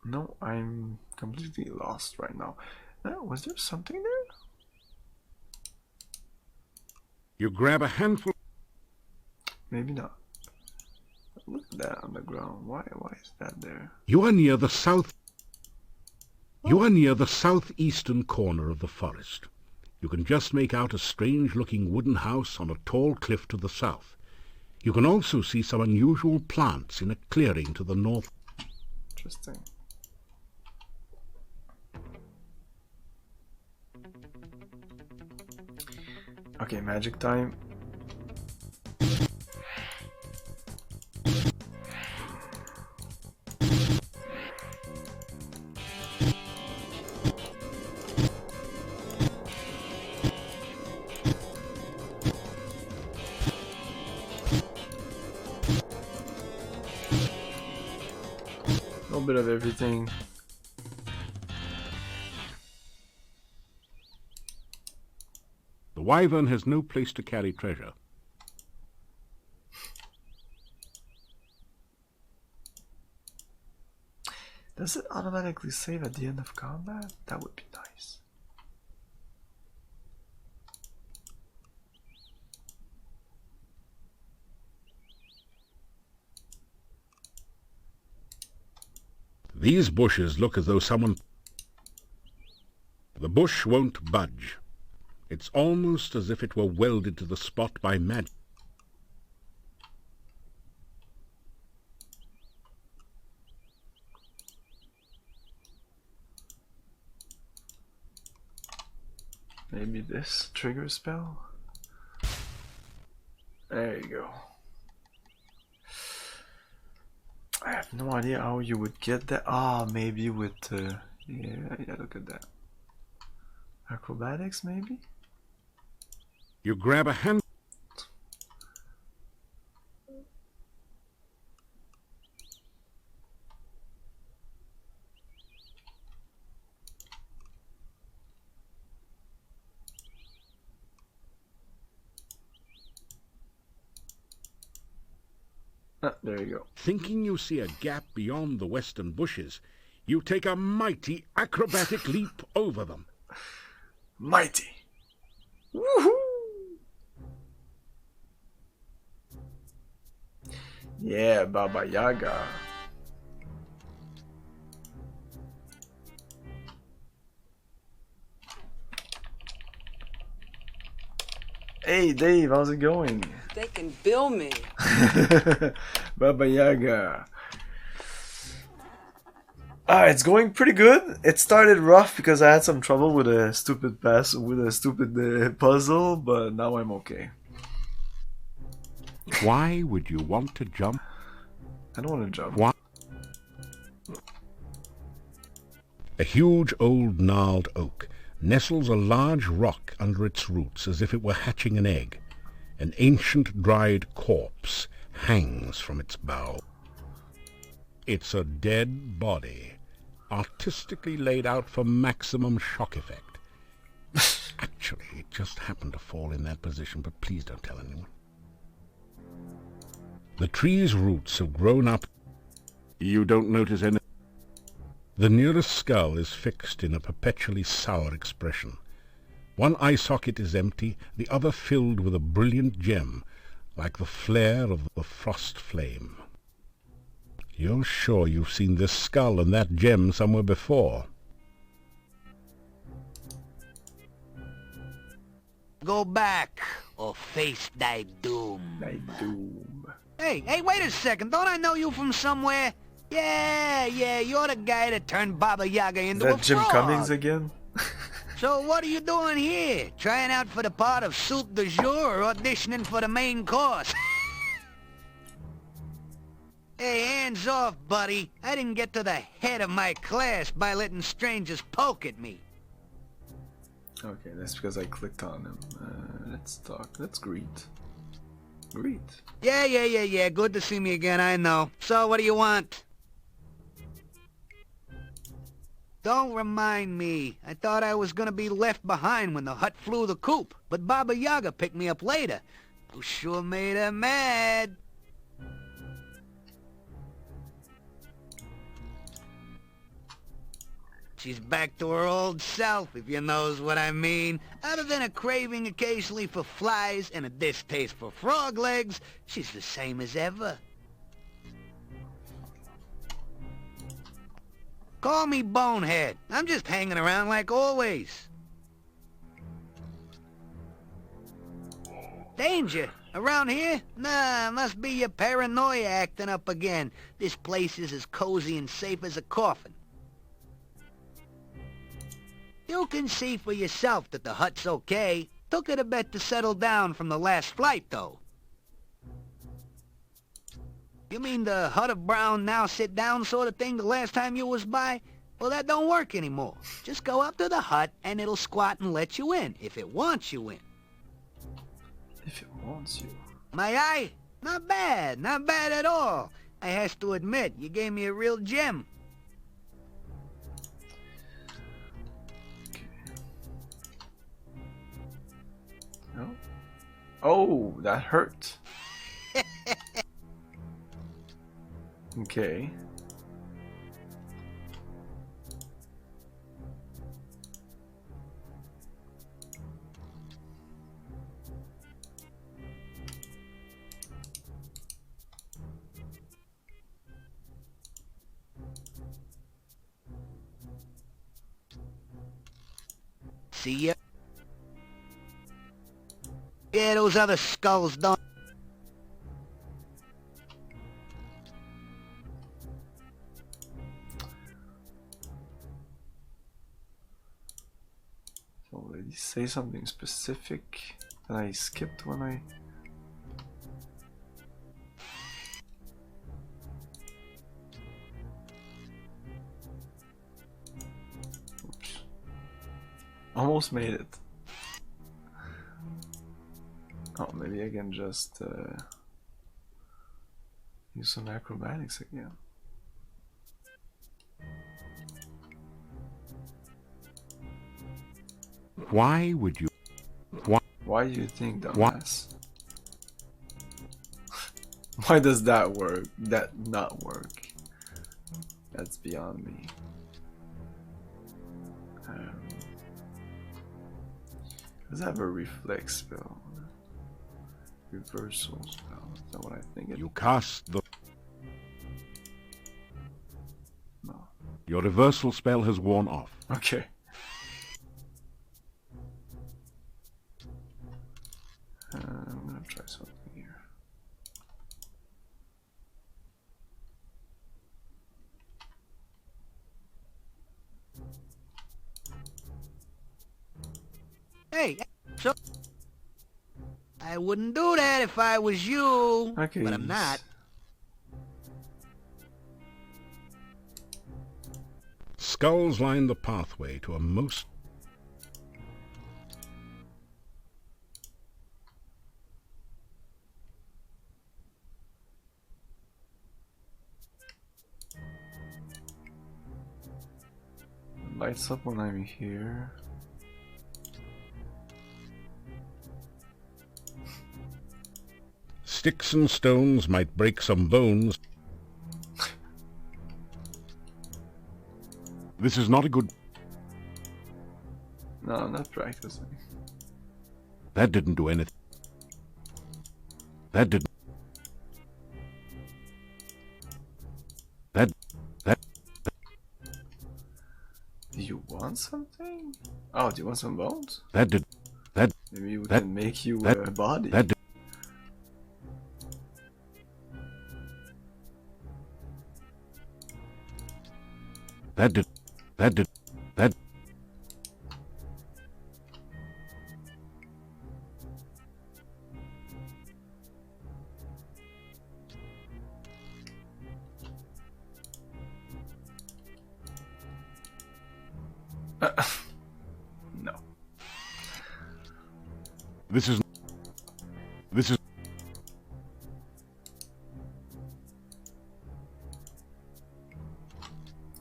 No, I'm completely lost right now. Was there something there? You grab a handful. Maybe not. Look at that on the ground. Why is that there? You are near the southeastern corner of the forest. You can just make out a strange-looking wooden house on a tall cliff to the south. You can also see some unusual plants in a clearing to the north. Interesting. Okay, magic time. A little bit of everything. The wyvern has no place to carry treasure. Does it automatically save at the end of combat? That would be nice. These bushes look as though someone... The bush won't budge. It's almost as if it were welded to the spot by magic. Maybe this trigger spell? There you go. I have no idea how you would get that. Ah, maybe with yeah, look at that. Acrobatics, maybe? You grab a hand... Ah, there you go. Thinking you see a gap beyond the western bushes, you take a mighty acrobatic leap over them. Mighty! Woohoo! Yeah, Baba Yaga. Hey Dave, how's it going? They can bill me. Baba Yaga. It's going pretty good. It started rough because I had some trouble with a stupid puzzle, but now I'm okay. Why would you want to jump? I don't want to jump. Why? A huge old gnarled oak nestles a large rock under its roots as if it were hatching an egg. An ancient dried corpse hangs from its bough. It's a dead body, artistically laid out for maximum shock effect. Actually, it just happened to fall in that position, but please don't tell anyone. The tree's roots have grown up. You don't notice any... The nearest skull is fixed in a perpetually sour expression. One eye socket is empty, the other filled with a brilliant gem, like the flare of the frost flame. You're sure you've seen this skull and that gem somewhere before? Go back, or face thy doom. Thy doom. Hey, wait a second. Don't I know you from somewhere? Yeah, you're the guy that turned Baba Yaga into a Is that Jim frog. Cummings again? So what are you doing here? Trying out for the part of soup du jour or auditioning for the main course? Hey, hands off, buddy. I didn't get to the head of my class by letting strangers poke at me. Okay, that's because I clicked on him. Let's talk. Let's greet. Greet. Yeah. Good to see me again, I know. So what do you want? Don't remind me. I thought I was gonna be left behind when the hut flew the coop, but Baba Yaga picked me up later. You sure made her mad. She's back to her old self, if you knows what I mean. Other than a craving occasionally for flies and a distaste for frog legs, she's the same as ever. Call me Bonehead. I'm just hanging around like always. Danger? Around here? Nah, must be your paranoia acting up again. This place is as cozy and safe as a coffin. You can see for yourself that the hut's okay. Took it a bit to settle down from the last flight, though. You mean the hut of brown now sit down sort of thing the last time you was by? Well, that don't work anymore. Just go up to the hut and it'll squat and let you in, if it wants you in. If it wants you. My eye? Not bad at all. I has to admit, you gave me a real gem. Okay. No? Oh, that hurt. Okay. See ya. Yeah, those other skulls don't... So did he say something specific that I skipped when I... Oops. Almost made it. Oh, maybe I can just use some acrobatics again. Why would you? Why do you think, dumbass? Why does that work? That not work? That's beyond me. Does that have a reflex spell? Reversal spell. Is that what I think? You cast the... No. Your reversal spell has worn off. Okay. I'm gonna try something here. Hey, so... I wouldn't do that if I was you, Okay, but I'm not. Skulls line the pathway to a most... Lights up when I'm here. Sticks and stones might break some bones. This is not a good... No, I'm not practicing. That didn't do anything. That didn't... That... Do you want something? Oh, do you want some bones? That did... That... Maybe we that, can make you that, a body. That did... That did... That did... That... No. This is...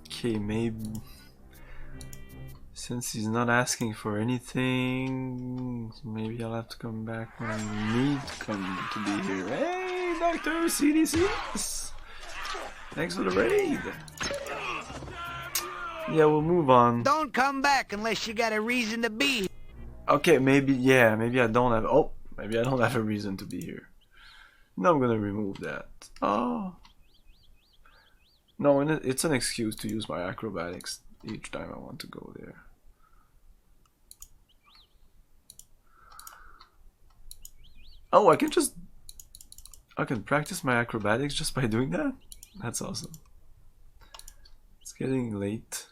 Okay, maybe... Since he's not asking for anything, maybe I'll have to come back when I need to come to be here. Hey, Dr. CDC! Thanks for the raid! Yeah, we'll move on. Don't come back unless you got a reason to be here. Okay, maybe, yeah, maybe I don't have, oh, maybe I don't have a reason to be here. No, I'm gonna remove that. Oh. No, and it's an excuse to use my acrobatics each time I want to go there. Oh, I can practice my acrobatics just by doing that? That's awesome. It's getting late.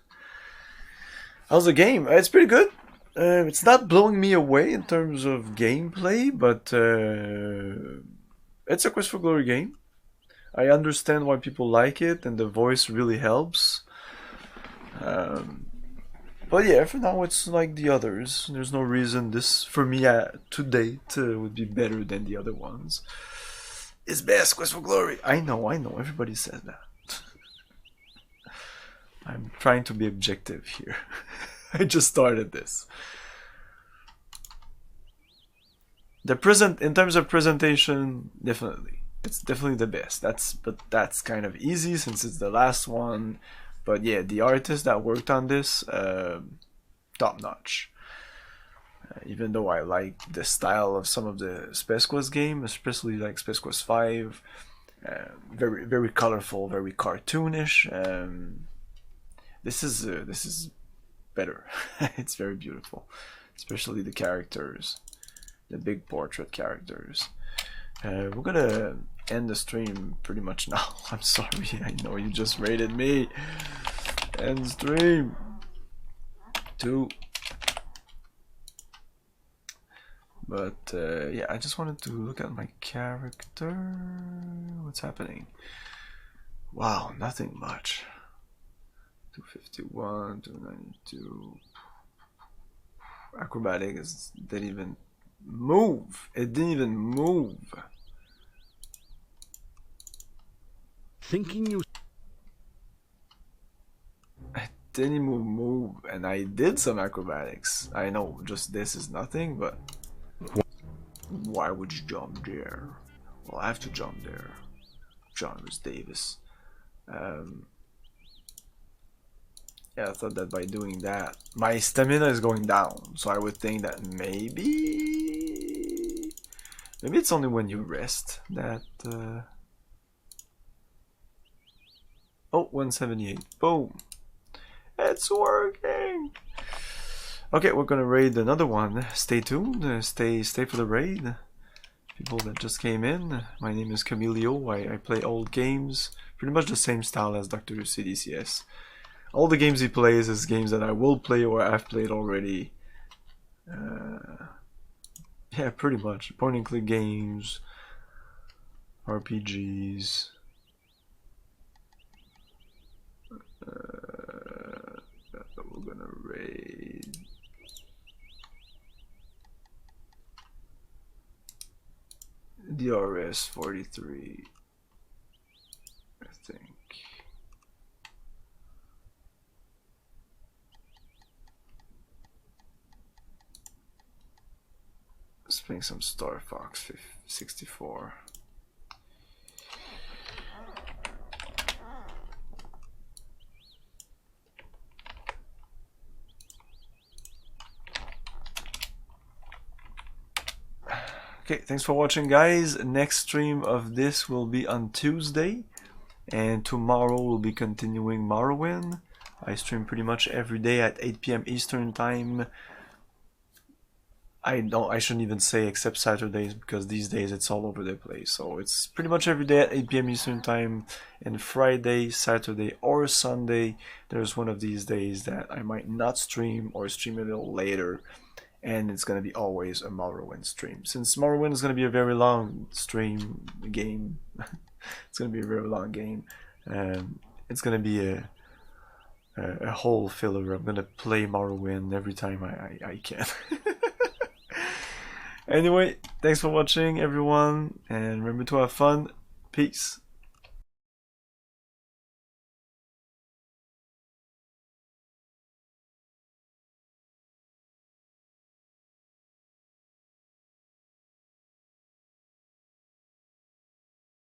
How's the game? It's pretty good. It's not blowing me away in terms of gameplay, but it's a Quest for Glory game. I understand why people like it, and the voice really helps. But yeah, for now it's like the others. There's no reason this, for me, to date, would be better than the other ones. It's best Quest for Glory. I know, everybody says that. I'm trying to be objective here. I just started this. In terms of presentation, definitely. It's definitely the best. But that's kind of easy since it's the last one. But yeah, the artist that worked on this, top notch. Even though I like the style of some of the Space Quest game, especially like Space Quest 5, very very colorful, very cartoonish. This is better. It's very beautiful, especially the characters, the big portrait characters. We're gonna end the stream pretty much now. I'm sorry, I know you just rated me. End stream. 2. But yeah, I just wanted to look at my character. What's happening? Wow, nothing much. 251, 292. Acrobatics didn't even move. It didn't even move. Thinking you... I didn't even move, and I did some acrobatics. I know, just this is nothing, but... Why would you jump there? Well, I have to jump there. John Rhys Davis. Yeah, I thought that by doing that, my stamina is going down. So I would think that maybe it's only when you rest that. Oh, 178. Boom. It's working. Okay, we're gonna raid another one. Stay tuned. Stay for the raid. People that just came in. My name is Camilio. I play old games, pretty much the same style as Dr. CDCS. All the games he plays is games that I will play or I've played already. Yeah, pretty much. Point and click games, RPGs. We're gonna raid. DRS 43, I think. Let's play some Star Fox 64. Okay, thanks for watching, guys. Next stream of this will be on Tuesday, and tomorrow we'll be continuing Morrowind. I stream pretty much every day at 8 PM Eastern time. I shouldn't even say except Saturdays, because these days it's all over the place. So it's pretty much every day at 8 PM Eastern time, and Friday, Saturday, or Sunday, there's one of these days that I might not stream or stream a little later. And it's going to be always a Morrowind stream. Since Morrowind is going to be a very long stream game, it's going to be a very long game. It's going to be a whole filler. I'm going to play Morrowind every time I can. Anyway, thanks for watching, everyone, and remember to have fun. Peace.